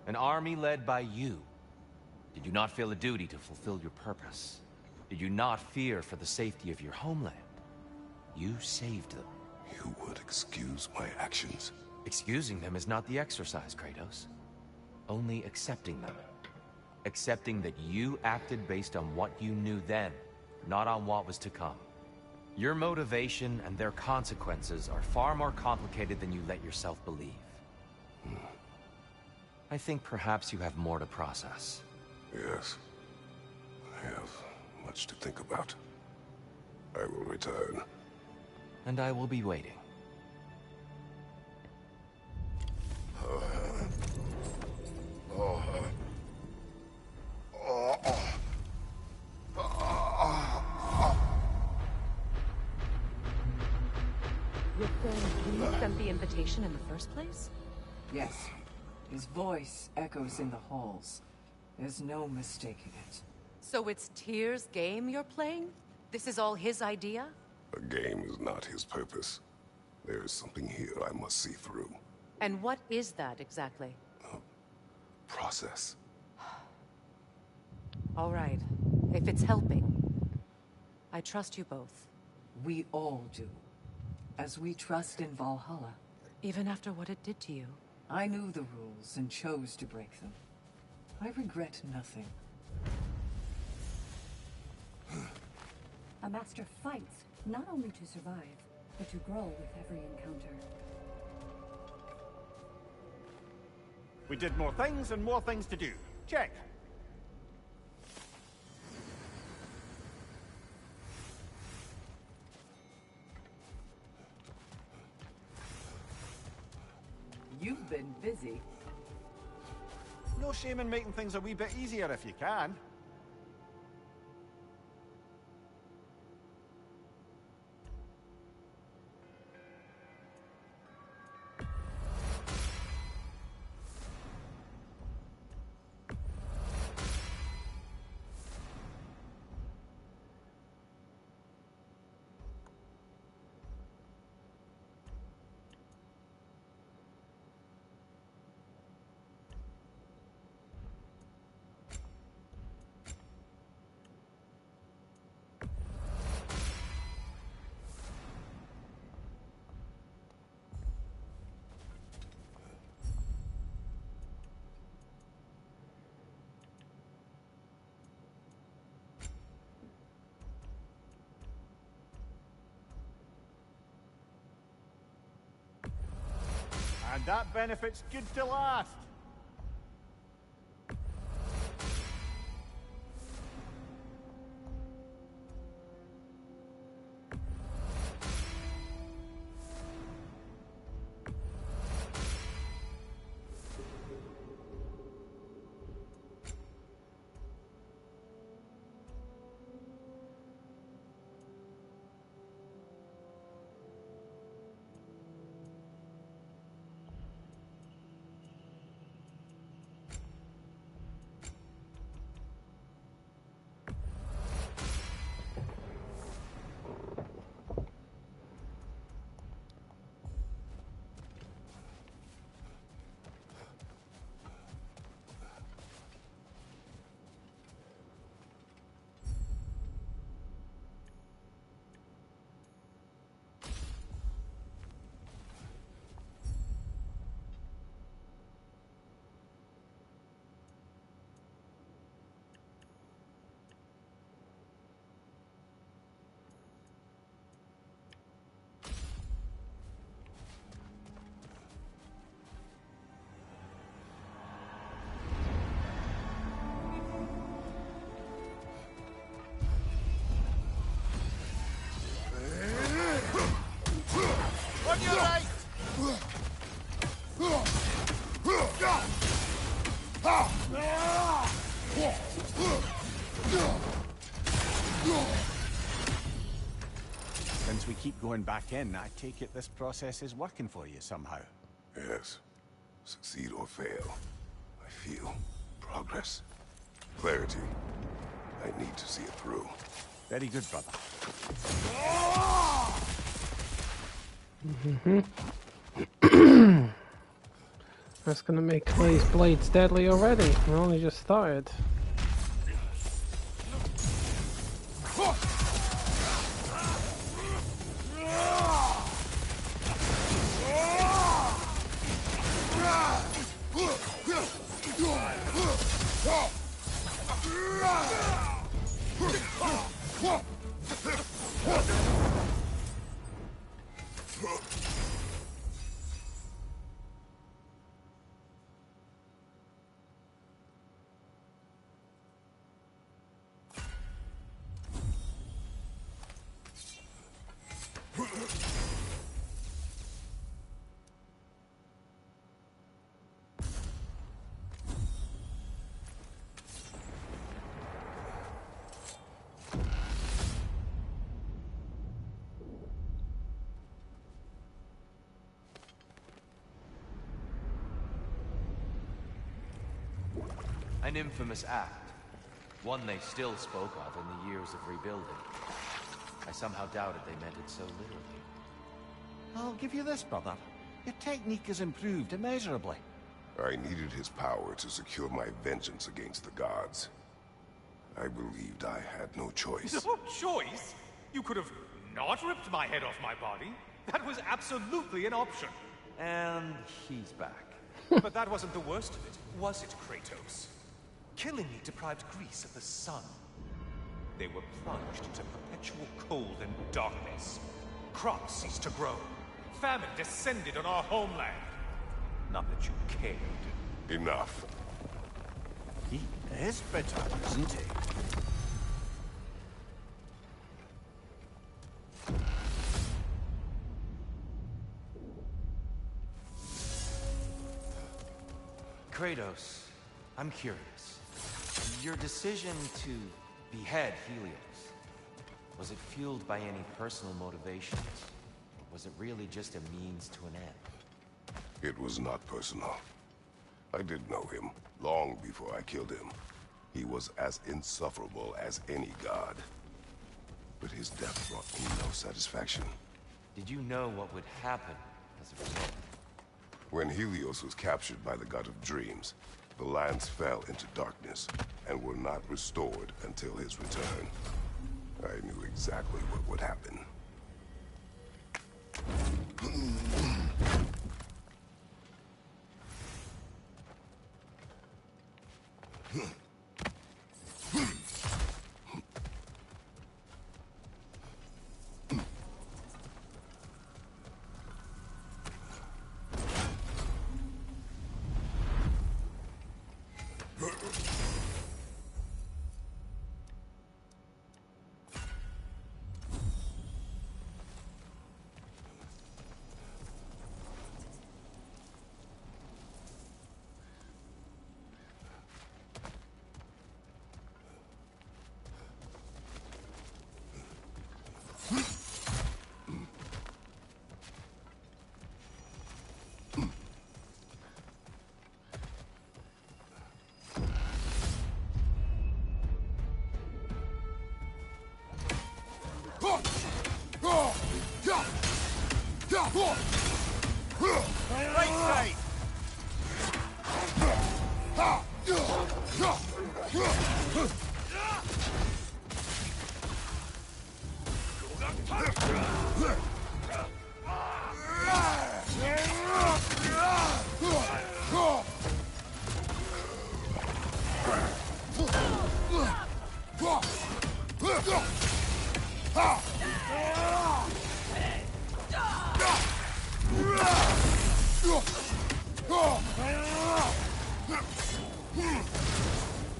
An army led by you. Did you not feel a duty to fulfill your purpose? Did you not fear for the safety of your homeland? You saved them. You would excuse my actions. Excusing them is not the exercise, Kratos. Only accepting them. Accepting that you acted based on what you knew then, not on what was to come. Your motivation and their consequences are far more complicated than you let yourself believe. I think perhaps you have more to process. Yes. I have much to think about. I will return. And I will be waiting. Who sent the invitation in the first place? Yes. His voice echoes in the halls. There's no mistaking it. So it's Tyr's game you're playing? This is all his idea? A game is not his purpose. There is something here I must see through. And what is that exactly? Process. All right. If it's helping. I trust you both. We all do. As we trust in Valhalla. Even after what it did to you. I knew the rules and chose to break them. I regret nothing. A master fights, not only to survive, but to grow with every encounter. We did more things and more things to do. Check. You've been busy. No shame in making things a wee bit easier if you can. And that benefit's good to last. Since we keep going back in, I take it this process is working for you somehow. Yes. Succeed or fail, I feel progress. Clarity. I need to see it through. Very good, brother. That's gonna make Clay's blades deadly already. We only just started. An infamous act. One they still spoke of in the years of rebuilding. I somehow doubted they meant it so literally. I'll give you this, brother. Your technique has improved immeasurably. I needed his power to secure my vengeance against the gods. I believed I had no choice. No choice? You could have not ripped my head off my body. That was absolutely an option. And he's back. But that wasn't the worst of it, was it, Kratos? Killing me deprived Greece of the sun. They were plunged into perpetual cold and darkness. Crops ceased to grow. Famine descended on our homeland. Not that you cared. Enough. He is bitter, isn't he? Kratos, I'm curious. Your decision to behead Helios, was it fueled by any personal motivations? Or was it really just a means to an end? It was not personal. I did know him, long before I killed him. He was as insufferable as any god. But his death brought me no satisfaction. Did you know what would happen as a result? When Helios was captured by the god of dreams, the lands fell into darkness and were not restored until his return. I knew exactly what would happen.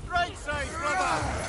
Right side, brother!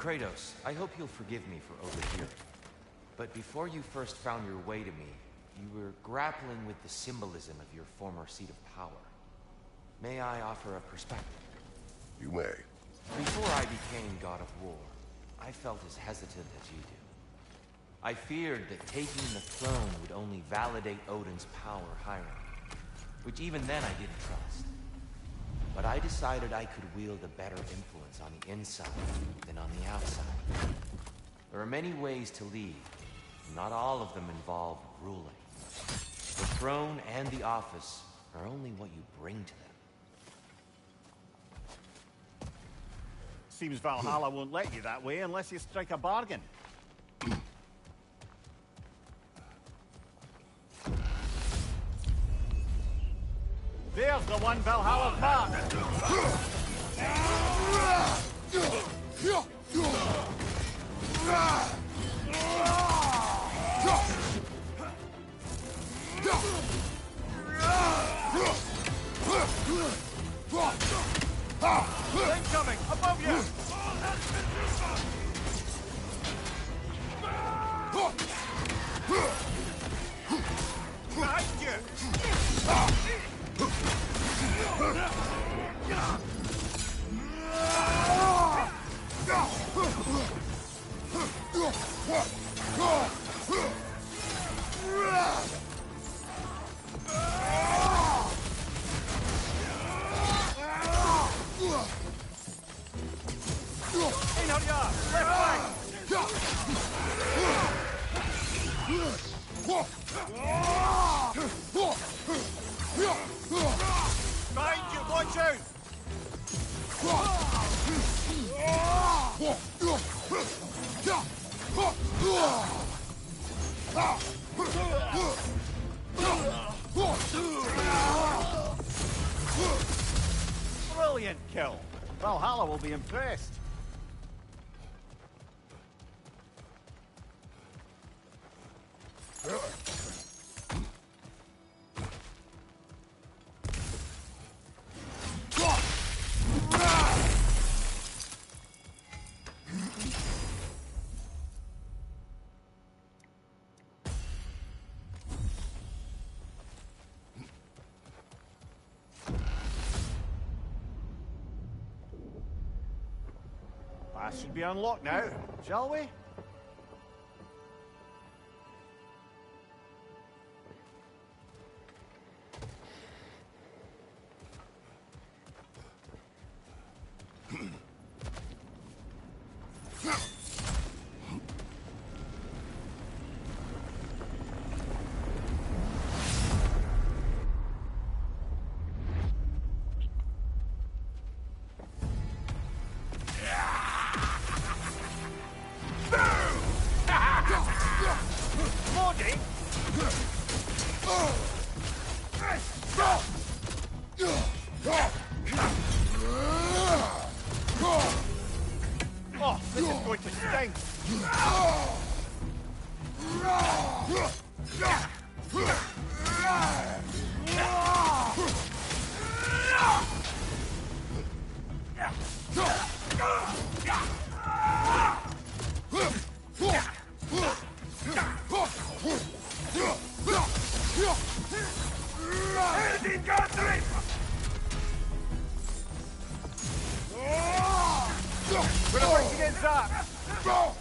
Kratos, I hope you'll forgive me for overhearing. But before you first found your way to me, you were grappling with the symbolism of your former seat of power. May I offer a perspective? You may. Before I became God of War, I felt as hesitant as you do. I feared that taking the throne would only validate Odin's power higher, which even then I didn't trust. But I decided I could wield a better influence on the inside than on the outside. There are many ways to lead, and not all of them involve ruling. The throne and the office are only what you bring to them. Seems Valhalla won't let you that way unless you strike a bargain. There's the one Valhalla's marked. Incoming! Above you! Behind you! Behind you, watch out! Brilliant kill. Valhalla will be impressed. That should be unlocked now, shall we? Oh, this is going to stink! We're going to get zapped! Oh,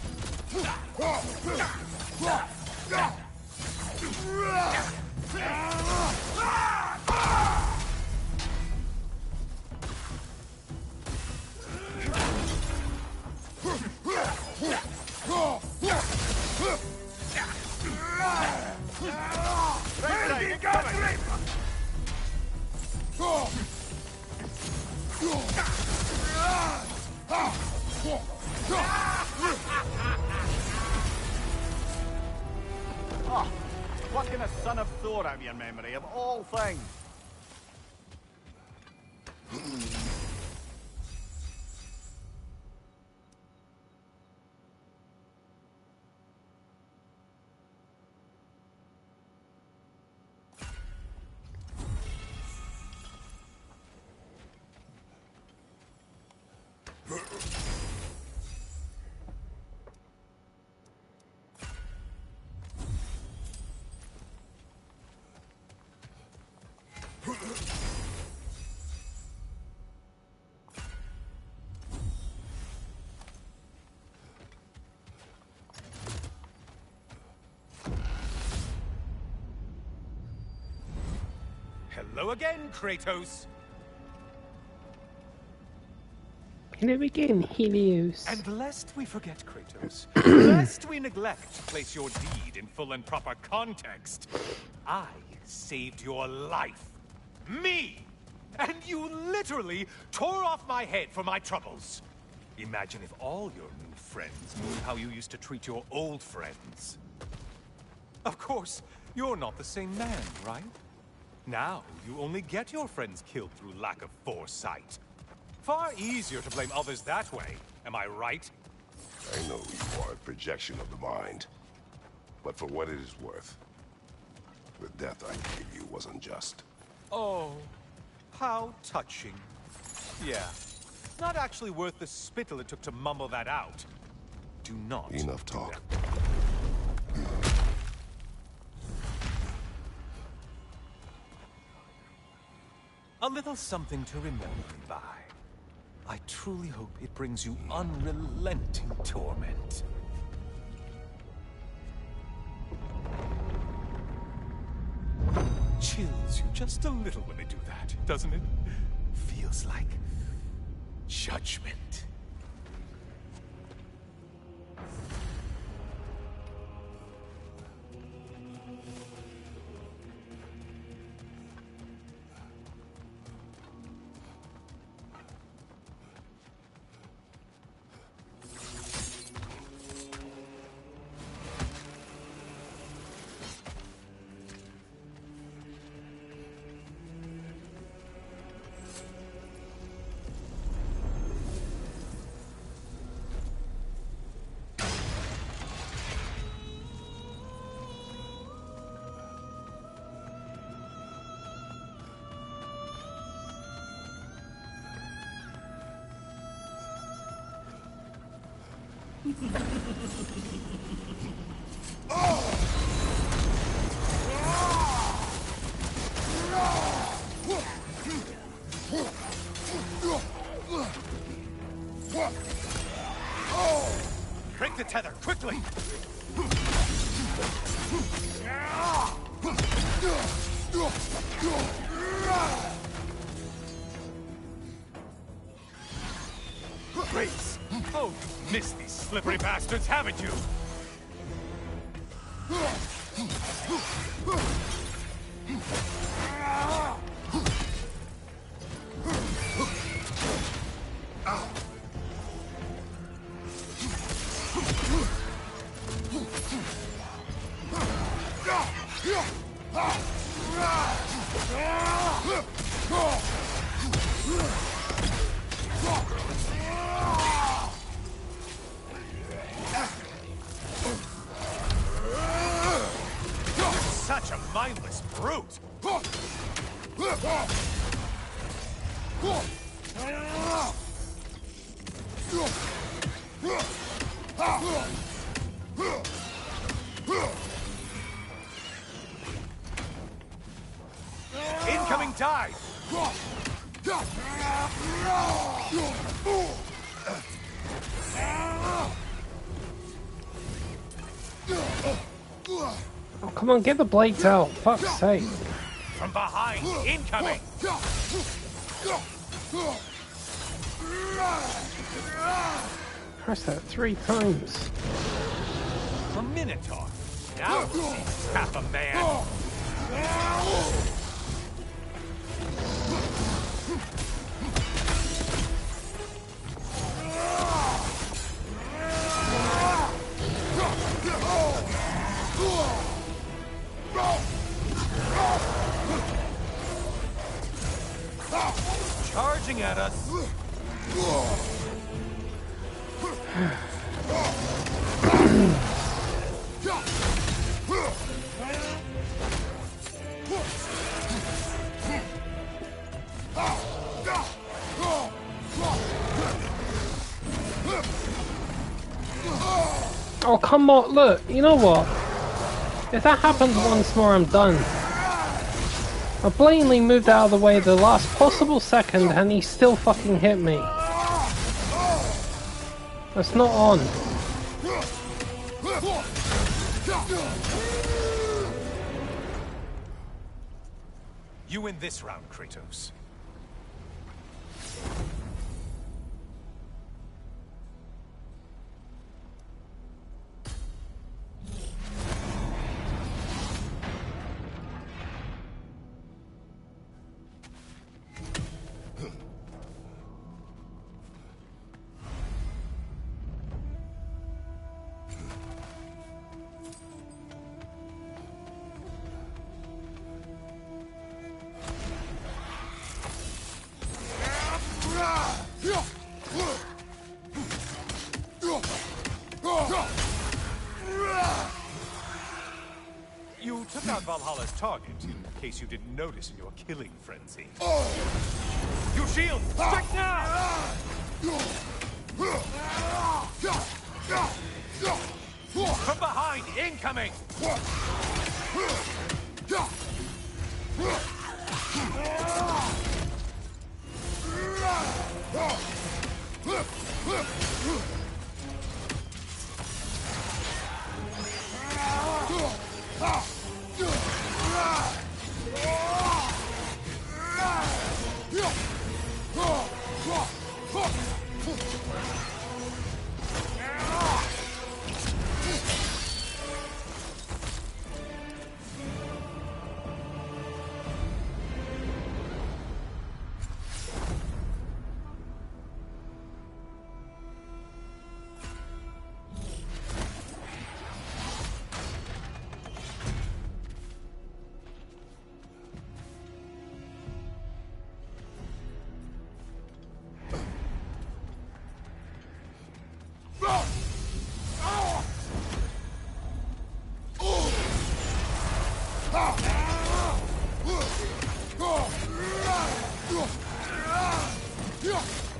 plucking a son of Thor out of your memory, of all things. Hello again, Kratos. Hello again, Helios. And lest we forget, Kratos, lest we neglect to place your deed in full and proper context, I saved your life. Me! And you literally tore off my head for my troubles. Imagine if all your new friends knew how you used to treat your old friends. Of course, you're not the same man, right? Now, you only get your friends killed through lack of foresight. Far easier to blame others that way, am I right? I know you are a projection of the mind. But for what it is worth, the death I gave you was unjust. Oh, how touching. Yeah, not actually worth the spittle it took to mumble that out. Do not. Enough talk. A little something to remember me by. I truly hope it brings you unrelenting torment. Chills you just a little when they do that, doesn't it? Feels like judgment. Break the tether, quickly! Grace! Oh, you've missed these slippery bastards, haven't you? Such a mindless brute! Incoming dive! Oh, come on, get the blades out. Fuck's sake. From behind, incoming! Press that 3 times. A Minotaur. Now we'll see half a man. Charging at us. Oh, come on, look, you know what? If that happens once more, I'm done. I blatantly moved out of the way the last possible second and he still fucking hit me. That's not on. You win this round, Kratos. You took out Valhalla's target, in case you didn't notice in your killing frenzy. You shield! Strike now! From behind, incoming!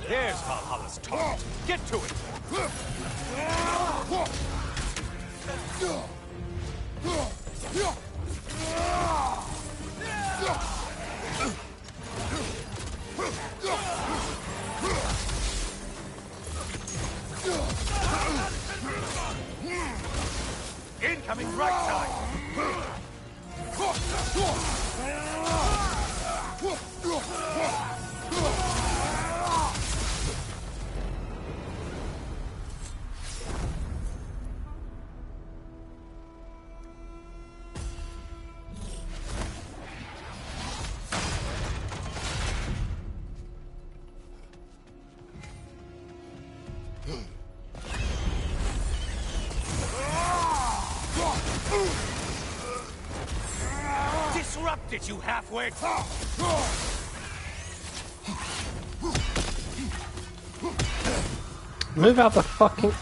There's Valhalla's target. Get to it! Incoming right side! Disrupted you halfway! Move out the fucking...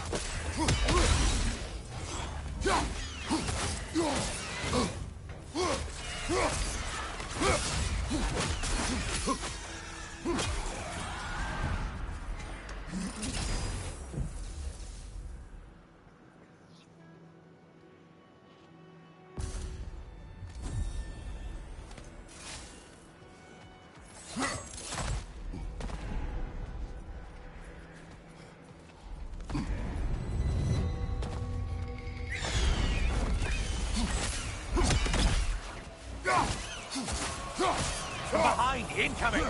From behind, incoming!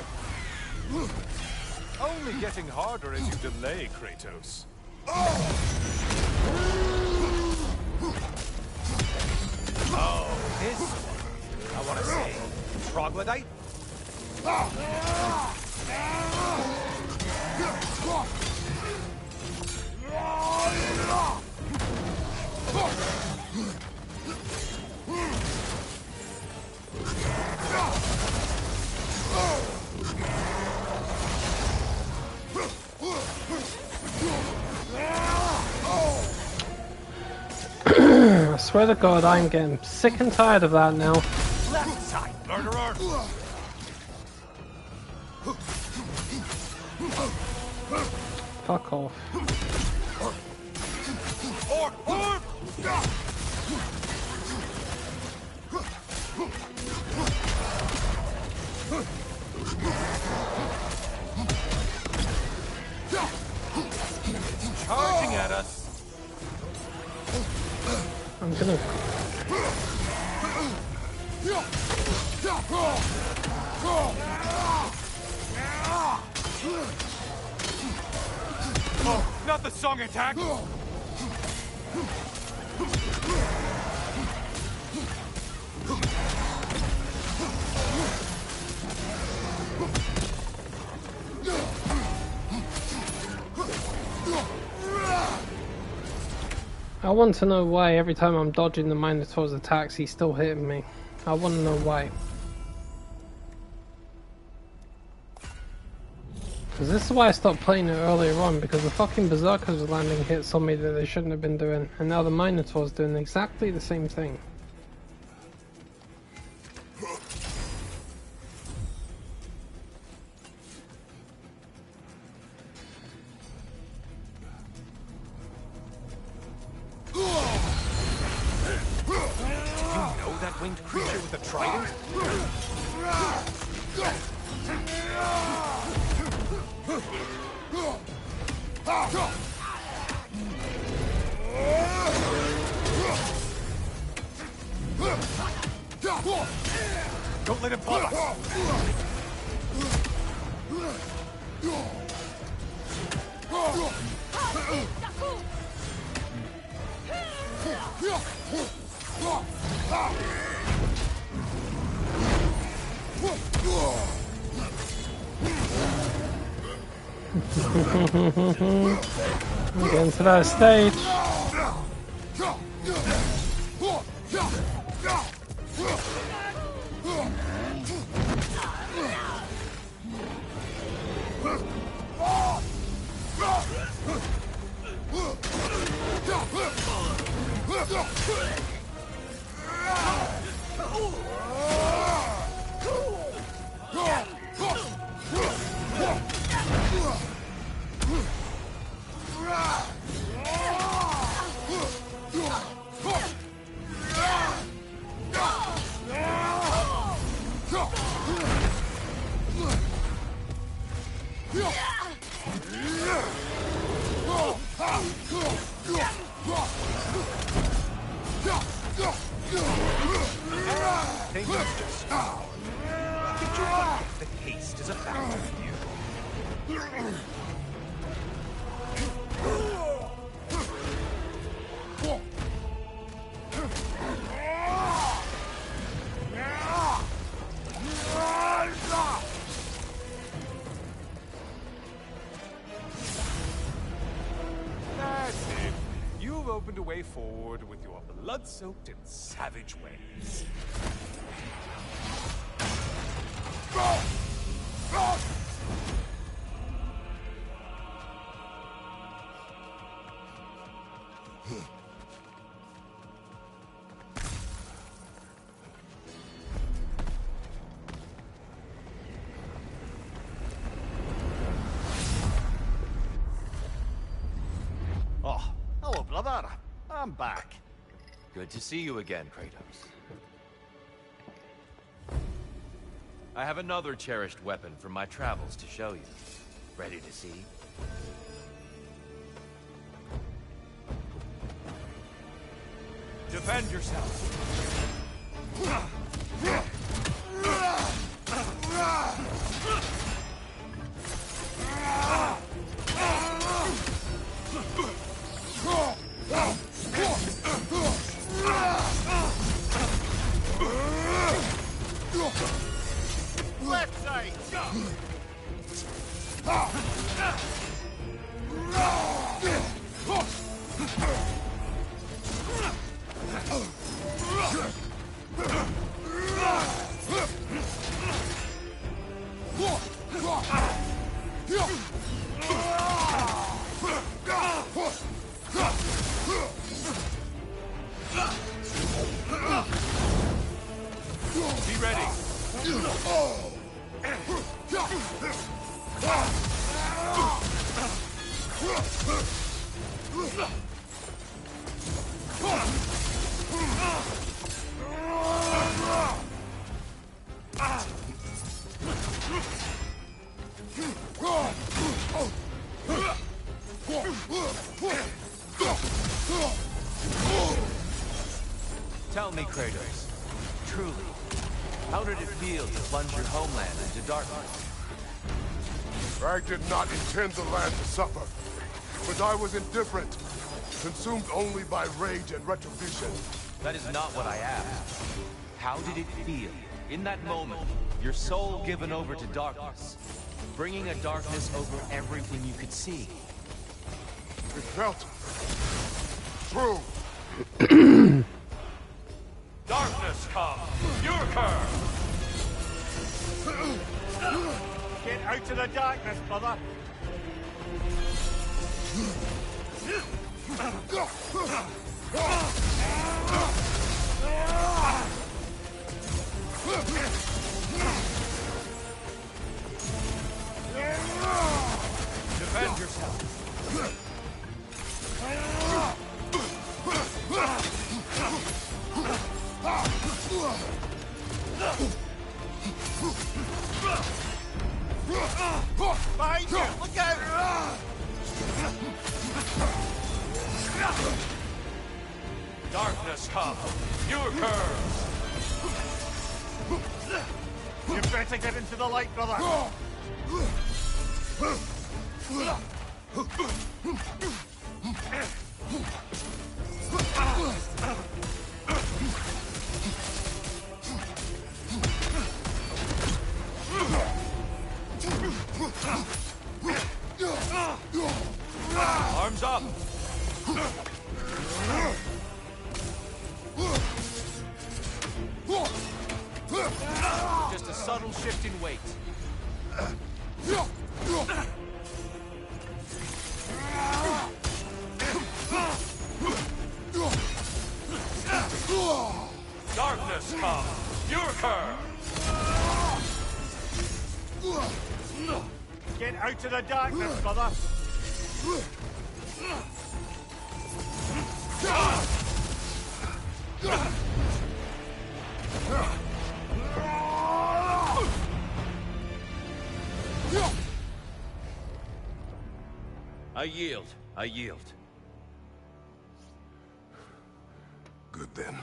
Only getting harder as you delay, Kratos. Oh, this one. I want to say, troglodyte? I swear to God, I'm getting sick and tired of that now. Left side, murderer! Fuck off. Orb! Orb! Charging at us! I'm gonna... not the song attack! I want to know why every time I'm dodging the Minotaur's attacks, he's still hitting me. I want to know why. Because this is why I stopped playing it earlier on, because the fucking Berserkers were landing hits on me that they shouldn't have been doing, and now the Minotaur's doing exactly the same thing. Winged creature with a trident? Don't let him pull us! I'm getting to that stage. Opened a way forward with your blood-soaked and savage ways. I'm back. Good to see you again, Kratos. I have another cherished weapon from my travels to show you. Ready to see? Defend yourself. Left side. Be ready. Tell me, Kratos, truly, how did it feel to plunge your homeland into darkness? I did not intend the land to suffer. But I was indifferent, consumed only by rage and retribution. That is not what I asked. How did it feel, in that moment, your soul given over to darkness, bringing a darkness over everything you could see? It felt true. Darkness come! Your curse! Get out of the darkness, brother! Defend yourself. Behind you! Look out! Darkness come! Your curse! You better get into the light, brother! Arms up! Just a subtle shift in weight. Darkness come! Your curse! Get out of the darkness, brother! I yield. I yield. Good then.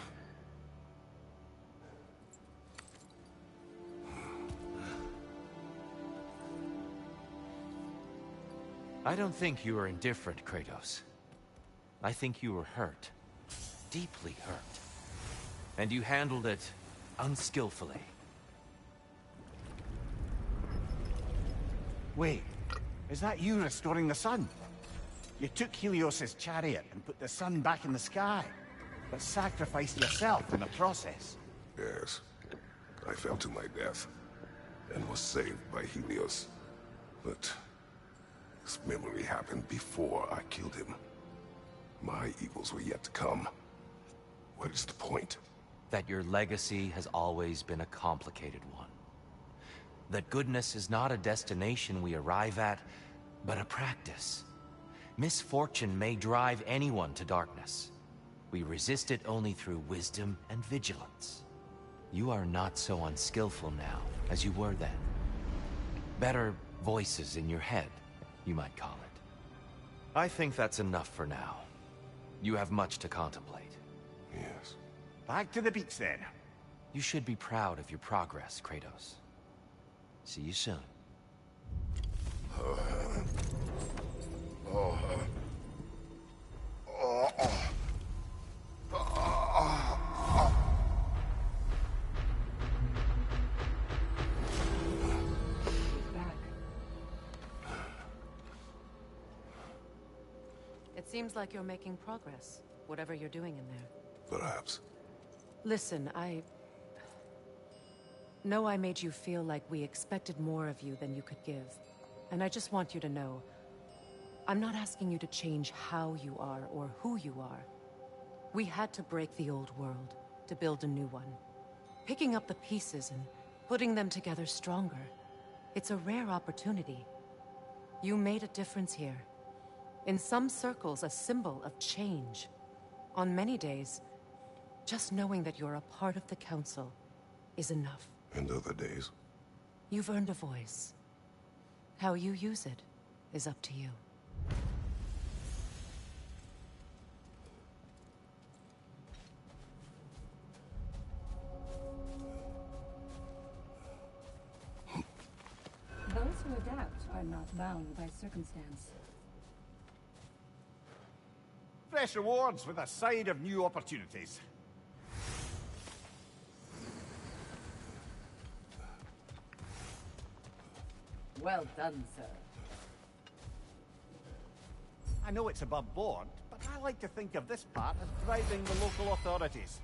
I don't think you were indifferent, Kratos. I think you were hurt. Deeply hurt. And you handled it unskillfully. Wait, is that you restoring the sun? You took Helios's chariot and put the sun back in the sky, but sacrificed yourself in the process. Yes. I fell to my death, and was saved by Helios. But this memory happened before I killed him. My evils were yet to come. What is the point? That your legacy has always been a complicated one. That goodness is not a destination we arrive at, but a practice. Misfortune may drive anyone to darkness. We resist it only through wisdom and vigilance. You are not so unskillful now as you were then. Better voices in your head, you might call it. I think that's enough for now. You have much to contemplate. Yes. Back to the beach, then. You should be proud of your progress, Kratos. See you soon. It seems like you're making progress, whatever you're doing in there. Perhaps. Listen, I know I made you feel like we expected more of you than you could give. And I just want you to know, I'm not asking you to change how you are or who you are. We had to break the old world to build a new one. Picking up the pieces and putting them together stronger. It's a rare opportunity. You made a difference here. In some circles, a symbol of change. On many days, just knowing that you're a part of the Council is enough. And other days? You've earned a voice. How you use it is up to you. Those who adapt are not bound by circumstance. fresh rewards with a side of new opportunities. Well done, sir. I know it's above board, but I like to think of this part as driving the local authorities.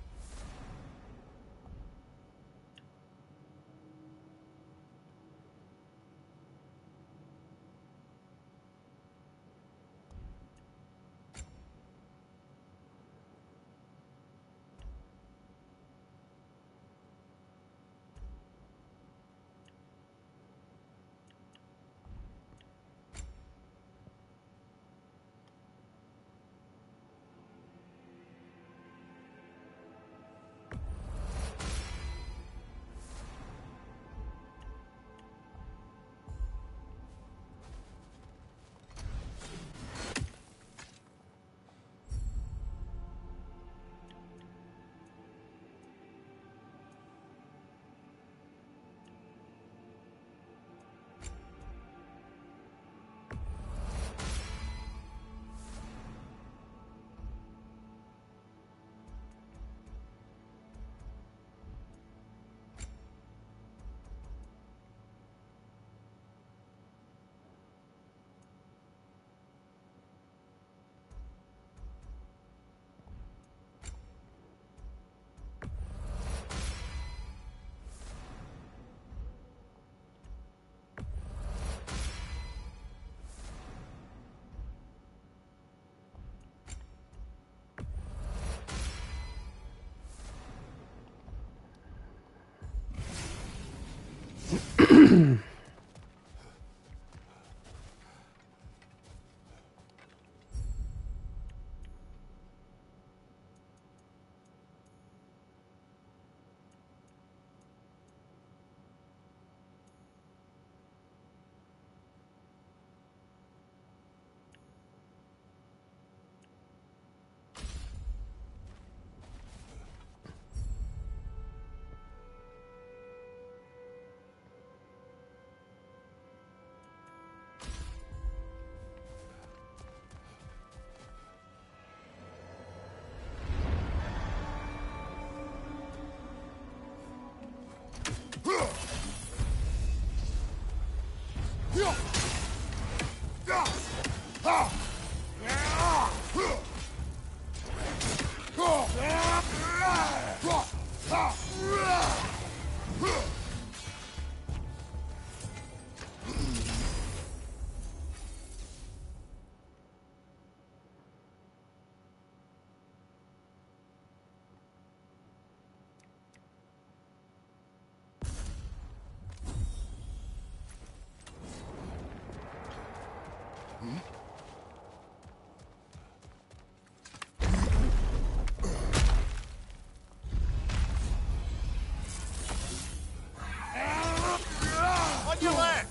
On your left!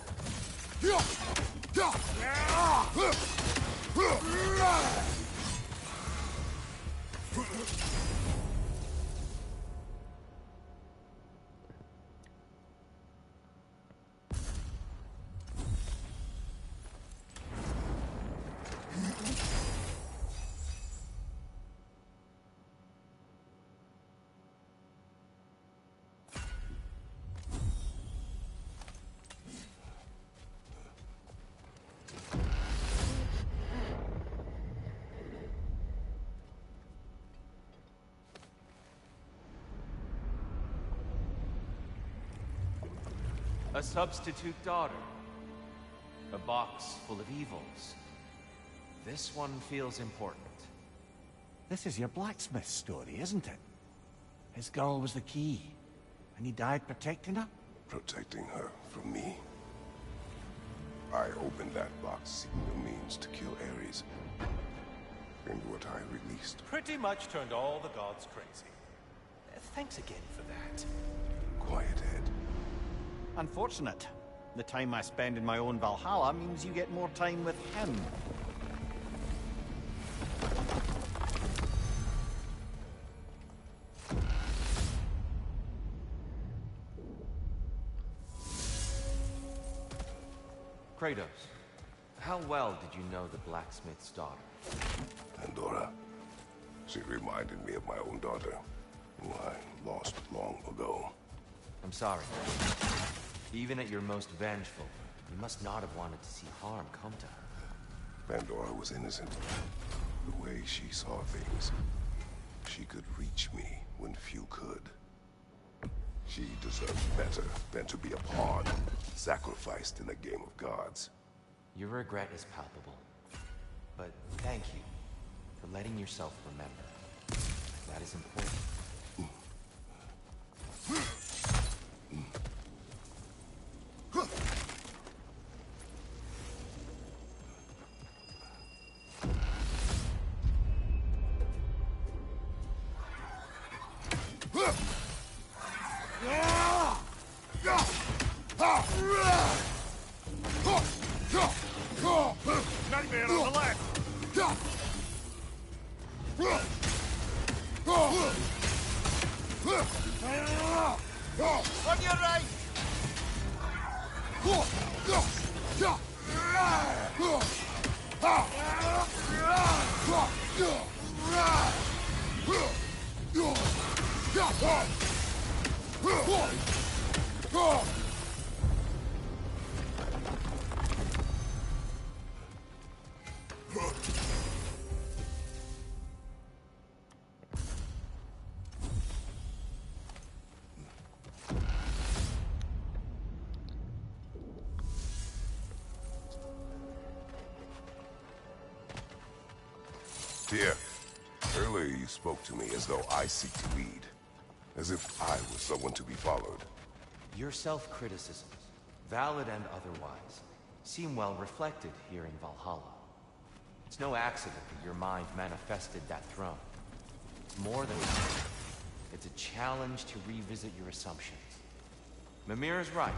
A substitute daughter. A box full of evils. This one feels important. This is your blacksmith story, isn't it? His girl was the key, and he died protecting her? Protecting her from me. I opened that box seeking the means to kill Ares. And what I released. Pretty much turned all the gods crazy. Thanks again for that. Quiet head. Unfortunate. The time I spend in my own Valhalla means you get more time with him. Kratos, how well did you know the blacksmith's daughter? Pandora, She reminded me of my own daughter, who I lost long ago. I'm sorry. Even at your most vengeful, you must not have wanted to see harm come to her. Pandora was innocent. The way she saw things, she could reach me when few could. She deserves better than to be a pawn, sacrificed in a game of gods. Your regret is palpable. But thank you for letting yourself remember. That is important. Nightmare on the left! On your right! Dear, earlier you spoke to me as though I seek to lead. As if I was someone to be followed. Your self-criticisms, valid and otherwise, seem well reflected here in Valhalla. It's no accident that your mind manifested that throne. It's more than that. It's a challenge to revisit your assumptions. Mimir is right.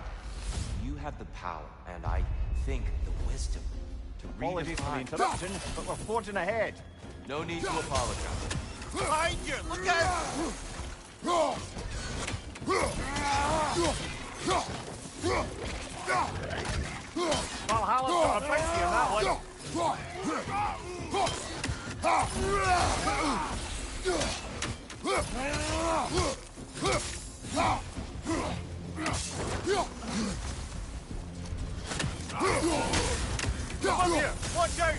You have the power, and I think the wisdom to Apologies for the redefine... interruption, but we're forging ahead. No need to apologize. Behind you! Look out! Valhalla's got a bounty on that one. Come on here! Watch out!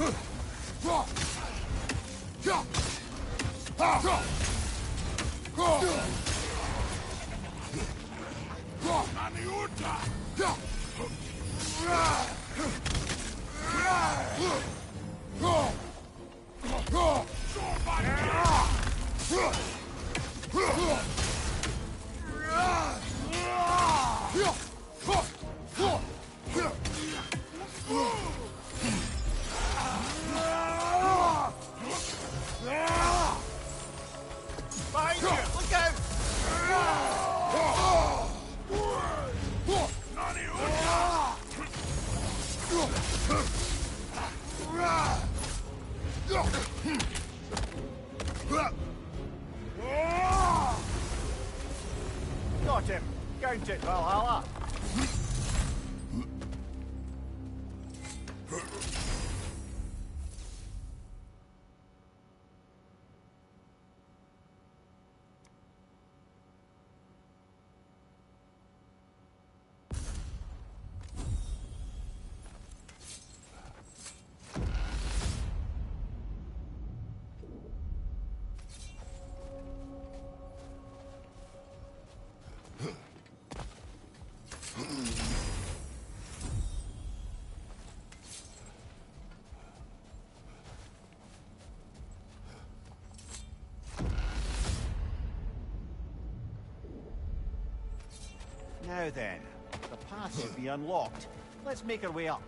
Behind you! Look out! Got him! Count it, Valhalla! Now then, the path should be unlocked. Let's make our way up.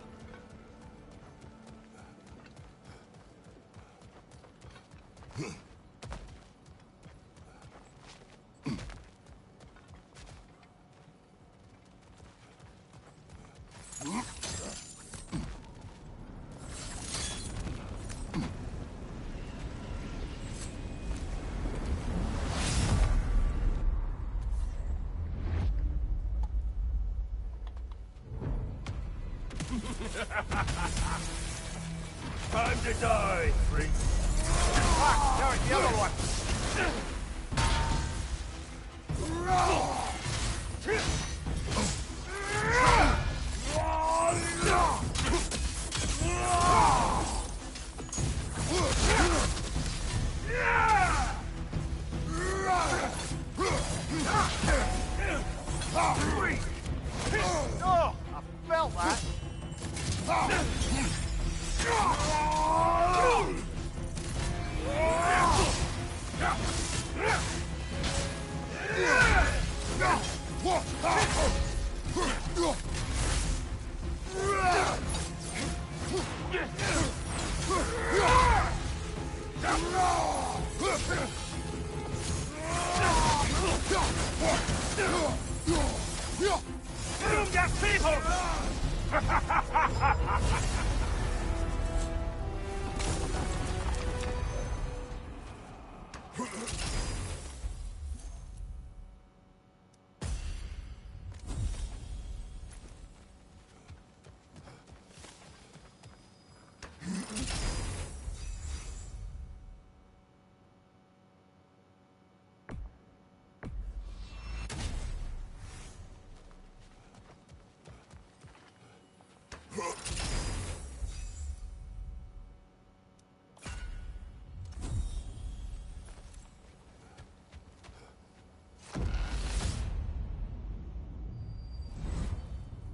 Time to die, freak. back! Now it's the other one! Oh, I felt that. You get people!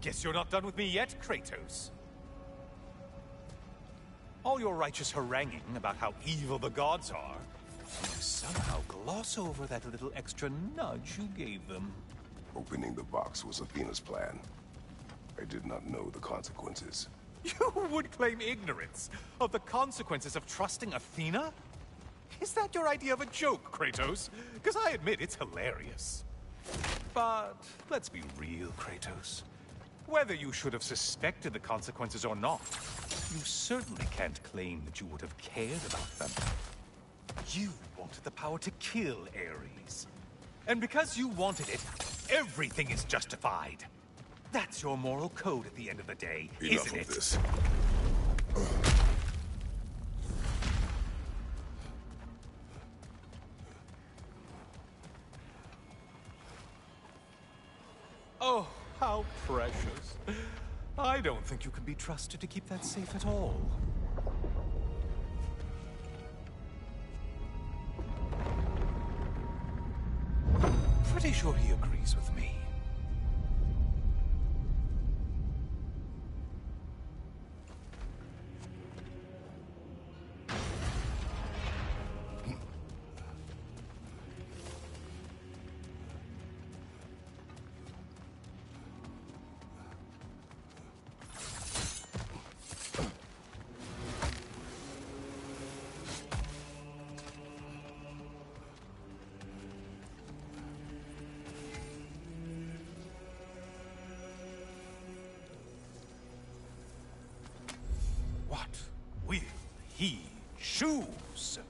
Guess you're not done with me yet, Kratos. All your righteous haranguing about how evil the gods are, you somehow gloss over that little extra nudge you gave them. Opening the box was Athena's plan. I did not know the consequences. You would claim ignorance of the consequences of trusting Athena? Is that your idea of a joke, Kratos? Because I admit it's hilarious. But let's be real, Kratos. Whether you should have suspected the consequences or not, you certainly can't claim that you would have cared about them. You wanted the power to kill Ares. And because you wanted it, everything is justified. That's your moral code at the end of the day, isn't it? Enough of this. Oh, how precious. I don't think you can be trusted to keep that safe at all. Pretty sure he agrees with me. What will he choose?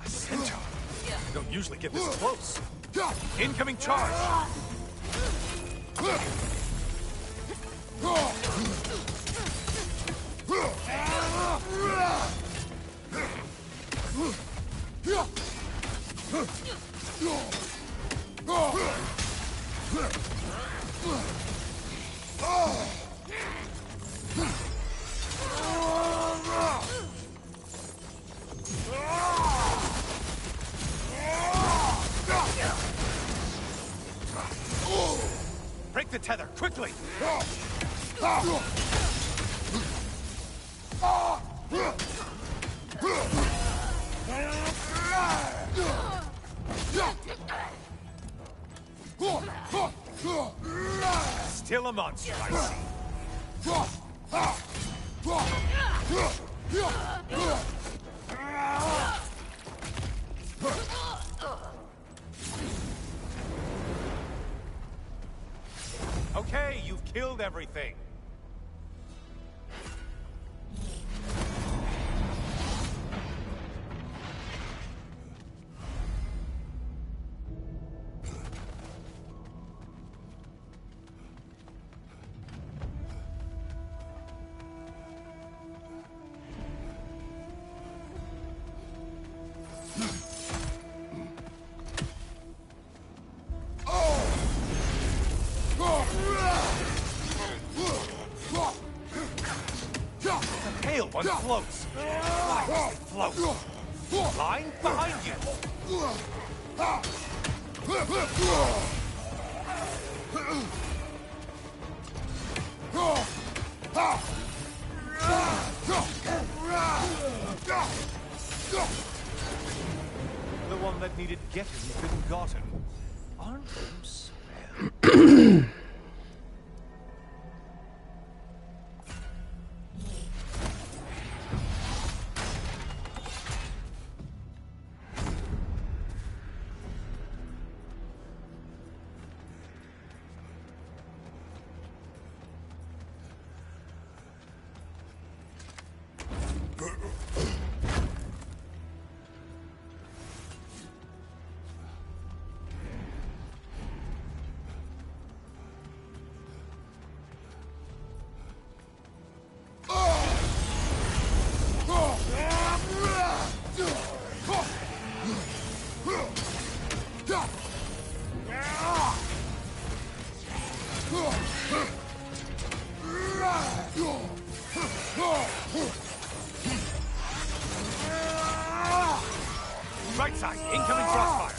A centaur? You don't usually get this close. Incoming charge! the tether, quickly! Still a monster, I see. Okay, you've killed everything. One floats. Float. Line behind you. The one that needed getting couldn't gotten. Aren't you swell? Right side, incoming crossfire.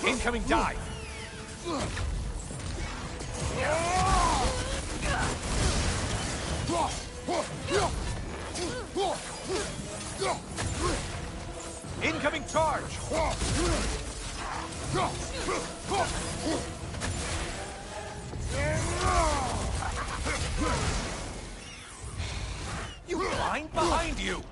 Incoming dive. Incoming charge. You blind behind you.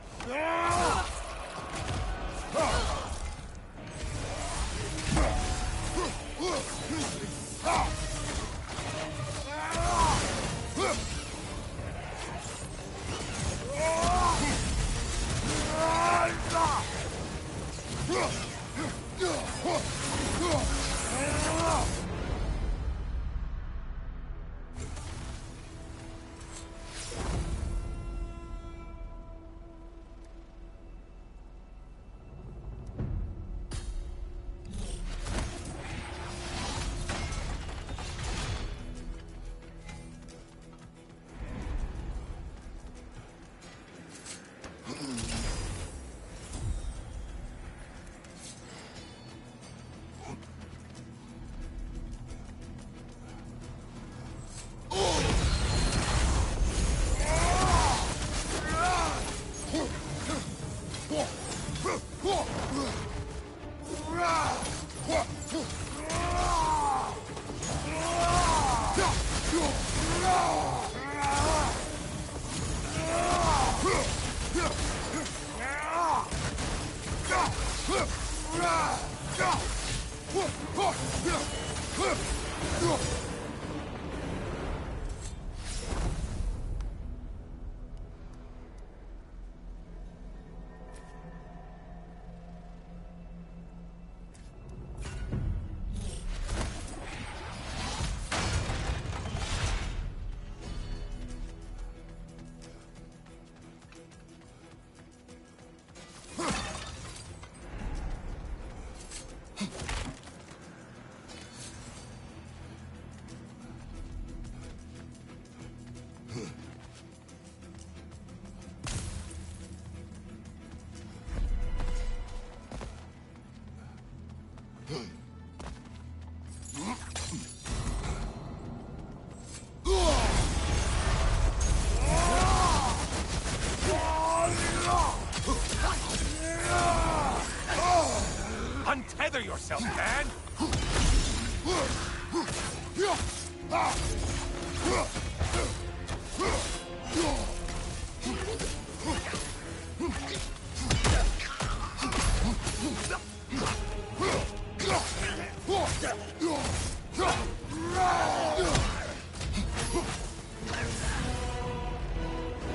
Untether yourself, man!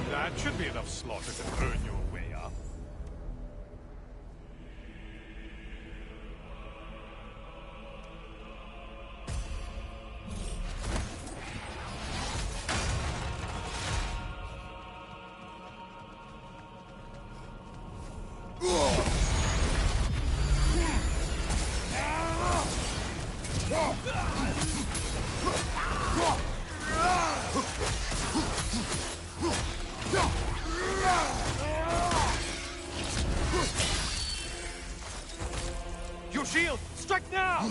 That should be enough slaughter to earn your way up. Your shield! Strike now!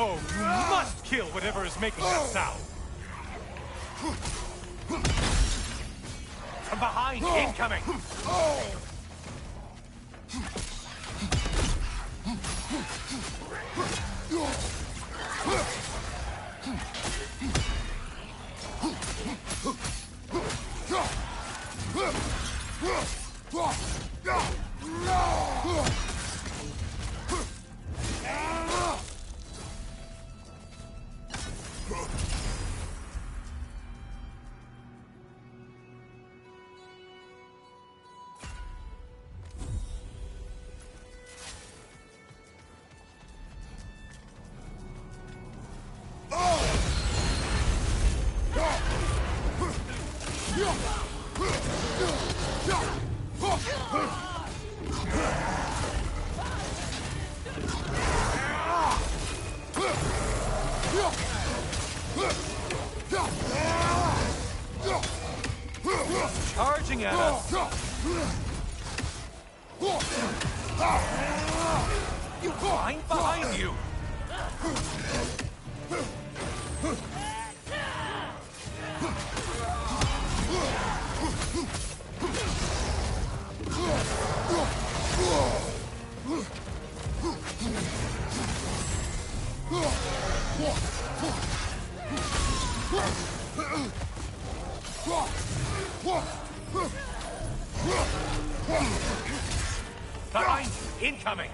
Oh, you must kill whatever is making that sound! From behind, incoming! Charging at us! You find behind you! Behind! Incoming!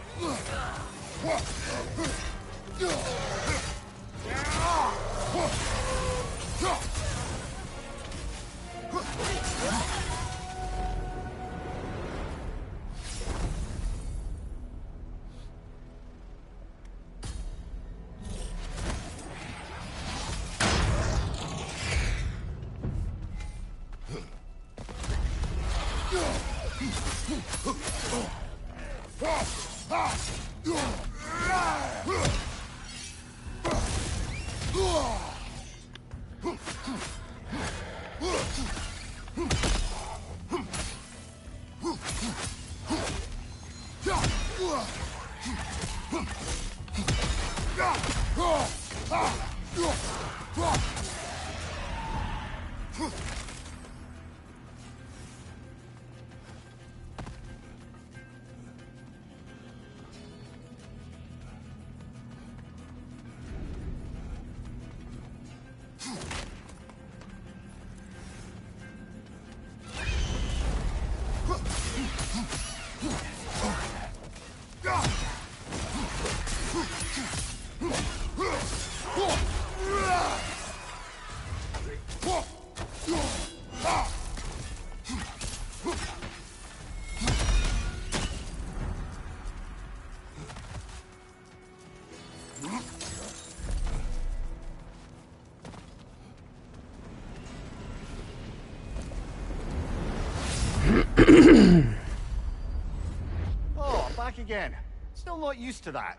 Oh, back again. Still not used to that.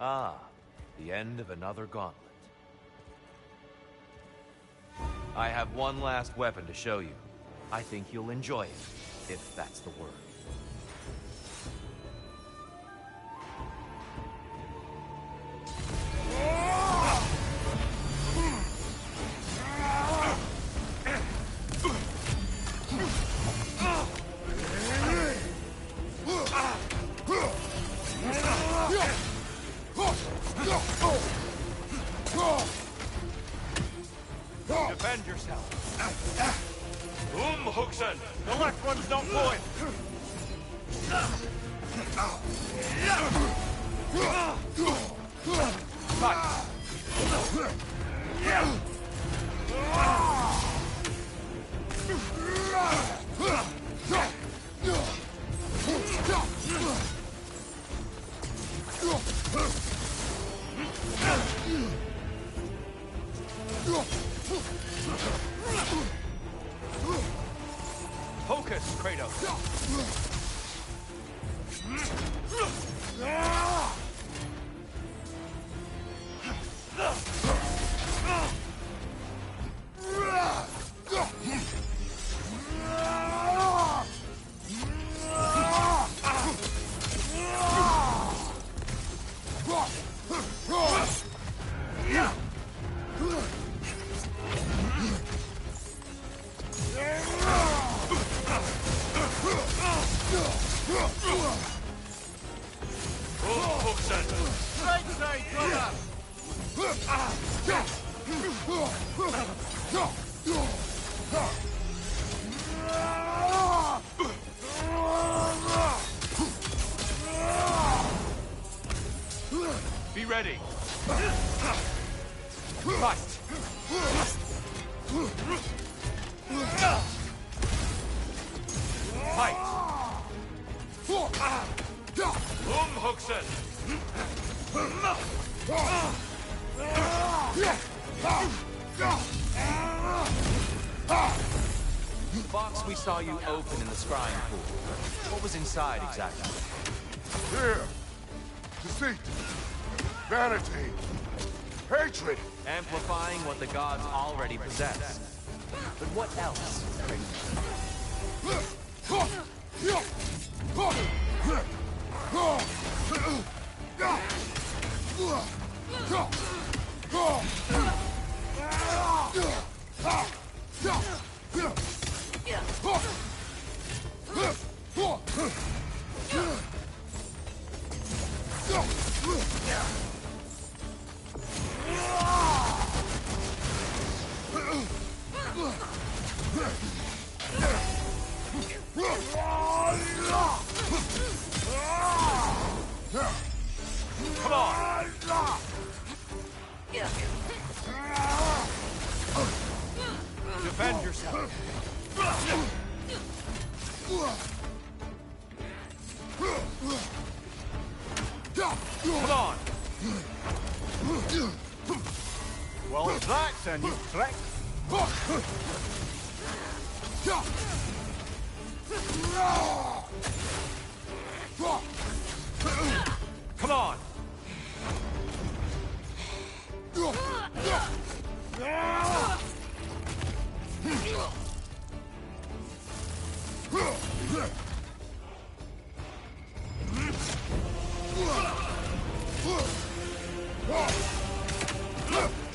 Ah, the end of another gauntlet. I have one last weapon to show you. I think you'll enjoy it, if that's the word. Defend yourself. Huxen! The left one's not going! Focus, Kratos! Right side, brother! Be ready! Fight! Fight! Huxen! Box we saw you open in the scrying pool. What was inside exactly? Fear, deceit, vanity, hatred. Amplifying what the gods already possess. But what else? Come on! Defend yourself! Come on! Well, that's a new trick.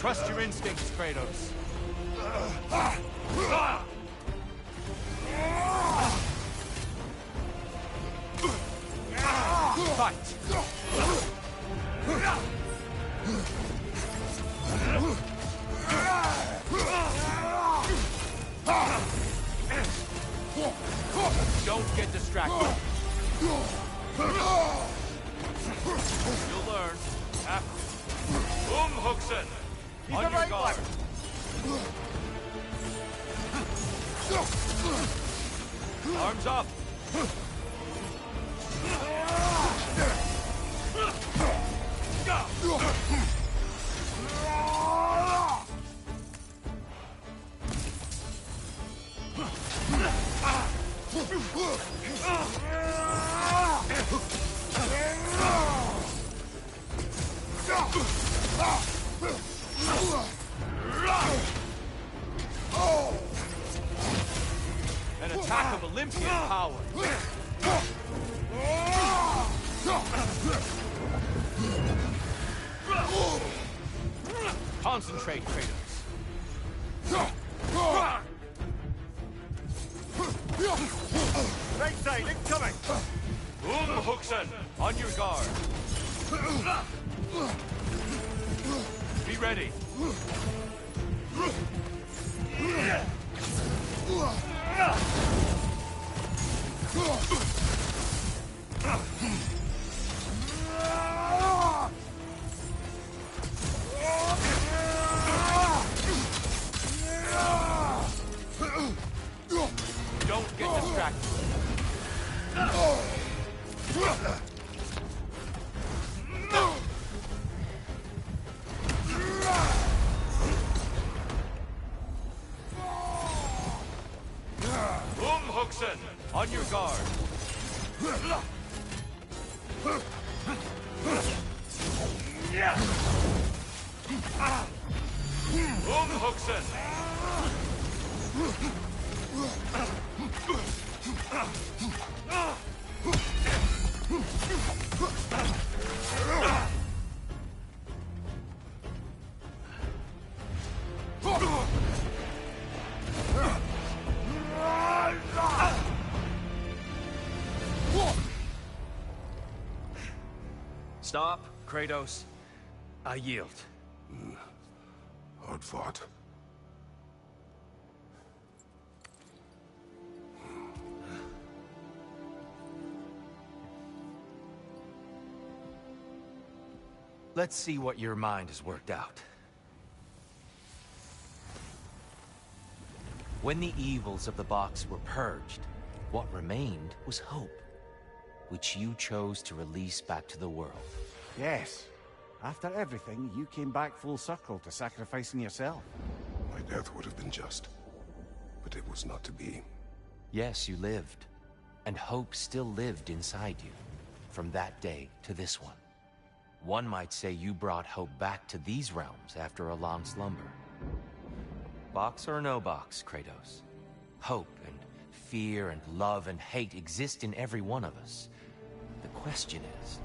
Trust your instincts, Kratos. Fight! Don't get distracted. You'll learn. Huxen! On your guard. Arms up. An attack of Olympian power. Concentrate, Kratos. Right side, incoming! Huxen, on your guard. Be ready. Don't get distracted. Huxen, on your guard. Huxen. Stop, Kratos. I yield. Hard fought. Let's see what your mind has worked out. When the evils of the box were purged, what remained was hope, which you chose to release back to the world. Yes. After everything, you came back full circle to sacrificing yourself. My death would have been just, but it was not to be. Yes, you lived, and hope still lived inside you, from that day to this one. One might say you brought hope back to these realms after a long slumber. Box or no box, Kratos. Hope and fear and love and hate exist in every one of us. The question is,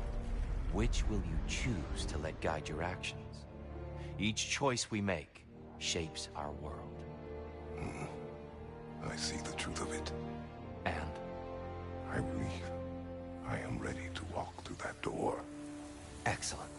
which will you choose to let guide your actions? Each choice we make shapes our world. I see the truth of it. And? I believe I am ready to walk through that door. Excellent.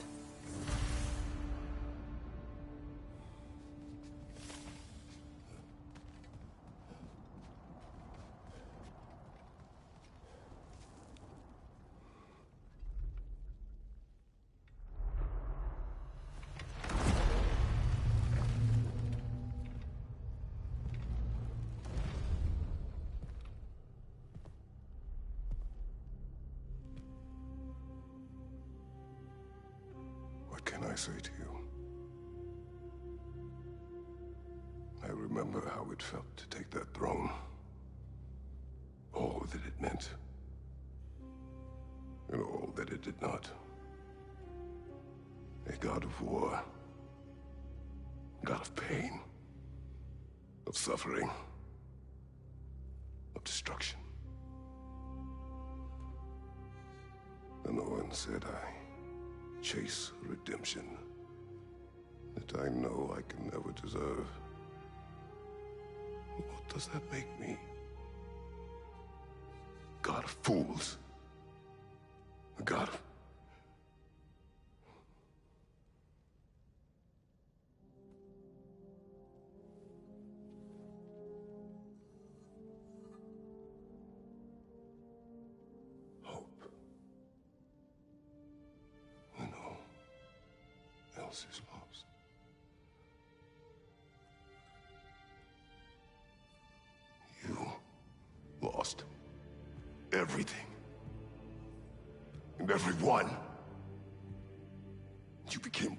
What can I say to you? I remember how it felt to take that throne. All that it meant. And all that it did not. A god of war. God of pain. Of suffering. Of destruction. And no one said I chase redemption that I know I can never deserve. What does that make me? God of fools. A god of... hope. When all else is lost. You lost everything. And everyone. You became...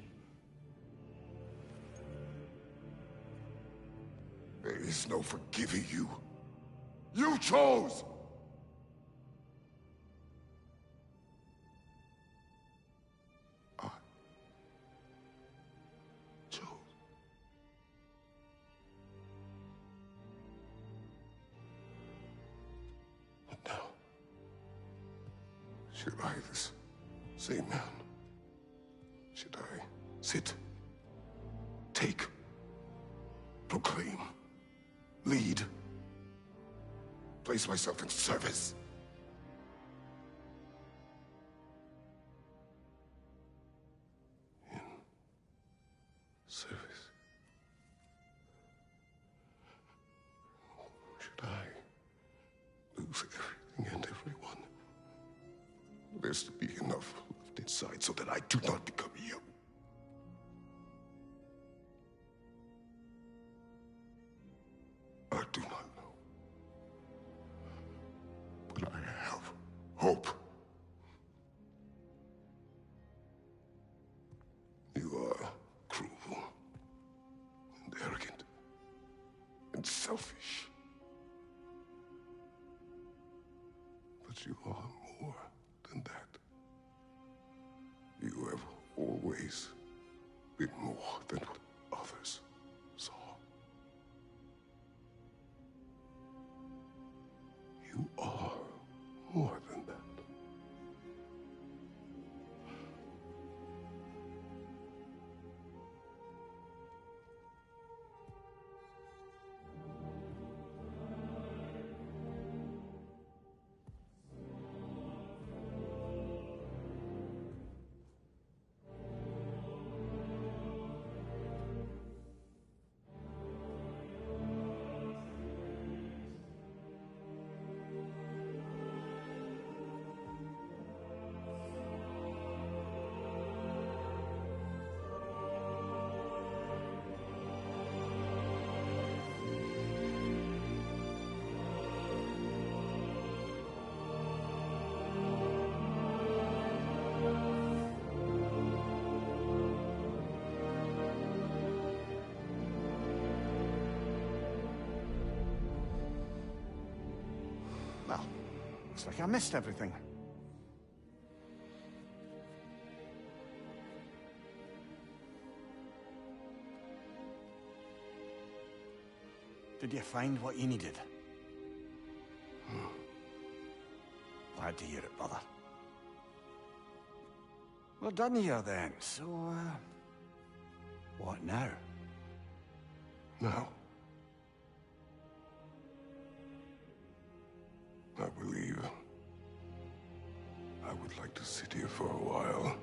There is no forgiving you. You chose! I chose. But now, should I, this same man, should I sit, take, proclaim, lead, place myself in service? In service? Should I lose everything and everyone? There's to be enough left inside so that I do not become you. I do not know. But I have hope. You are cruel and arrogant and selfish. But you are more than that. You have always been more than what others saw. You are more than that. Well, looks like I missed everything. Did you find what you needed? Glad to hear it, brother. We're done here then, so, what now? Now, I believe I would like to sit here for a while.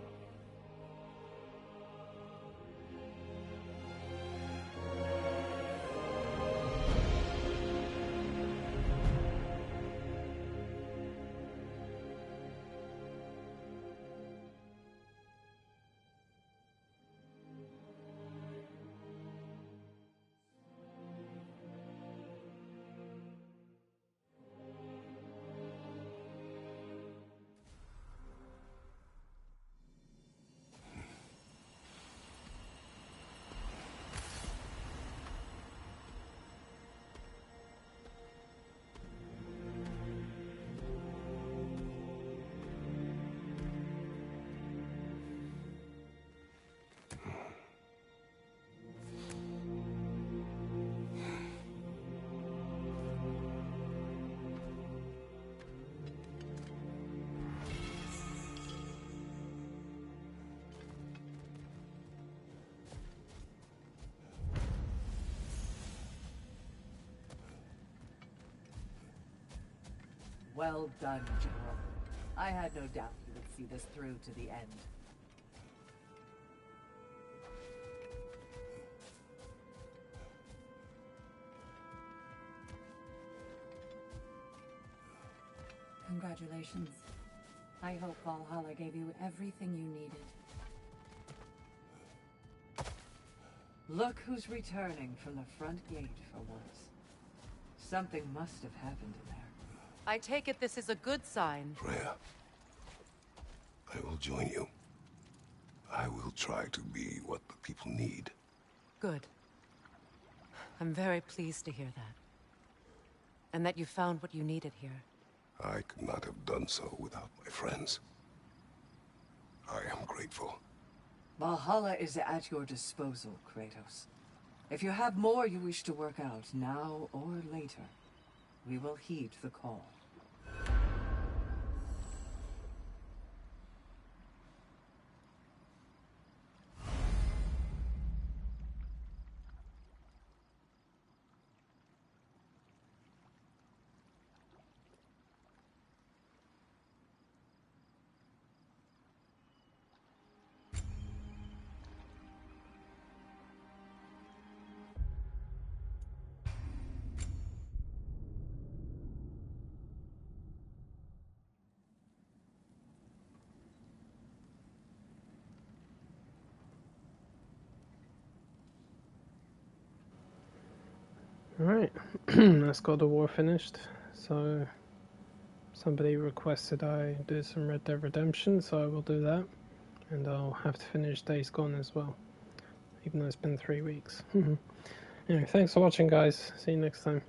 Well done, General. I had no doubt you would see this through to the end. Congratulations. I hope Valhalla gave you everything you needed. Look who's returning from the front gate for once. Something must have happened in there. I take it this is a good sign. Freya, I will join you. I will try to be what the people need. Good. I'm very pleased to hear that. And that you found what you needed here. I could not have done so without my friends. I am grateful. Valhalla is at your disposal, Kratos. If you have more you wish to work out, now or later, we will heed the call. Alright, that's God of War finished. So, somebody requested I do some Red Dead Redemption, so I will do that. And I'll have to finish Days Gone as well, even though it's been 3 weeks. Anyway, thanks for watching, guys. See you next time.